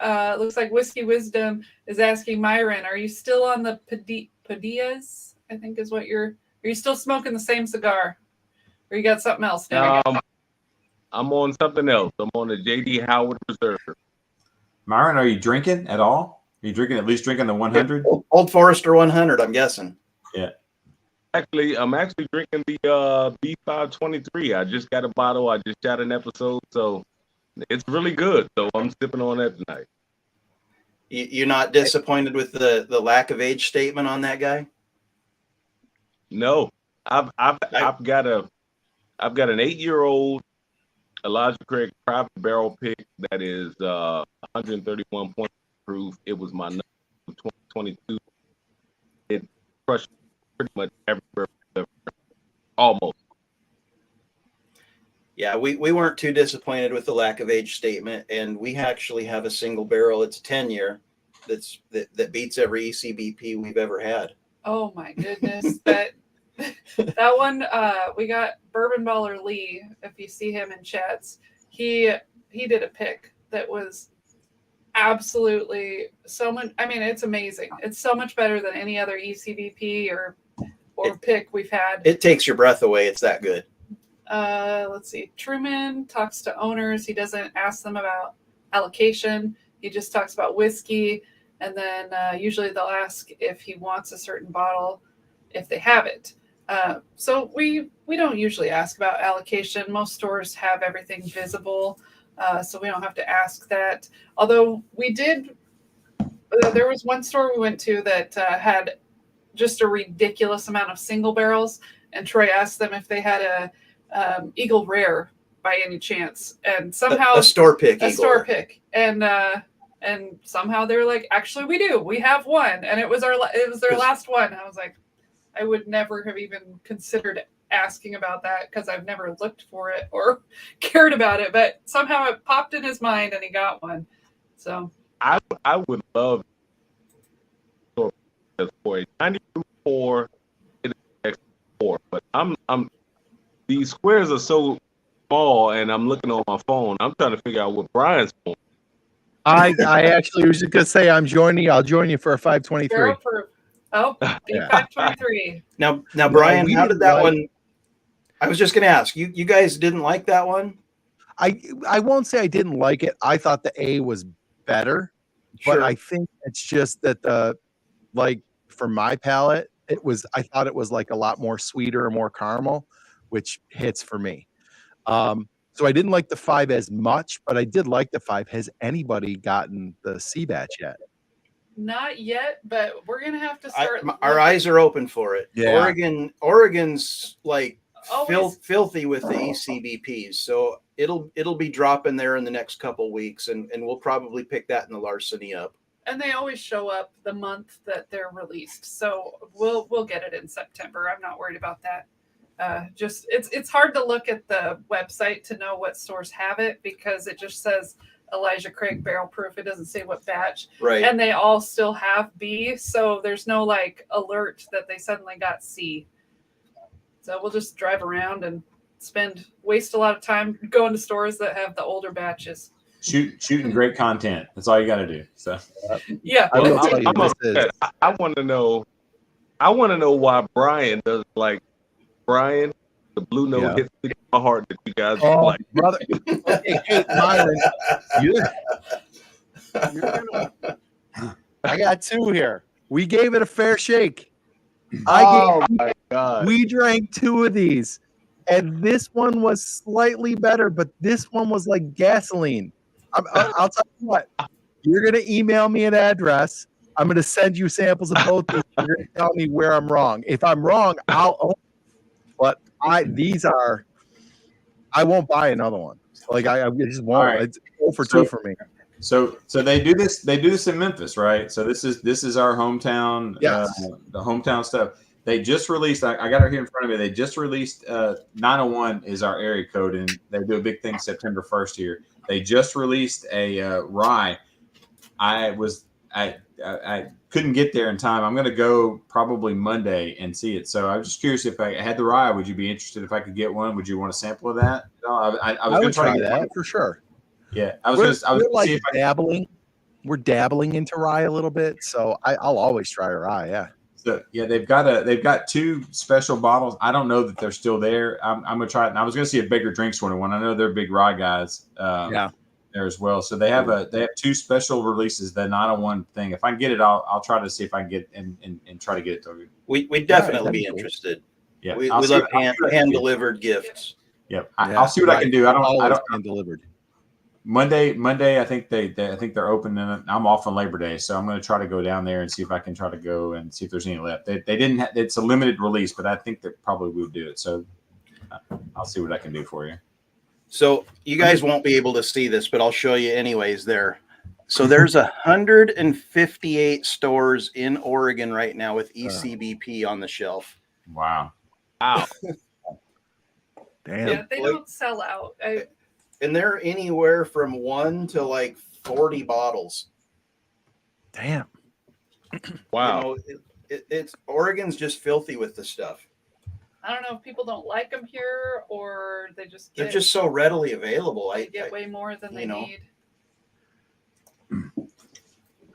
Looks like Whiskey Wisdom is asking Myron, are you still on the Padillas? I think is what are you still smoking the same cigar? Or you got something else now? I'm on something else. I'm on the J.D. Howard Reserve. Myron, are you drinking at all? Are you at least drinking the 100? Old Forester 100, I'm guessing. Yeah. I'm actually drinking the B523. I just got a bottle. I just shot an episode, so it's really good. So I'm sipping on that tonight. You're not disappointed with the lack of age statement on that guy? No, I've got an 8-year-old Elijah Craig private barrel pick that is 131 points proof. It was my number 2022. It crushed pretty much everywhere, almost. Yeah, we weren't too disappointed with the lack of age statement, and we actually have a single barrel. It's a 10-year that beats every ECBP we've ever had. Oh my goodness, that one we got Bourbon Baller Lee. If you see him in chats, he did a pick that was absolutely so much. I mean, it's amazing. It's so much better than any other ECBP or pick we've had. It takes your breath away. It's that good. Let's see. Truman talks to owners. He doesn't ask them about allocation. He just talks about whiskey. And then usually they'll ask if he wants a certain bottle, if they have it. So we don't usually ask about allocation. Most stores have everything visible, so we don't have to ask that. Although we did, there was one store we went to that had just a ridiculous amount of single barrels, and Troy asked them if they had a Eagle Rare by any chance, and somehow a store pick, and somehow they were like, actually we do, we have one, and it was their last one. I was like, I would never have even considered asking about that because I've never looked for it or cared about it, but somehow it popped in his mind and he got one. So I would love for a 94 X4, but I'm these squares are so small, and I'm looking on my phone. I'm trying to figure out what Brian's phone. I actually was just gonna say I'll join you for a 523. Oh, B523. Now, Brian, how did that one? I was just going to ask you. You guys didn't like that one? I won't say I didn't like it. I thought the A was better, but I think it's just that for my palate, I thought it was like a lot more sweeter and more caramel, which hits for me. So I didn't like the 5 as much, but I did like the 5. Has anybody gotten the C batch yet? Not yet, but we're gonna have to start. Our eyes are open for it. Yeah. Oregon's like filthy with the ECBPs, so it'll be dropping there in the next couple weeks, and we'll probably pick that in the larceny up. And they always show up the month that they're released, so we'll get it in September. I'm not worried about that. Just it's hard to look at the website to know what stores have it because it just says Elijah Craig barrel proof. It doesn't say what batch. Right. And they all still have B, so there's no alert that they suddenly got C. So we'll just drive around and waste a lot of time going to stores that have the older batches. Shooting great content. That's all you got to do. So yeah. Well, I want to know. I want to know why Brian doesn't like Brian. The blue note hits my heart that you guys like. Brother. Okay, hey, Myron, I got 2 here. We gave it a fair shake. My God. We drank 2 of these, and this one was slightly better, but this one was like gasoline. I'll tell you what. You're gonna email me an address, I'm going to send you samples of both these. You're going to tell me where I'm wrong. If I'm wrong, I'll own it. But I won't buy another one. Like I just won't. Right. It's 0 for 2 for me. So they do this in Memphis, right? So this is our hometown, Yes. the hometown stuff. They just released, I got it here in front of me. They just released 901 is our area code, and they do a big thing September 1st here. They just released a rye. I couldn't get there in time. I'm going to go probably Monday and see it. So I was just curious, if I had the rye, would you be interested if I could get one? Would you want a sample of that? No, I was going to try that for sure. Yeah, I was going to like see if dabbling. We're dabbling into rye a little bit, so I'll always try a rye. Yeah. So yeah, they've got 2 special bottles. I don't know that they're still there. I'm gonna try it. And I was gonna see if Baker Drinks wanted one. I know they're big rye guys. There as well. So they have 2 special releases. The 901 thing. If I can get it, I'll try to see if I can get and try to get it to you. We'd definitely be interested. Yeah, we love hand delivered gifts. Yep, I'll see what I can do. I don't hand delivered. Monday, I think I think they're open, and I'm off on Labor Day, so I'm going to try to go down there and see if I can try to go and see if there's any left. They didn't. It's a limited release, but I think that probably would do it. So I'll see what I can do for you. So you guys won't be able to see this, but I'll show you anyways. So there's 158 stores in Oregon right now with ECBP on the shelf. Wow. Wow. Damn. Yeah, they don't sell out. And they're anywhere from 1 to like 40 bottles. Damn. Wow. You know, it's Oregon's just filthy with this stuff. I don't know if people don't like them here or They're just so readily available. I get way more than they need.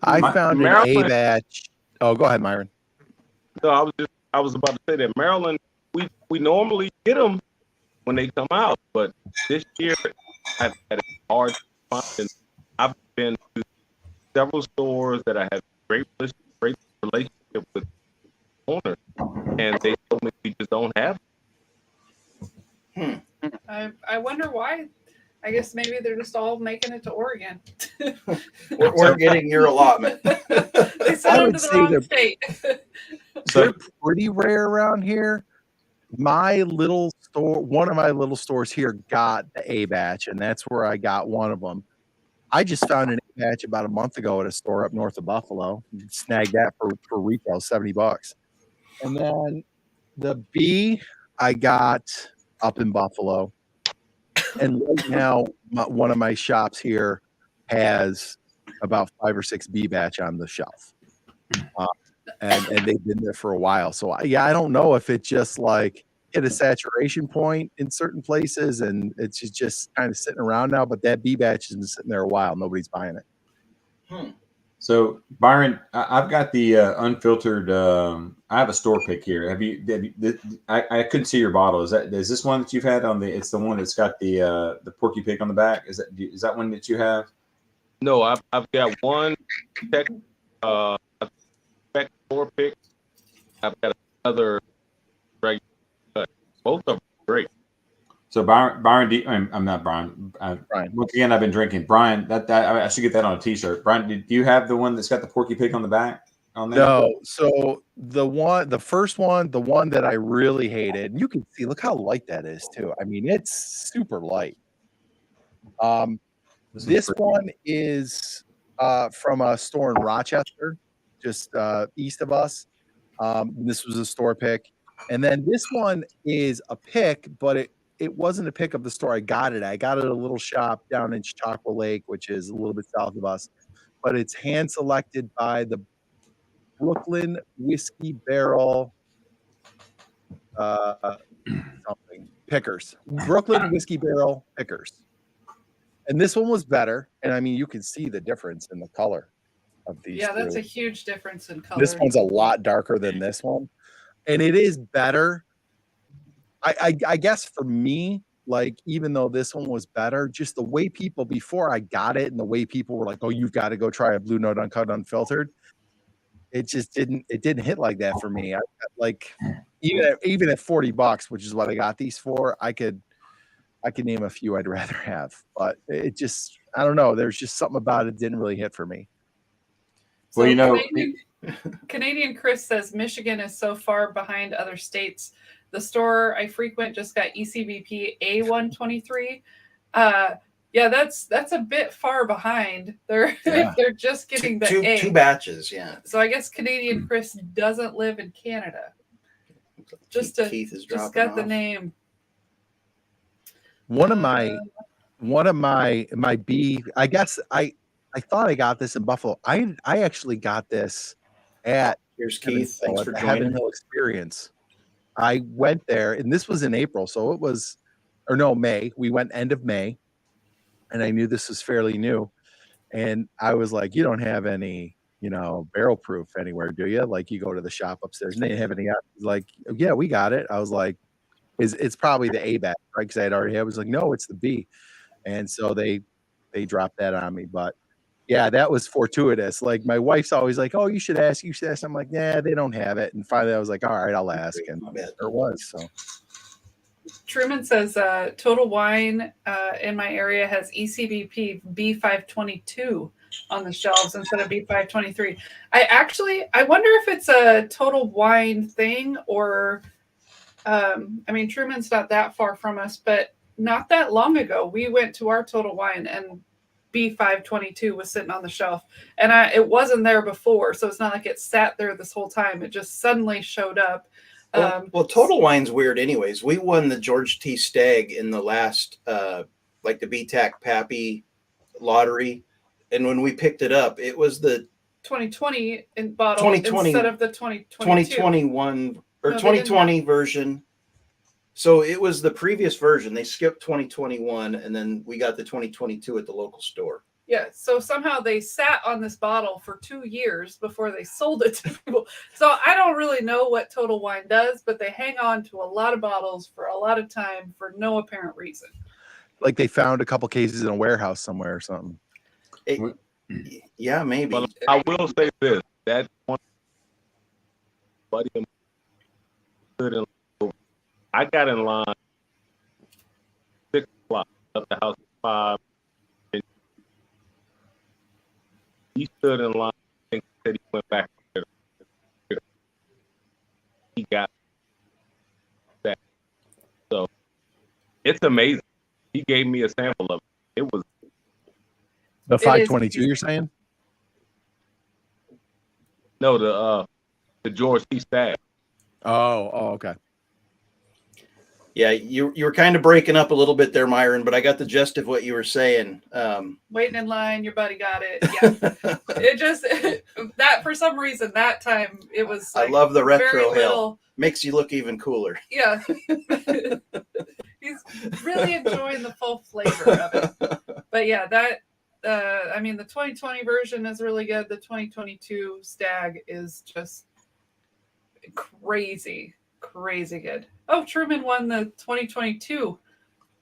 I found an A batch. Oh, go ahead, Myron. No, I was about to say that Maryland, we normally get them when they come out, but this year I've had a hard time. I've been to several stores that I have great relationship with owners, and they told me we just don't have them. I wonder why. I guess maybe they're just all making it to Oregon. We're getting your allotment. They sent them to the wrong state. They're pretty rare around here. My little store, one of my little stores here got the A batch, and that's where I got one of them. I just found an A batch about a month ago at a store up north of Buffalo. Snagged that for retail, $70. And then the B I got up in Buffalo. And right now, one of my shops here has about 5 or 6 B batch on the shelf. And they've been there for a while. So I don't know if it just like hit a saturation point in certain places and it's just kind of sitting around now. But that B batch has been sitting there a while. Nobody's buying it. So Byron, I've got the unfiltered. I have a store pick here. I couldn't see your bottle. Is this one that you've had on the? It's the one that's got the porky pig on the back. Is that one that you have? No, I've got one store pick. I've got another regular. Both of them are great. So Byron, I'm not Brian. Brian. Once again, I've been drinking. Brian, that I should get that on a T-shirt. Brian, do you have the one that's got the porky pig on the back? On there? No. So the first one, the one that I really hated, and you can see, look how light that is too. I mean, it's super light. This one is from a store in Rochester, just east of us. This was a store pick, and then this one is a pick, but it wasn't a pick of the store I got it at a little shop down in Chautauqua Lake, which is a little bit south of us, but it's hand selected by the Brooklyn Whiskey Barrel something pickers. Brooklyn Whiskey Barrel pickers. And this one was better. And I mean, you can see the difference in the color of these. Yeah, that's a huge difference in color. This one's a lot darker than this one. And it is better. I guess for me, like, even though this one was better, just the way people before I got it and the way people were like, oh, you've got to go try a Blue Note Uncut Unfiltered. It just didn't hit like that for me. Even at $40, which is what I got these for, I could name a few I'd rather have, but it just, I don't know. There's just something about it didn't really hit for me. So Well, you know, Canadian Chris says Michigan is so far behind other states. The store I frequent just got ECBP A123. Yeah, that's a bit far behind. They're Yeah. they're just getting the A. Two batches, yeah. So I guess Canadian Chris doesn't live in Canada. Just Keith is just dropping got the off. name. One of my B, I guess I thought I got this in Buffalo. I actually got this at Here's Heaven Keith. Thanks Hill, for at the Heaven joining. Hill Experience. I went there, and this was in April, so it was, or no, May. We went end of May, and I knew this was fairly new. And I was like, "You don't have any, barrel proof anywhere, do you?" Like, you go to the shop upstairs, and they didn't have any. Like, "Yeah, we got it." I was like, "It's probably the A batch, right?" Because I had already. I was like, "No, it's the B," and so they dropped that on me, but. Yeah, that was fortuitous. Like, my wife's always like, "Oh, you should ask." I'm like, "Yeah, they don't have it." And finally, I was like, "All right, I'll ask." And there was. So Truman says Total Wine in my area has ECBP B522 on the shelves instead of B523. I wonder if it's a Total Wine thing or, Truman's not that far from us, but not that long ago, we went to our Total Wine and B522 was sitting on the shelf, and it wasn't there before, so it's not like it sat there this whole time. It just suddenly showed up. Well, Total Wine's weird anyways. We won the George T. Stagg in the last, like the BTAC Pappy lottery. And when we picked it up, it was the 2020 in bottle 2020 instead of the 2022. 2021 or No, 2020 version. So it was the previous version. They skipped 2021 and then we got the 2022 at the local store. Yeah, so somehow they sat on this bottle for 2 years before they sold it to people. So I don't really know what Total Wine does, but they hang on to a lot of bottles for a lot of time for no apparent reason. like they found a couple cases in a warehouse somewhere or something. Yeah, maybe. But I will say this: that one buddy of mine, I got in line 6 o'clock, left the house at 5. And he stood in line and said he went back. He got that. So it's amazing. He gave me a sample of it. It was The 522, you're saying? no the George T. Stagg. Oh, okay. Yeah, you were kind of breaking up a little bit there, Myron, but I got the gist of what you were saying. Waiting in line, your buddy got it. Yeah, it just that for some reason that time it was. Like I love the retro very hill. little. Makes you look even cooler. Yeah, he's really enjoying the full flavor of it. But yeah, that the 2020 version is really good. The 2022 Stag is just crazy good. Oh, Truman won the 2022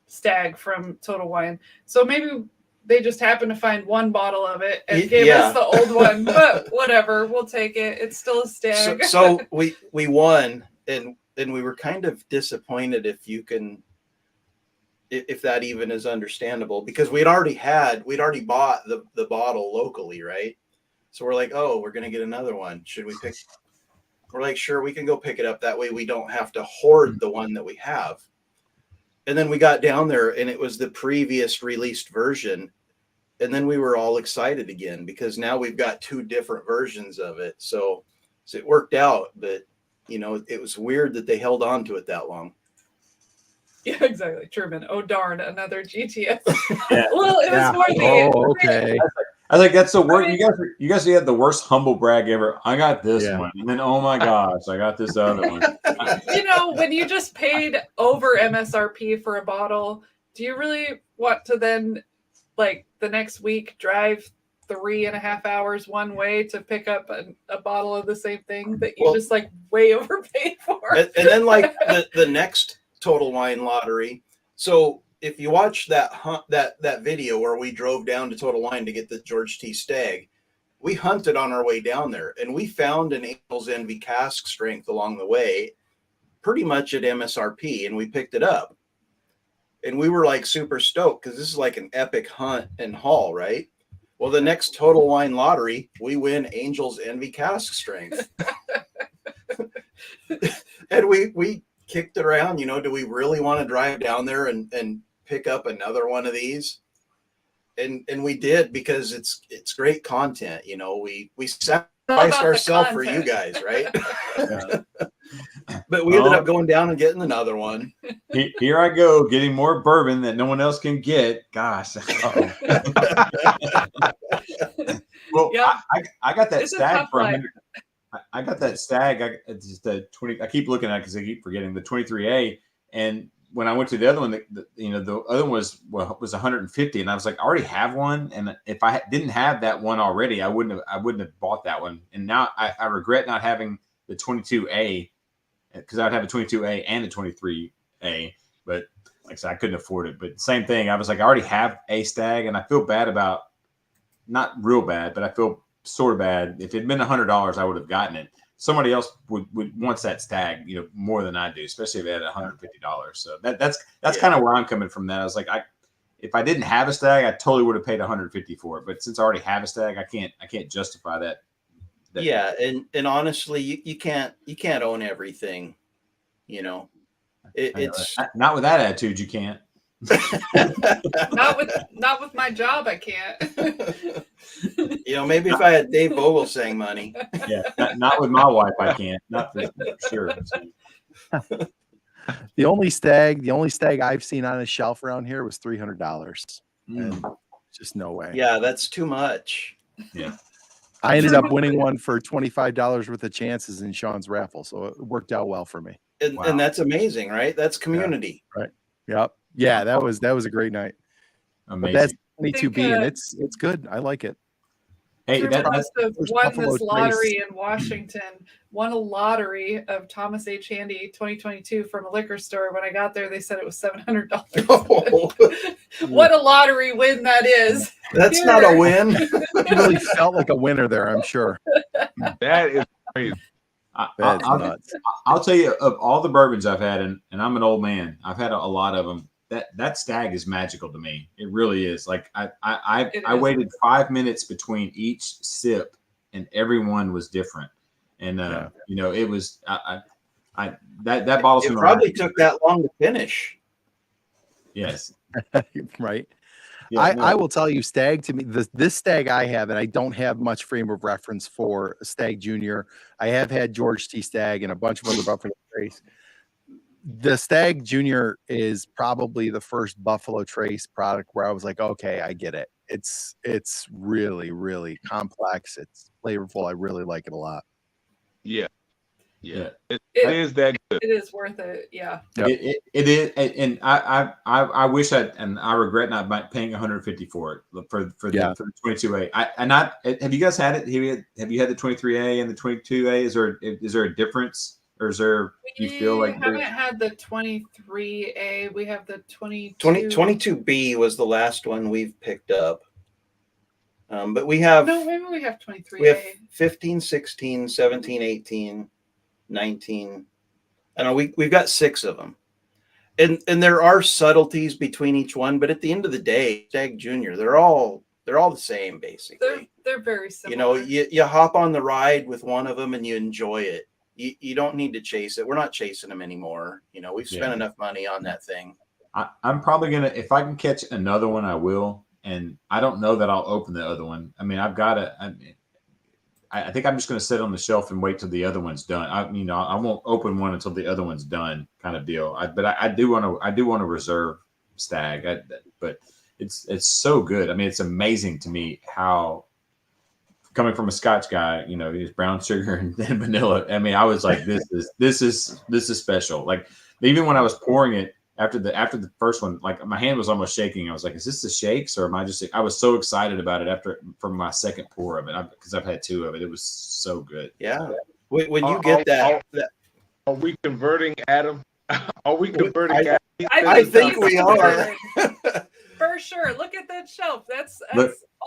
Stag from Total Wine. So maybe they just happened to find one bottle of it and gave us the old one. But whatever, we'll take it. It's still a Stag. So we won, and we were kind of disappointed if that even is understandable, because we'd already bought the bottle locally, right? So we're like, oh, we're gonna get another one. Should we pick? We're like, sure, we can go pick it up. That way we don't have to hoard the one that we have. And then we got down there and it was the previous released version. And then we were all excited again because now we've got 2 different versions of it. So it worked out, but it was weird that they held on to it that long. Yeah, exactly. Truman. Oh darn, another GTS. Yeah. Well, it was more the. Oh, okay. I think that's the worst. You guys had the worst humble brag ever. I got this one, and then oh my gosh, I got this other one. When you just paid over MSRP for a bottle, do you really want to then, like the next week, drive 3.5 hours one way to pick up a bottle of the same thing that you just like way overpaid for? And then like the next Total Wine lottery. So if you watch that video where we drove down to Total Wine to get the George T. Stagg, we hunted on our way down there and we found an Angel's Envy cask strength along the way, pretty much at MSRP, and we picked it up. And we were like super stoked because this is like an epic hunt and haul, right? Well, the next Total Wine Lottery, we win Angel's Envy cask strength. And we kicked it around, do we really want to drive down there and pick up another one of these? And we did, because it's great content. We sacrificed ourselves for you guys, right? Yeah. But we ended up going down and getting another one. Here I go, getting more bourbon that no one else can get. Gosh. Well, Yeah. I got that It's a stag tough from. life. I got that stag. It's just the 20. I keep looking at it because I keep forgetting the 23A. And when I went to the other one, the other one was 150, and I was like, I already have one. And if I didn't have that one already, I wouldn't have bought that one. And now I regret not having the 22A, because I'd have a 22A and a 23A. But like I said, I couldn't afford it. But same thing. I was like, I already have a stag, and I feel bad about, not real bad, but I feel sort of bad. If it had been $100, I would have gotten it. Somebody else would wants that stag, more than I do, especially if it had $150. So that's kind of where I'm coming from. That I was like, if I didn't have a stag, I totally would have paid $150 for it. But since I already have a stag, I can't justify that. Yeah, and honestly, you can't own everything. It's not with that attitude. You can't. Not with my job, I can't. Maybe if I had Dave Vogelsang money. Yeah, not with my wife, I can't. Not for sure. The only stag I've seen on a shelf around here was $300. And just no way. Yeah, that's too much. Yeah. I ended up winning one for $25 worth of chances in Sean's raffle, so it worked out well for me. And that's amazing, right? That's community. Yeah, right. Yep. Yeah, that was a great night. Amazing. But that's 22B, and it's good. I like it. Hey, Drew must have won Buffalo this Trace. lottery in Washington. Won a lottery of Thomas H. Handy 2022 from a liquor store. When I got there, they said it was $700. Oh, What a lottery win that is! that's not a win. He really felt like a winner there, I'm sure. That is crazy. That's nuts. I'll tell you, of all the bourbons I've had, and I'm an old man, I've had a lot of them. That stag is magical to me. It really is. Like I waited 5 minutes between each sip, and everyone was different. And it was that bottle. It probably took that long to finish. Yes. Right. Yeah, I will tell you, stag to me, this stag I have, and I don't have much frame of reference for Stag Junior. I have had George T. Stag and a bunch of other Buffalo Trace. The Stag Junior is probably the first Buffalo Trace product where I was like, okay, I get it. It's really, really complex. It's flavorful. I really like it a lot. Yeah. Yeah. It is that good. It is worth it. Yeah. Yep. It is, and I wish I regret not paying $150 for it for the 22A. Have you guys had it? Have you had the 23A and the 22A? Is there a difference? Or is there, you feel like we haven't had the 23A. We have the 22B was the last one we've picked up. But we have maybe we have 23A. We have 15, 16, 17, 18, 19. I don't know, we've got 6 of them. And there are subtleties between each one, but at the end of the day, Stag Junior, they're all the same basically. They're very similar. You hop on the ride with one of them and you enjoy it. You don't need to chase it. We're not chasing them anymore. We've spent enough money on that thing. I'm probably gonna, if I can catch another one, I will. And I don't know that I'll open the other one. I mean, I think I'm just gonna sit on the shelf and wait till the other one's done. I won't open one until the other one's done, kind of deal. But I do want to reserve Stag. But it's so good. I mean, it's amazing to me how, coming from a Scotch guy, he's brown sugar and vanilla. I mean, I was like, this is special. Like, even when I was pouring it after the first one, like my hand was almost shaking. I was like, is this the shakes, or am I just? I was so excited about it from my second pour of it, because I've had 2 of it. It was so good. Yeah. When you get that, are we converting Adam? Are we converting Adam? I think we are. For sure. Look at that shelf. That's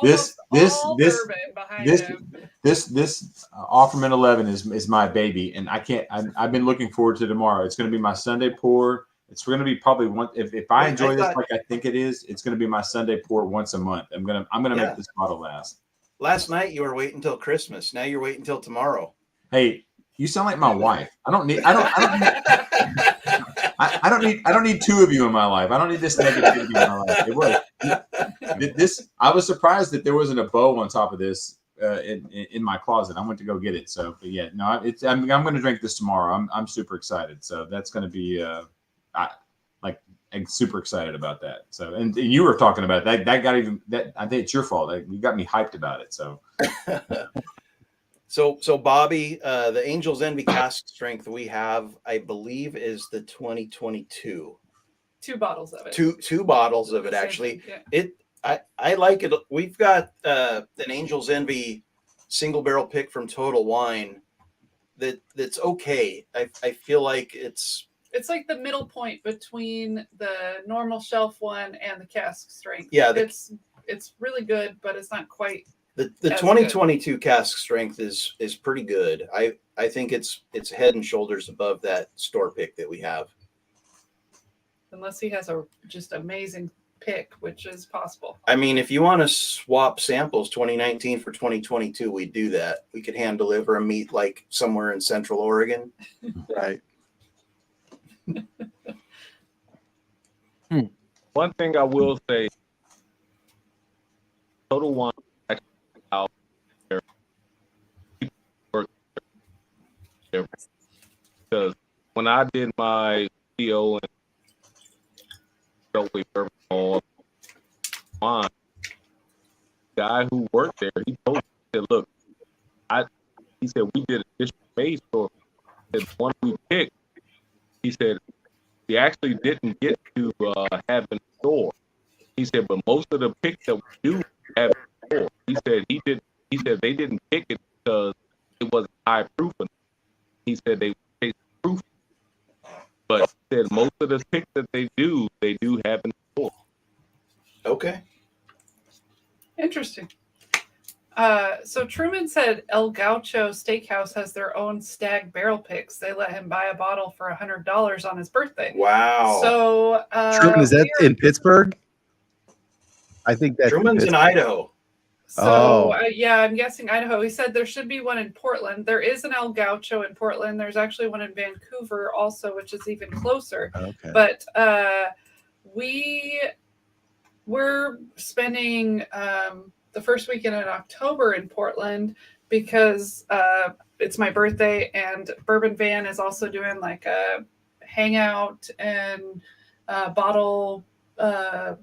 this bourbon behind him. This Offerman 11 is my baby, and I've been looking forward to tomorrow. It's going to be my Sunday pour. It's going to be probably one. If I Wait, enjoy I this thought- like I think it is, it's going to be my Sunday pour once a month. I'm gonna Yeah. make this bottle last. Last night you were waiting until Christmas. Now you're waiting until tomorrow. Hey, you sound like my wife. I don't need two of you in my life. I don't need this negativity in my life. It was this. I was surprised that there wasn't a bow on top of this in my closet. I went to go get it. So, but yeah, no, I'm going to drink this tomorrow. I'm super excited. So that's going to be I'm super excited about that. So, and you were talking about that got even that. I think it's your fault. You got me hyped about it. So. So Bobby, the Angel's Envy cask strength we have, I believe, is the 2022. 2 bottles of it. Two bottles of it, Same actually. thing, yeah. I like it. We've got an Angel's Envy single barrel pick from Total Wine that's okay. I feel like it's like the middle point between the normal shelf one and the cask strength. Yeah, it's really good, but it's not quite. the That's 2022 cask strength is pretty good. I think it's head and shoulders above that store pick that we have. Unless he has a just amazing pick, which is possible. I mean, if you want to swap samples 2019 for 2022, we do that. We could hand deliver a meat like somewhere in Central Oregon. Right. One thing I will say, Total Wine actually out there work there because when I did my video and Bourbon on wine, the guy who worked there, he told me, he said, "Look, he said we did a dish made store. The one we picked, he said we actually didn't get to have in the store. He said, but most of the picks that we do have in the store, he said they didn't pick it because it wasn't high proof enough. He said they taste proof, but he said most of the picks that they do have in the store." Okay. Interesting. So Truman said El Gaucho Steakhouse has their own stag barrel picks. They let him buy a bottle for $100 on his birthday. Wow. So Truman, is that in Pittsburgh? I think that's Truman's in Idaho. So yeah, I'm guessing Idaho. He said there should be one in Portland. There is an El Gaucho in Portland. There's actually one in Vancouver also, which is even closer. Okay. But we're spending the first weekend in October in Portland because it's my birthday, and Bourbon Van is also doing like a hangout and bottle.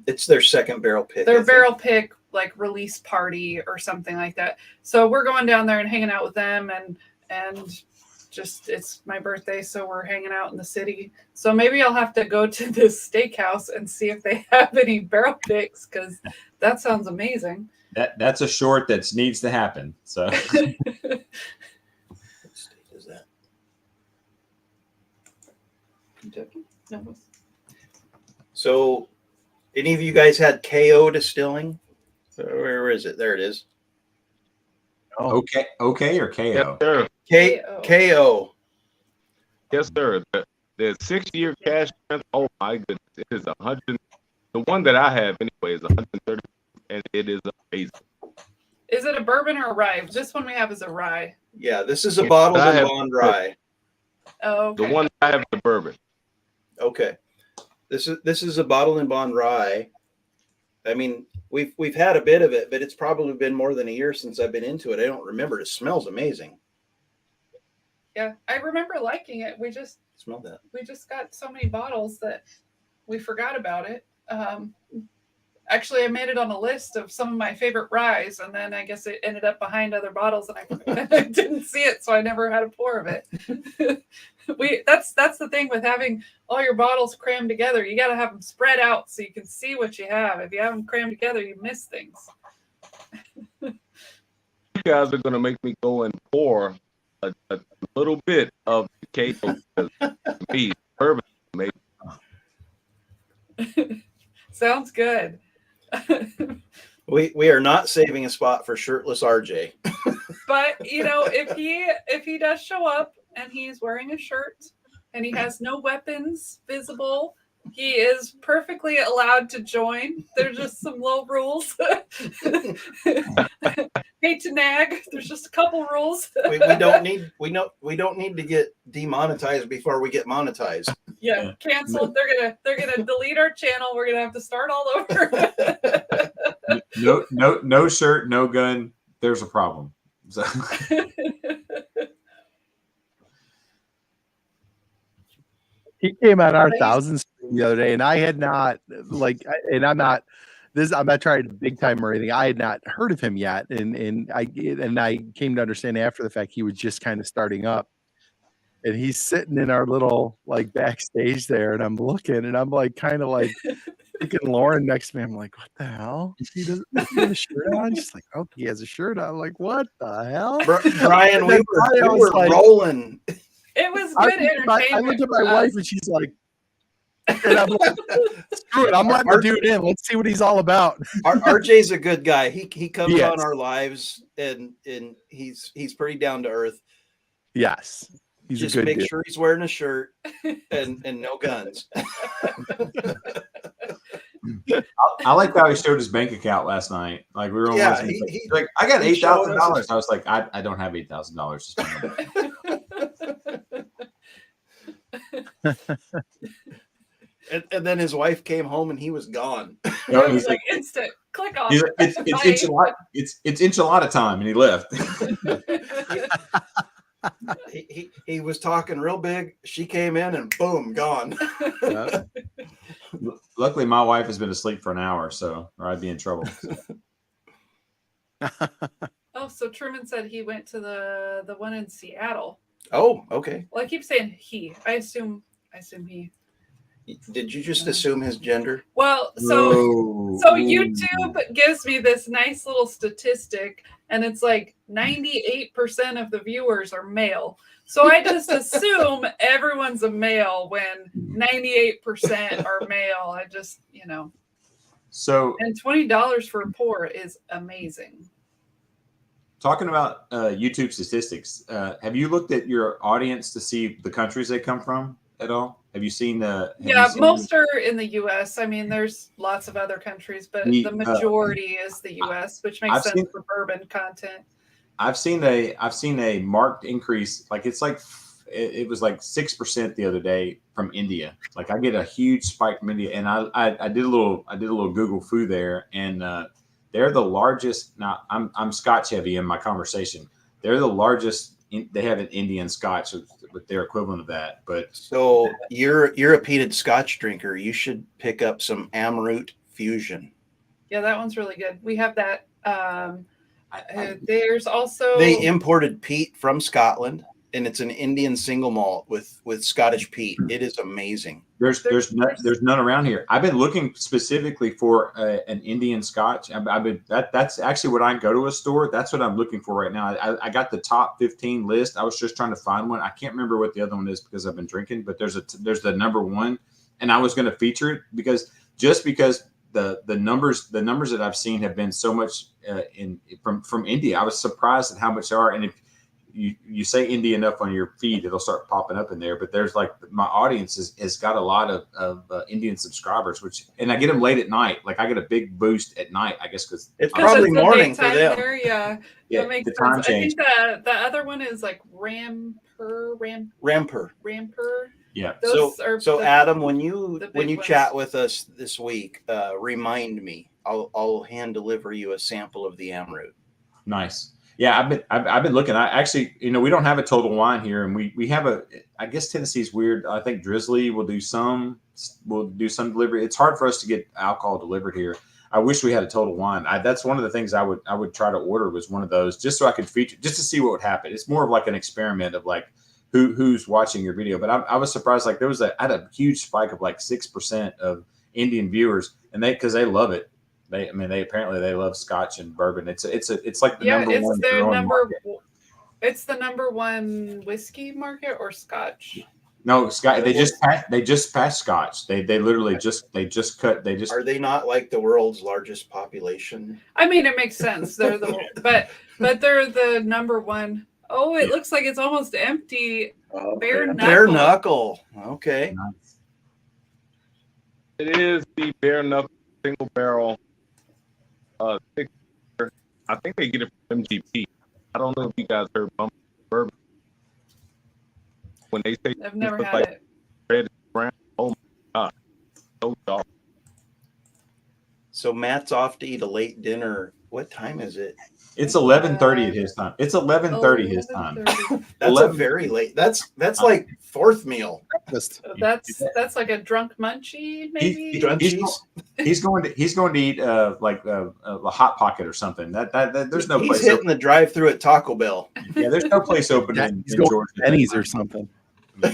It's their second barrel pick. Their barrel pick like release party or something like that. So we're going down there and hanging out with them, and just it's my birthday, so we're hanging out in the city. So maybe I'll have to go to this steakhouse and see if they have any barrel picks, because that sounds amazing. That's a short that needs to happen. So What state is that? Kentucky? No. So, any of you guys had KO Distilling? Where is it? There it is. okay or Yes, KO? sir. KO. Yes, sir. The 6-year cash strength. Oh my goodness, it is 100. The one that I have anyway is 130, and it is amazing. Is it a bourbon or a rye? This one we have is a rye. Yeah, this is a bottled I and have- bond rye. Oh, okay. The one I have is the bourbon. Okay. This is a bottled and bond rye. I mean, we've had a bit of it, but it's probably been more than a year since I've been into it. I don't remember. It smells amazing. Yeah, I remember liking it. We just Smell that. got so many bottles that we forgot about it. Actually, I made it on a list of some of my favorite ryes, and then I guess it ended up behind other bottles, and I didn't see it, so I never had a pour of it. That's the thing with having all your bottles crammed together. You got to have them spread out so you can see what you have. If you have them crammed together, you miss things. You guys are gonna make me go and pour a little bit of the KO, because to me, bourbon is amazing. Sounds good. We are not saving a spot for shirtless RJ. But if he does show up and he's wearing a shirt and he has no weapons visible. He is perfectly allowed to join. There's just some little rules. Hate to nag. There's just a couple rules. we don't need to get demonetized before we get monetized. Yeah, canceled. They're gonna delete our channel. We're gonna have to start all over. No shirt, no gun. There's a problem. So. He came on our thousands the other day, and I had not I'm not trying to big time or anything. I had not heard of him yet, and I came to understand after the fact he was just kind of starting up, and he's sitting in our little like backstage there, and I'm looking, and I'm like kind of like thinking Lauren next to me. I'm like, what the hell? He doesn't have a shirt on. She's like, oh, he has a shirt on. I'm like, what the hell? Brian, we were like, rolling. It was good entertainment. I looked at my wife and she's like, and I'm like, screw it, I'm letting the dude in. Let's see what he's all about. RJ's a good guy. He comes on our lives and he's pretty down to earth. Yes. He's just a good make dude. sure he's wearing a shirt and no guns. I like how he showed his bank account last night. Like we were on he's like, I got $8,000. I was like, I don't have $8,000. And then his wife came home and he was gone. No, he's like instant click off. Like, it's enchilada time, and he left. he was talking real big. She came in and boom, gone. Luckily, my wife has been asleep for an hour, or I'd be in trouble. Oh, so Truman said he went to the one in Seattle. Oh, okay. Well, I keep saying he. I assume he. Did you just assume his gender? Well, so YouTube gives me this nice little statistic, and it's like 98% of the viewers are male. So I just assume everyone's a male when 98% are male. I just, So and $20 for poor is amazing. Talking about YouTube statistics, have you looked at your audience to see the countries they come from at all? Have you seen the? Most are in the U.S. I mean, there's lots of other countries, but the majority is the U.S., which makes sense for bourbon content. I've seen a marked increase. Like it was like 6% the other day from India. Like I get a huge spike from India, and I did a little Google foo there, and they're the largest. Now I'm Scotch heavy in my conversation. They're the largest. They have an Indian Scotch with their equivalent of that. But so you're a repeated Scotch drinker. You should pick up some Amroot Fusion. Yeah, that one's really good. We have that. There's also they imported peat from Scotland, and it's an Indian single malt with Scottish peat. It is amazing. There's none around here. I've been looking specifically for an Indian Scotch. That's actually what I go to a store. That's what I'm looking for right now. I got the top 15 list. I was just trying to find one. I can't remember what the other one is because I've been drinking. But there's the number one, and I was going to feature it because the numbers that I've seen have been so much from India. I was surprised at how much there are, and if you say India enough on your feed, it'll start popping up in there. But there's like my audience has got a lot of Indian subscribers, and I get them late at night. Like I get a big boost at night, I guess, because it's probably morning for them. There, yeah, that makes sense. I think the other one is like Ramper. Yeah. So Adam, when you chat with us this week, remind me. I'll hand deliver you a sample of the Amroot. Nice. Yeah, I've been looking. I actually, we don't have a Total Wine here, and we have I guess Tennessee's weird. I think Drizzly will do some delivery. It's hard for us to get alcohol delivered here. I wish we had a Total Wine. That's one of the things I would try to order was one of those just so I could feature, just to see what would happen. It's more of like an experiment of like who's watching your video. But I was surprised. Like I had a huge spike of like 6% of Indian viewers, and because they love it. They apparently love Scotch and bourbon. It's like the number one. It's the number one whiskey market or Scotch. No, Scotch. They just passed Scotch. They literally Are they not like the world's largest population? I mean, it makes sense. They're but they're the number one Oh, it looks like it's almost empty. Bare Bare knuckle. knuckle. Okay. Nice. It is the bare knuckle single barrel. Six. I think they get it from MGP. I don't know if you guys heard bourbon. When they say I've never look had like it. red and brown, oh my god, so dark. So Matt's off to eat a late dinner. What time is it? It's 11:30 at his time. It's 11:30 his time. 11:30. That's 11. a very late. That's like fourth meal. Breakfast. That's like a drunk munchie, maybe. Crunchies. He's going to eat like a hot pocket or something. That there's no He's place. hitting the drive-through at Taco Bell. Yeah, there's no place open Yeah, in he's going Georgia. to Pennies or something.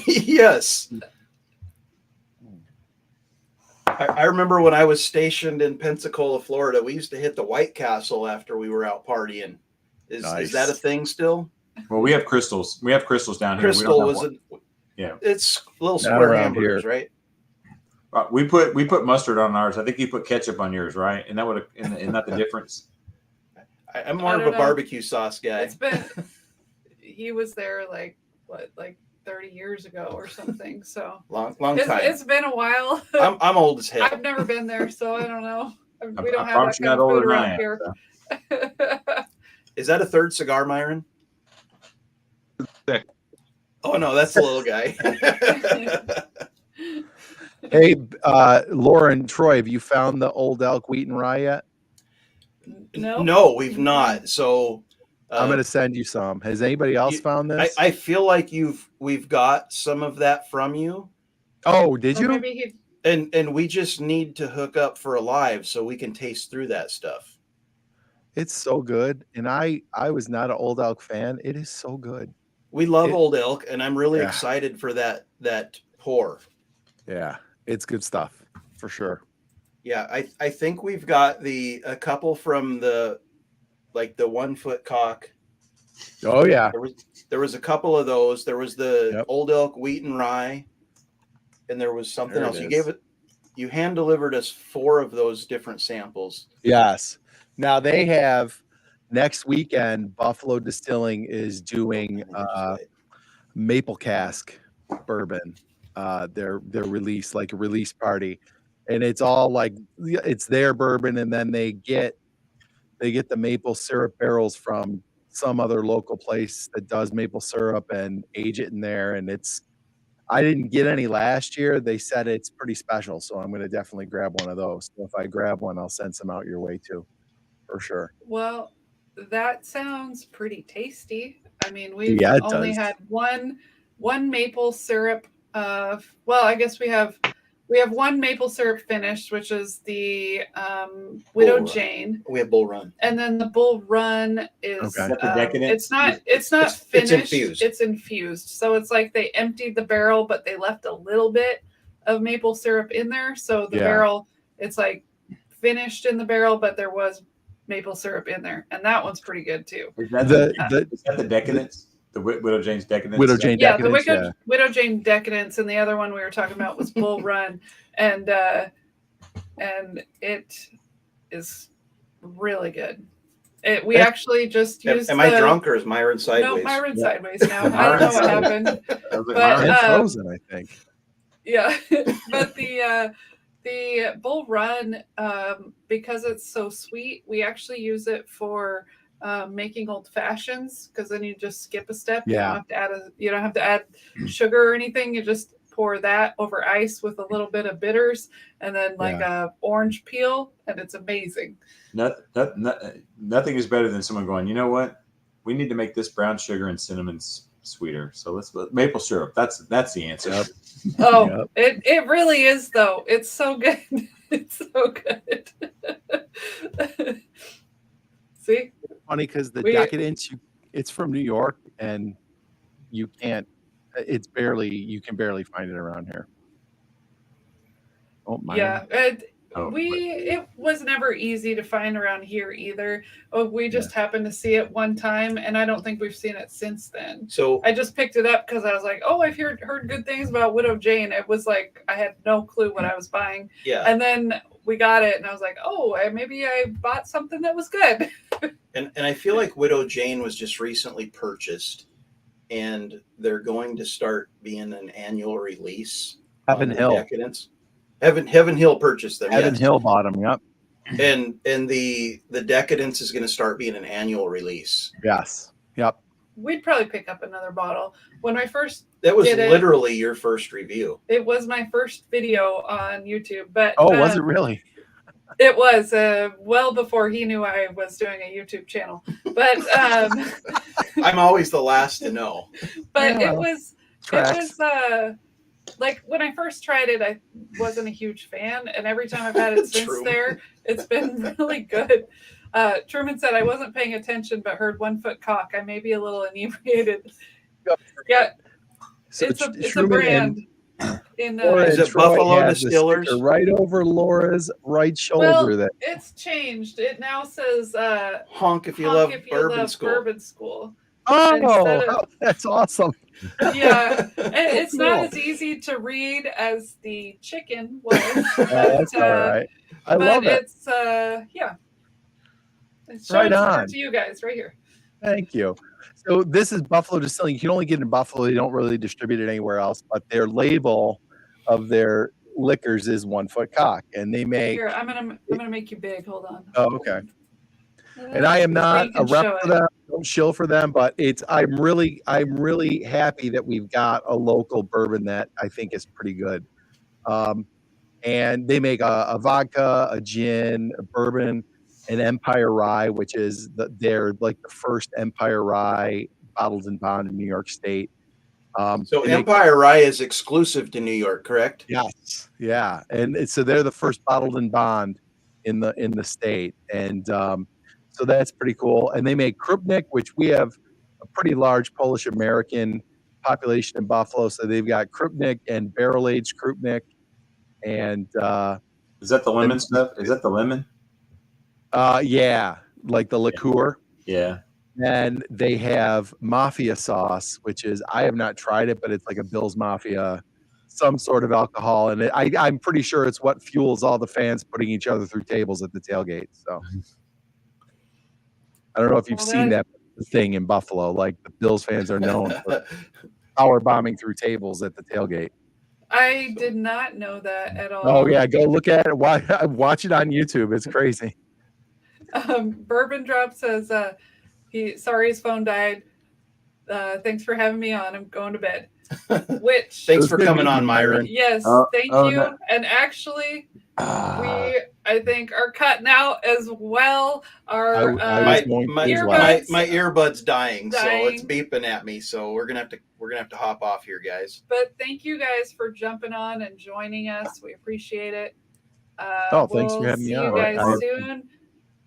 Yes. I remember when I was stationed in Pensacola, Florida, we used to hit the White Castle after we were out partying. Is Nice. that a thing still? Well, we have crystals. We have crystals down here. Crystal we don't was have a, Yeah. It's little Not square around hamburgers, here. right? we put mustard on ours. I think you put ketchup on yours, right? And that would isn't that the difference? I'm more I of a don't know. barbecue sauce guy. It's been. He was there like 30 years ago or something. So Long it's time. been a while. I'm old as hell. I've never been there, so I don't know. We don't I have promise that you're kind not of older food than I around am, here. so. Is that a third cigar, Myron? Second. Oh no, that's the little guy. Hey, Lauren, Troy, have you found the Old Elk Wheat and Rye yet? No, No, we've not. So I'm going to send you some. Has anybody else found this? I feel like we've got some of that from you, Oh, did Or you? maybe he. and we just need to hook up for a live so we can taste through that stuff. It's so good. And I was not an Old Elk fan. It is so good. We love It- Old Elk, and I'm really Yeah. excited for that pour. Yeah, it's good stuff for sure. Yeah, I think we've got a couple from the 1 foot cock. Oh, yeah. There was a couple of those. There was the Yep. Old Elk Wheat and Rye, and there was something There it else. You is. gave it. You hand delivered us 4 of those different samples. Yes. Now they have next weekend, Buffalo Distilling is doing maple cask bourbon. Their release, like a release party. And it's all like it's their bourbon, and then they get the maple syrup barrels from some other local place that does maple syrup and age it in there. And I didn't get any last year. They said it's pretty special, so I'm going to definitely grab one of those. So if I grab one, I'll send some out your way too, for sure. Well, that sounds pretty tasty. I mean, we've Yeah, it only does. had one maple syrup. Well, I guess we have one maple syrup finished, which is the Widow Bull Run. Jane, We have Bull Run. and then the Bull Run is Okay. Is that the decadent? it's not It's finished. infused. It's infused. So it's like they emptied the barrel, but they left a little bit of maple syrup in there. So the Yeah. barrel, it's like finished in the barrel, but there was maple syrup in there, and that one's pretty good too. Is that the decadence? The Widow Jane's decadence? Widow Jane Yeah, Decadence, the Widow Jane Decadence, and the other one we were talking about was Bull Run, and it is really good. We actually just used. Am I drunk or is Myron No, sideways? Myron's sideways now. I don't know what happened. I was like, But, Myron, and Frozen, I think. Yeah, but the Bull Run, because it's so sweet, we actually use it for making old fashions, because then you just skip a step. Yeah. You don't have to add sugar or anything. You just pour that over ice with a little bit of bitters, and then a orange peel, and it's amazing. nothing is better than someone going, you know what? We need to make this brown sugar and cinnamon sweeter. So let's maple syrup. That's the answer. Yep. Oh, it really is though. It's so good. It's so good. See? Funny because the We- Decadence, it's from New York, and you can barely find it around here. Oh my! Yeah. Oh, It was never easy to find around here either. We just happened to see it one time, and I don't think we've seen it since then. So I just picked it up because I was like, oh, I've heard good things about Widow Jane. It was like I had no clue what I was buying. yeah, And then we got it, and I was like, oh, maybe I bought something that was good. And I feel like Widow Jane was just recently purchased, and they're going to start being an annual release. Heaven on the Hill. Decadence. Heaven Hill purchased them. Heaven yes. Hill bottom. Yep. And the Decadence is going to start being an annual release. Yes. Yep. We'd probably pick up another bottle. When I first That was did it, literally your first review. it was my first video on YouTube, but Oh, was it really? it was well before he knew I was doing a YouTube channel. But I'm always the last to know. but Yeah, it was tracks. like when I first tried it, I wasn't a huge fan, and every time I've had it since True. there, it's been really good. Truman said I wasn't paying attention, but heard 1 foot cock. I may be a little inebriated. Yeah, So it's a Truman brand. Laura Is and it Troy Buffalo has the Distillers? sticker right over Laura's right shoulder. Well, there. it's changed. It now says Honk if you honk love if you Bourbon love School. Bourbon School. Oh, instead of- that's awesome. Yeah, and it's not Cool. as easy to read as the chicken was. That's all right. I love it. It's yeah. It's Right showing support on. to you guys right here. Thank you. So this is Buffalo Distilling. You can only get it in Buffalo. They don't really distribute it anywhere else. But their label of their liquors is 1 foot cock, and they make. Here, I'm gonna make you big. Hold on. Oh, okay. And I am So not you a can show rep for it. them. Don't shill for them, but I'm really happy that we've got a local bourbon that I think is pretty good. And they make a vodka, a gin, a bourbon, an Empire Rye, which is they're like the first Empire Rye bottled and bond in New York State. So and they- Empire Rye is exclusive to New York, correct? Yes, yeah, and so they're the first bottled and bond in the state, and so that's pretty cool. And they make Krupnik, which we have a pretty large Polish American population in Buffalo, so they've got Krupnik and barrel aged Krupnik, and Is that the lemon stuff? Is that the lemon? yeah, like the liqueur. Yeah. And they have Mafia sauce, which is I have not tried it, but it's like a Bill's Mafia, some sort of alcohol, and I'm pretty sure it's what fuels all the fans putting each other through tables at the tailgate. So I don't know if you've Well, seen that thing in Buffalo. Like the Bills fans are known for power bombing through tables at the tailgate. I did not know that at all. Oh yeah, go look at it. Watch it on YouTube. It's crazy. Bourbon Drop says sorry his phone died. Thanks for having me on. I'm going to bed. Which Thanks for coming on, Myron. yes, thank oh, you. no. And actually, I think are cutting out as well. Our I was going to as well. earbuds. My earbud's dying, so it's Dying. beeping at me. So we're gonna have to hop off here, guys. But thank you guys for jumping on and joining us. We appreciate it. Thanks for we'll having me see on. you guys All right. soon.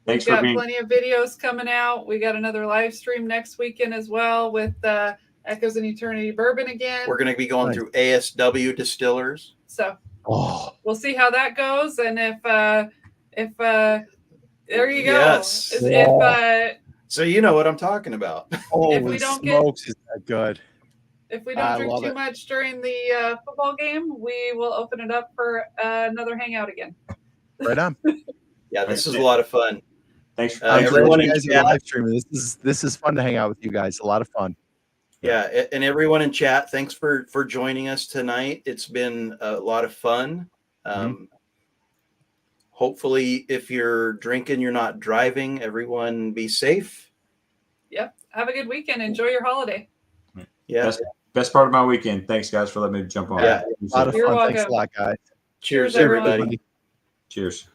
Thanks We've for got being. plenty of videos coming out. We got another live stream next weekend as well with Echoes in Eternity Bourbon again. We're gonna be going Nice. through ASW Distillers. So Oh, we'll see how that goes, and if there you go. Yes. If So you know what I'm talking about. holy don't get- smokes, is that good? if we I don't drink love too it. much during the football game, we will open it up for another hangout again. Right on. Yeah, this is a lot of fun. Thanks for. Thanks for everyone you in guys are chat. live streaming. This is fun to hang out with you guys. A lot of fun. Yeah, and everyone in chat, thanks for joining us tonight. It's been a lot of fun. Hopefully, if you're drinking, you're not driving. Everyone, be safe. Yep. Have a good weekend. Enjoy your holiday. Yeah. Best part of my weekend. Thanks, guys, for letting me jump on. Yeah. A lot of You're fun. Thanks a welcome. lot, guys. Cheers, Cheers, everyone. everybody. Cheers.